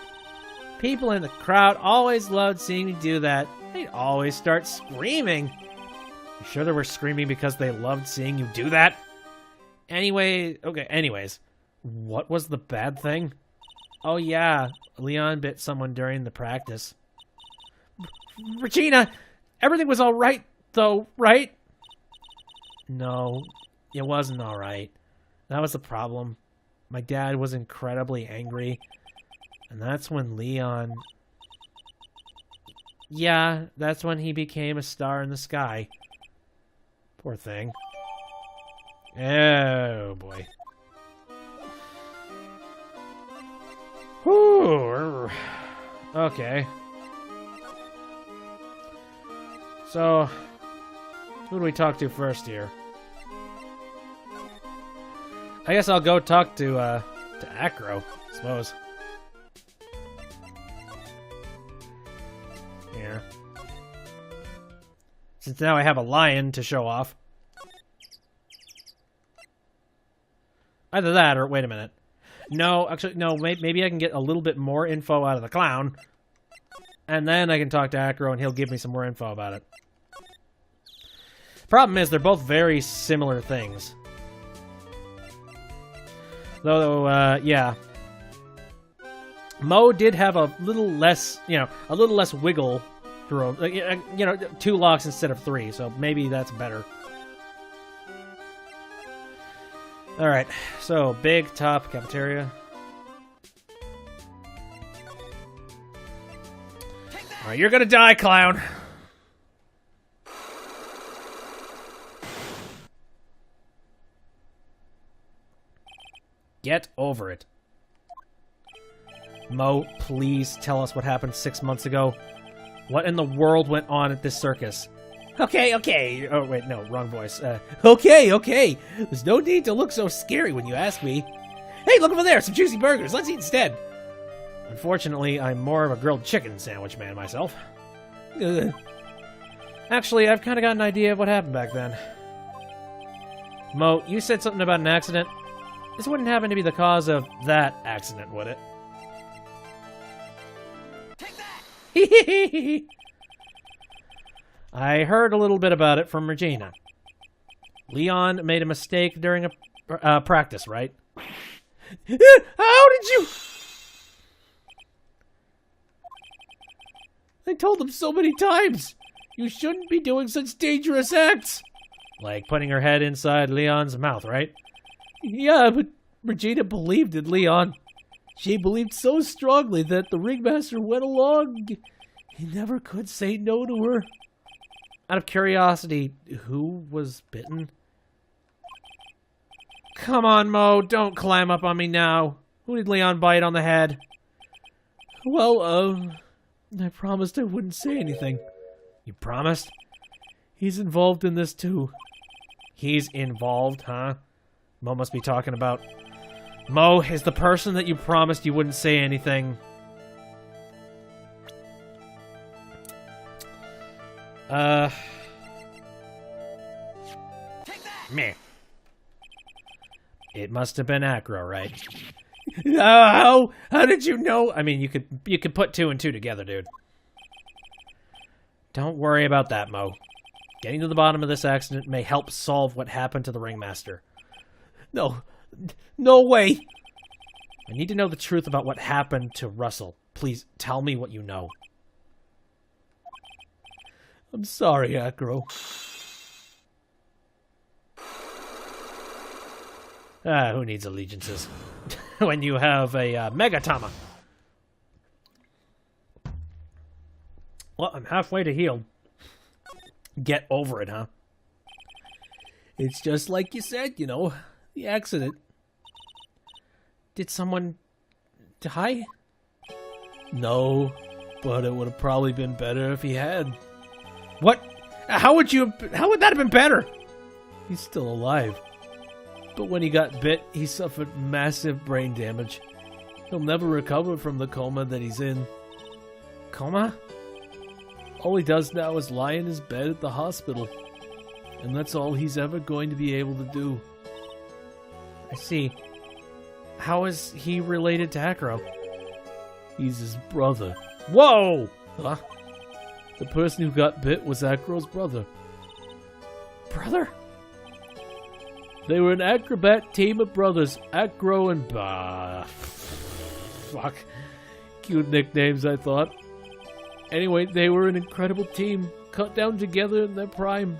People in the crowd always loved seeing me do that. They'd always start screaming. You sure they were screaming because they loved seeing you do that? Anyways. What was the bad thing? Oh yeah, Leon bit someone during the practice. Regina! Everything was alright, though, right? No, it wasn't alright. That was the problem. My dad was incredibly angry. And that's when Leon... Yeah, that's when he became a star in the sky. Poor thing. Oh, boy. Whew. Okay. So, who do we talk to first here? I guess I'll go talk to Acro, I suppose. Here. Since now I have a lion to show off. Either that or, wait a minute. No, actually, no, maybe I can get a little bit more info out of the clown. And then I can talk to Acro and he'll give me some more info about it. Problem is, they're both very similar things. Though, yeah. Mo did have a little less, a little less wiggle room. 2 locks instead of 3, so maybe that's better. Alright, so big top cafeteria. Alright, you're gonna die, clown! Get over it. Mo, please tell us what happened 6 months ago. What in the world went on at this circus? Okay. Oh, wait, no, wrong voice. Okay. There's no need to look so scary when you ask me. Hey, look over there, some juicy burgers. Let's eat instead. Unfortunately, I'm more of a grilled chicken sandwich man myself. Actually, I've kind of got an idea of what happened back then. Mo, you said something about an accident. This wouldn't happen to be the cause of that accident, would it? Take that! I heard a little bit about it from Regina. Leon made a mistake during a practice, right? How did you... I told him so many times. You shouldn't be doing such dangerous acts. Like putting her head inside Leon's mouth, right? Yeah, but Regina believed in Leon. She believed so strongly that the ringmaster went along. He never could say no to her. Out of curiosity, who was bitten? Come on, Mo, don't climb up on me now. Who did Leon bite on the head? Well, I promised I wouldn't say anything. You promised? He's involved in this too. He's involved, huh? Mo must be talking about... Mo is the person that you promised you wouldn't say anything. Take that! Meh. It must have been Acro, right? How did you know? I mean, you could put 2 and 2 together, dude. Don't worry about that, Mo. Getting to the bottom of this accident may help solve what happened to the ringmaster. No way. I need to know the truth about what happened to Russell. Please, tell me what you know. I'm sorry, Acro. Who needs allegiances? When you have a Megatama. Well, I'm halfway to healed. Get over it, huh? It's just like you said, you know, the accident. Did someone die? No, but it would have probably been better if he had. What? How would that have been better? He's still alive. But when he got bit, he suffered massive brain damage. He'll never recover from the coma that he's in. Coma? All he does now is lie in his bed at the hospital. And that's all he's ever going to be able to do. I see. How is he related to Acro? He's his brother. Whoa! Huh? The person who got bit was Acro's brother. Brother? They were an acrobat team of brothers, Acro and Fuck. Cute nicknames, I thought. Anyway, they were an incredible team, cut down together in their prime.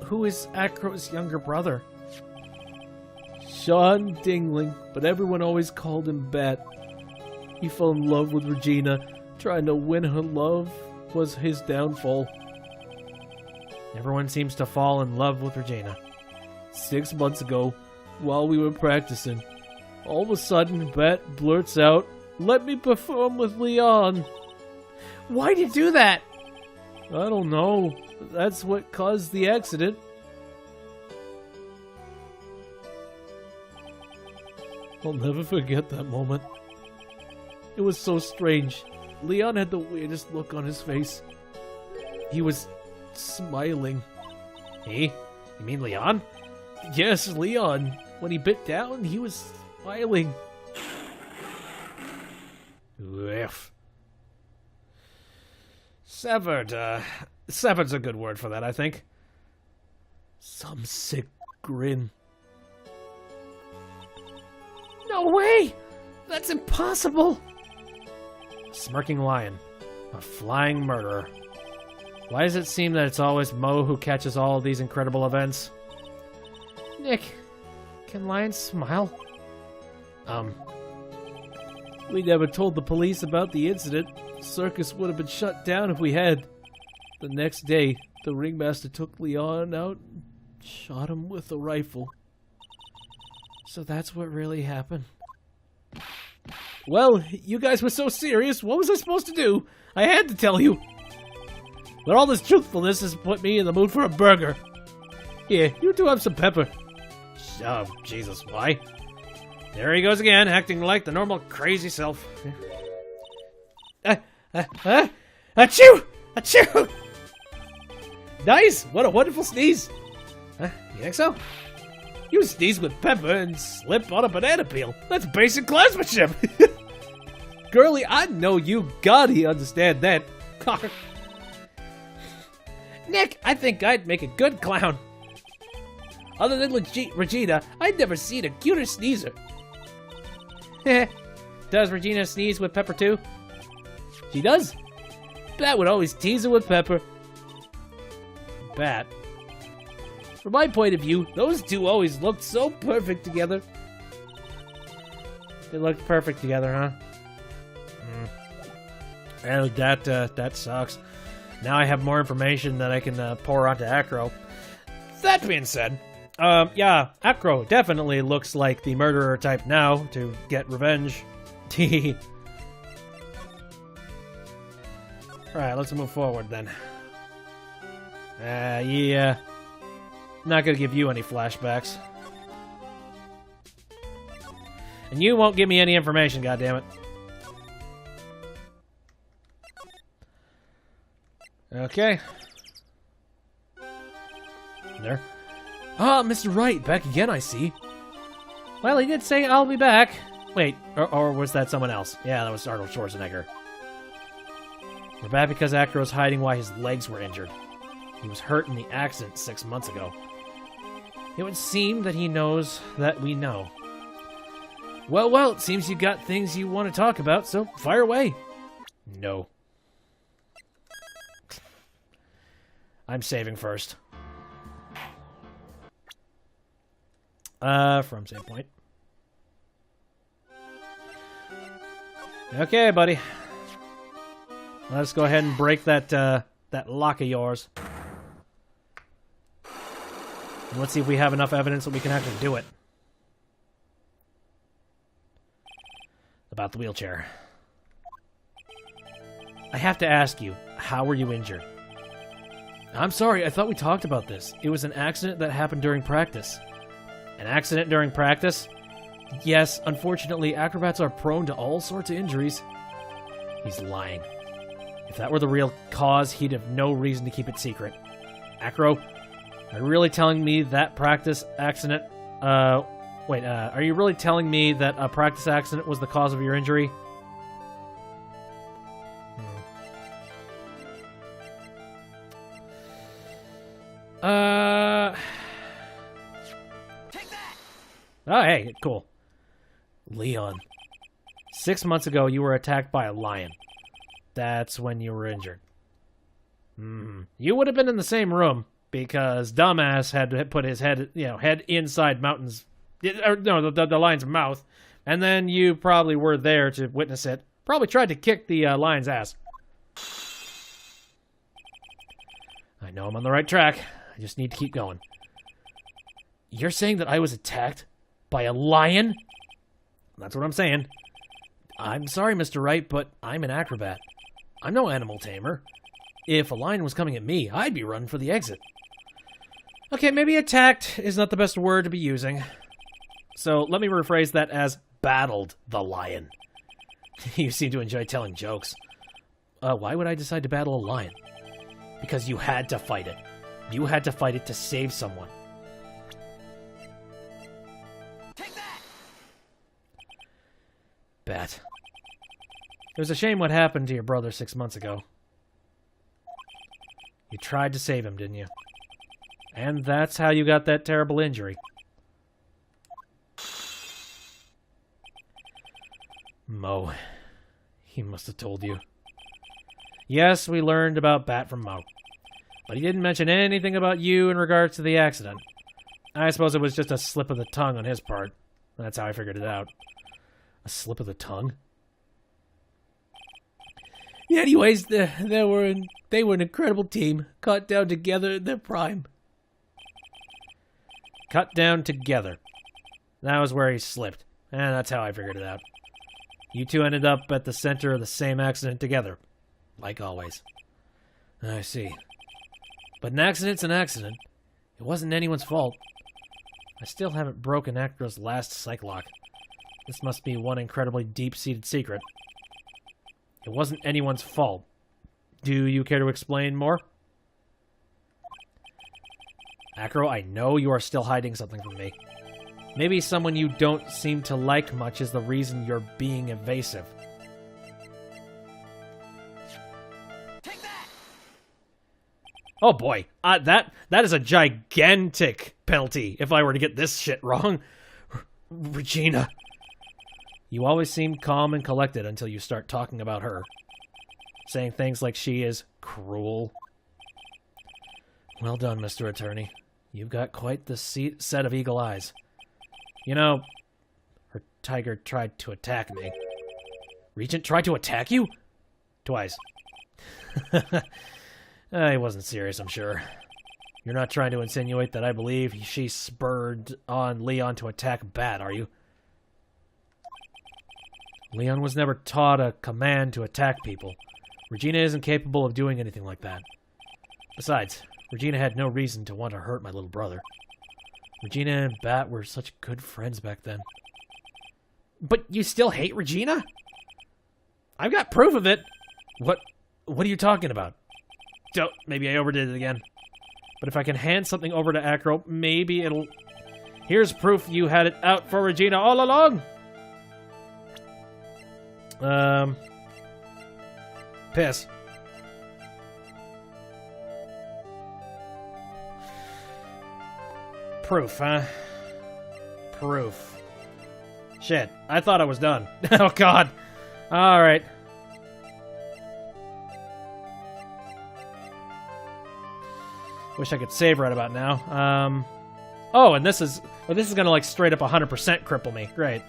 Who is Acro's younger brother? Sean Dingling, but everyone always called him Bat. He fell in love with Regina. Trying to win her love was his downfall. Everyone seems to fall in love with Regina. 6 months ago, while we were practicing, all of a sudden Bat blurts out, "Let me perform with Leon." Why'd you do that? I don't know. That's what caused the accident. I'll never forget that moment. It was so strange. Leon had the weirdest look on his face. He was smiling. He? You mean Leon? Yes, Leon. When he bit down, he was smiling. Oof. Severed. Severed's a good word for that, I think. Some sick grin. No way! That's impossible! Smirking lion. A flying murderer. Why does it seem that it's always Mo who catches all of these incredible events? Nick, can lions smile? We never told the police about the incident. The circus would have been shut down if we had. The next day, the ringmaster took Leon out and shot him with a rifle. So that's what really happened. Well, you guys were so serious. What was I supposed to do? I had to tell you. But all this truthfulness has put me in the mood for a burger. Here, you two have some pepper. Oh, Jesus, why? There he goes again, acting like the normal crazy self. Achoo! Achoo! Nice! What a wonderful sneeze! You think so? You sneeze with pepper and slip on a banana peel. That's basic craftsmanship! Girly, I know you gotta understand that. Nick, I think I'd make a good clown. Other than Regina, I'd never seen a cuter sneezer. Does Regina sneeze with pepper too? She does. Bat would always tease her with pepper. Bat. From my point of view, those two always looked so perfect together. They looked perfect together, huh? Well, that sucks. Now I have more information that I can pour onto Acro. That being said, yeah, Acro definitely looks like the murderer type now to get revenge. Alright, let's move forward then. Yeah. Not gonna give you any flashbacks. And you won't give me any information, goddammit. Okay. There. Ah, Mr. Wright, back again, I see. Well, he did say I'll be back. Wait, or was that someone else? Yeah, that was Arnold Schwarzenegger. We're back because Acro's hiding why his legs were injured. He was hurt in the accident 6 months ago. It would seem that he knows that we know. Well, it seems you got things you want to talk about, so fire away. No. I'm saving first. From save point. Okay, buddy. Let's go ahead and break that that lock of yours. And let's see if we have enough evidence that we can actually do it. About the wheelchair. I have to ask you, how were you injured? I'm sorry, I thought we talked about this. It was an accident that happened during practice. An accident during practice? Yes, unfortunately, acrobats are prone to all sorts of injuries. He's lying. If that were the real cause, he'd have no reason to keep it secret. Acro, are you really telling me that practice accident... are you really telling me that a practice accident was the cause of your injury? Take that! Oh, hey, cool. Leon. 6 months ago, you were attacked by a lion. That's when you were injured. You would have been in the same room, because dumbass had to put his head inside Mountain's... the lion's mouth. And then you probably were there to witness it. Probably tried to kick the lion's ass. I know I'm on the right track. I just need to keep going. You're saying that I was attacked by a lion? That's what I'm saying. I'm sorry, Mr. Wright, but I'm an acrobat. I'm no animal tamer. If a lion was coming at me, I'd be running for the exit. Okay, maybe attacked is not the best word to be using. So let me rephrase that as battled the lion. You seem to enjoy telling jokes. Why would I decide to battle a lion? Because you had to fight it. You had to fight it to save someone. Take that! Bat. It was a shame what happened to your brother 6 months ago. You tried to save him, didn't you? And that's how you got that terrible injury. Mo. He must have told you. Yes, we learned about Bat from Mo. But he didn't mention anything about you in regards to the accident. I suppose it was just a slip of the tongue on his part. That's how I figured it out. A slip of the tongue? Yeah, anyways, they were an incredible team. Cut down together in their prime. Cut down together. That was where he slipped. And that's how I figured it out. You two ended up at the center of the same accident together. Like always. I see. But an accident's an accident. It wasn't anyone's fault. I still haven't broken Acro's last psych lock. This must be one incredibly deep-seated secret. It wasn't anyone's fault. Do you care to explain more? Acro, I know you are still hiding something from me. Maybe someone you don't seem to like much is the reason you're being evasive. Oh boy, that is a gigantic penalty if I were to get this shit wrong. Regina. You always seem calm and collected until you start talking about her. Saying things like she is cruel. Well done, Mr. Attorney. You've got quite the set of eagle eyes. You know, her tiger tried to attack me. Regent tried to attack you? Twice. He wasn't serious, I'm sure. You're not trying to insinuate that I believe she spurred on Leon to attack Bat, are you? Leon was never taught a command to attack people. Regina isn't capable of doing anything like that. Besides, Regina had no reason to want to hurt my little brother. Regina and Bat were such good friends back then. But you still hate Regina? I've got proof of it. What are you talking about? Maybe I overdid it again. But if I can hand something over to Acro, maybe it'll... Here's proof you had it out for Regina all along. Piss. Proof, huh? Proof. Shit, I thought I was done. Oh, God. Alright. Wish I could save right about now. Oh, and this is gonna, like, straight up 100% cripple me. Great.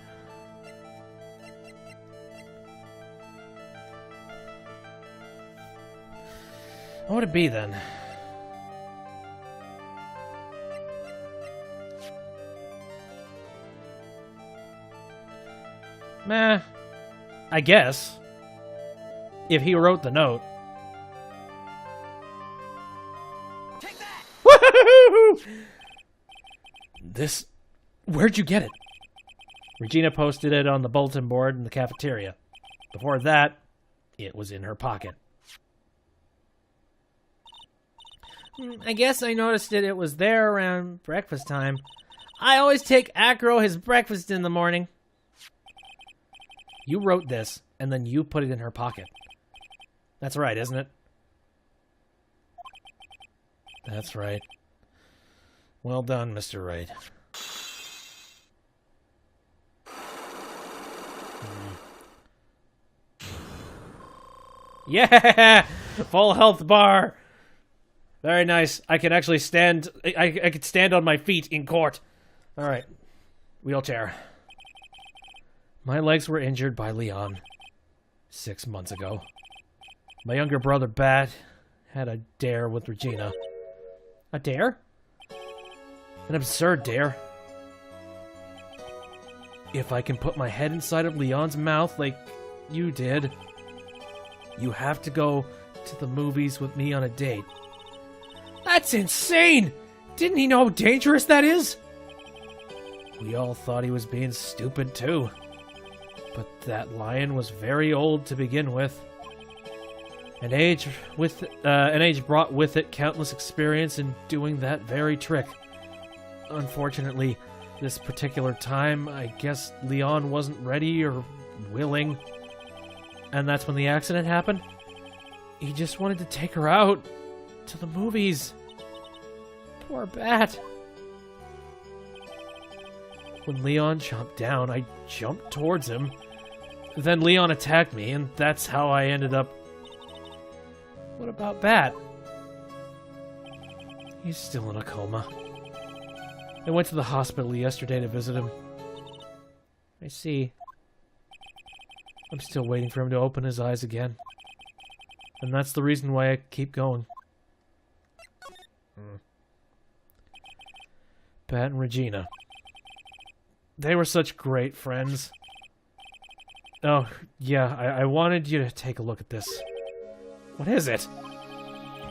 What would it be, then? Meh. I guess. If he wrote the note. Take that! Woohoo! This... Where'd you get it? Regina posted it on the bulletin board in the cafeteria. Before that, it was in her pocket. I guess I noticed it was there around breakfast time. I always take Acro his breakfast in the morning. You wrote this, and then you put it in her pocket. That's right, isn't it? That's right. Well done, Mr. Wright. Yeah! Full health bar! Very nice. I can actually stand... I could stand on my feet in court. Alright. Wheelchair. My legs were injured by Leon 6 months ago. My younger brother, Bat, had a dare with Regina. A dare? An absurd dare. If I can put my head inside of Leon's mouth like you did, you have to go to the movies with me on a date. That's insane! Didn't he know how dangerous that is? We all thought he was being stupid, too. But that lion was very old to begin with. And age brought with it countless experience in doing that very trick. Unfortunately, this particular time, I guess Leon wasn't ready or willing. And that's when the accident happened. He just wanted to take her out to the movies. Poor Bat. When Leon jumped down, I jumped towards him. Then Leon attacked me, and that's how I ended up... What about Bat? He's still in a coma. I went to the hospital yesterday to visit him. I see. I'm still waiting for him to open his eyes again. And that's the reason why I keep going. Bat and Regina. They were such great friends. Oh, yeah, I wanted you to take a look at this. What is it?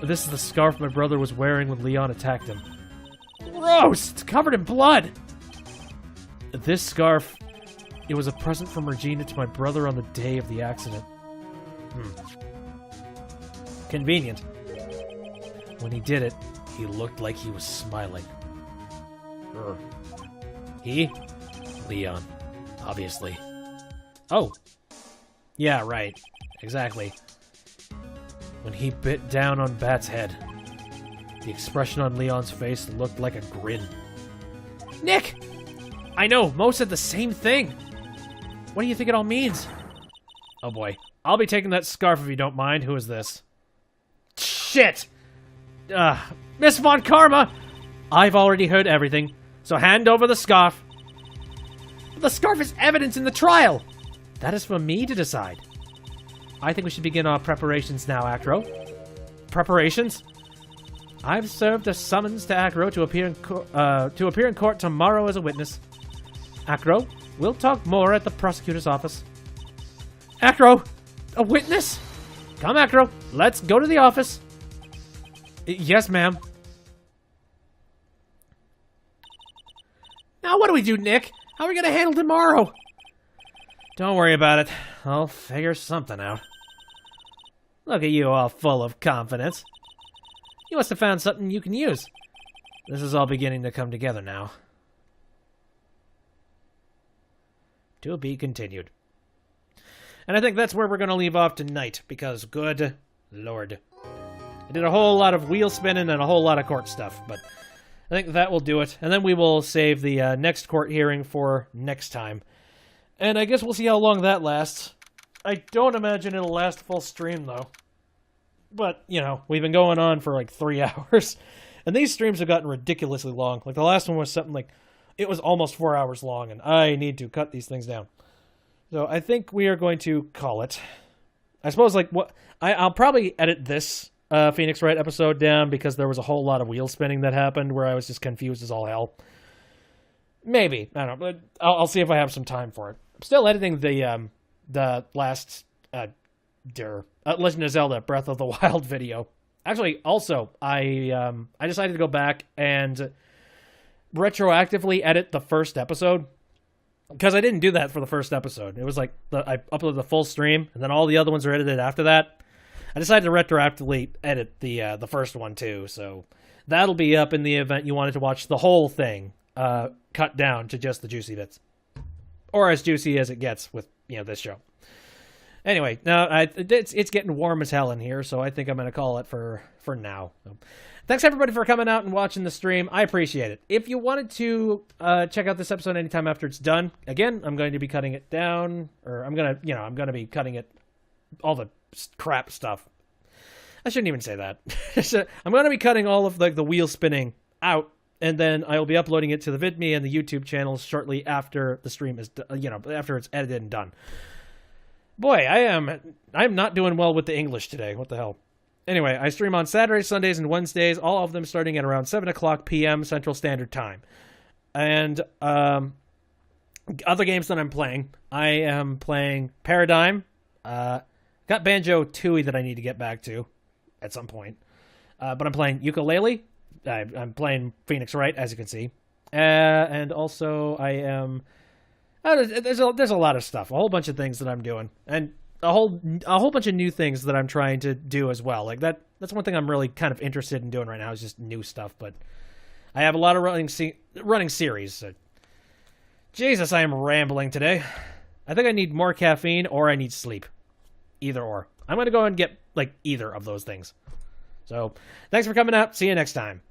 This is the scarf my brother was wearing when Leon attacked him. Gross! It's covered in blood! This scarf, it was a present from Regina to my brother on the day of the accident. Convenient. When he did it, he looked like he was smiling. He? Leon. Obviously. Oh. Yeah, right. Exactly. When he bit down on Bat's head. The expression on Leon's face looked like a grin. Nick! I know, Mo said the same thing. What do you think it all means? Oh boy. I'll be taking that scarf if you don't mind. Who is this? Shit! Miss Von Karma! I've already heard everything, so hand over the scarf. The scarf is evidence in the trial! That is for me to decide. I think we should begin our preparations now, Acro. Preparations? I've served a summons to Acro to appear in court tomorrow as a witness. Acro, we'll talk more at the prosecutor's office. Acro! A witness? Come, Acro. Let's go to the office. Yes, ma'am. Now what do we do, Nick? How are we going to handle tomorrow? Don't worry about it. I'll figure something out. Look at you, all full of confidence. You must have found something you can use. This is all beginning to come together now. To be continued. And I think that's where we're going to leave off tonight, because good lord. I did a whole lot of wheel spinning and a whole lot of court stuff, but I think that will do it. And then we will save the next court hearing for next time. And I guess we'll see how long that lasts. I don't imagine it'll last full stream, though. But, you know, we've been going on for like 3 hours. And these streams have gotten ridiculously long. Like, the last one was something like, it was almost 4 hours long, and I need to cut these things down. So I think we are going to call it. I suppose, like, I'll probably edit this Phoenix Wright episode down, because there was a whole lot of wheel spinning that happened where I was just confused as all hell. Maybe. I don't know. But I'll see if I have some time for it. I'm still editing the last Legend of Zelda Breath of the Wild video. Actually, also, I decided to go back and retroactively edit the first episode, because I didn't do that for the first episode. It was like I uploaded the full stream, and then all the other ones are edited after that. I decided to retroactively edit the first one too, so that'll be up in the event you wanted to watch the whole thing cut down to just the juicy bits, or as juicy as it gets with this show. Anyway, now it's getting warm as hell in here, so I think I'm going to call it for now. So, thanks everybody for coming out and watching the stream. I appreciate it. If you wanted to check out this episode anytime after it's done, again, I'm going to be cutting it down, or I'm going to be cutting it, all the crap stuff. I shouldn't even say that. I'm going to be cutting all of the wheel spinning out, and then I will be uploading it to the VidMe and the YouTube channels shortly after the stream is, after it's edited and done. Boy, I'm not doing well with the English today. What the hell? Anyway, I stream on Saturdays, Sundays, and Wednesdays, all of them starting at around 7 o'clock p.m. Central Standard Time. And other games that I'm playing, I am playing Paradigm. Got Banjo-Tooie that I need to get back to at some point. But I'm playing Ukulele. I'm playing Phoenix Wright, as you can see. And also I am... there's a lot of stuff, a whole bunch of things that I'm doing, and a whole bunch of new things that I'm trying to do as well. Like that's one thing I'm really kind of interested in doing right now, is just new stuff. But I have a lot of running series. So. Jesus, I am rambling today. I think I need more caffeine, or I need sleep. Either or. I'm gonna go and get either of those things. So thanks for coming out. See you next time.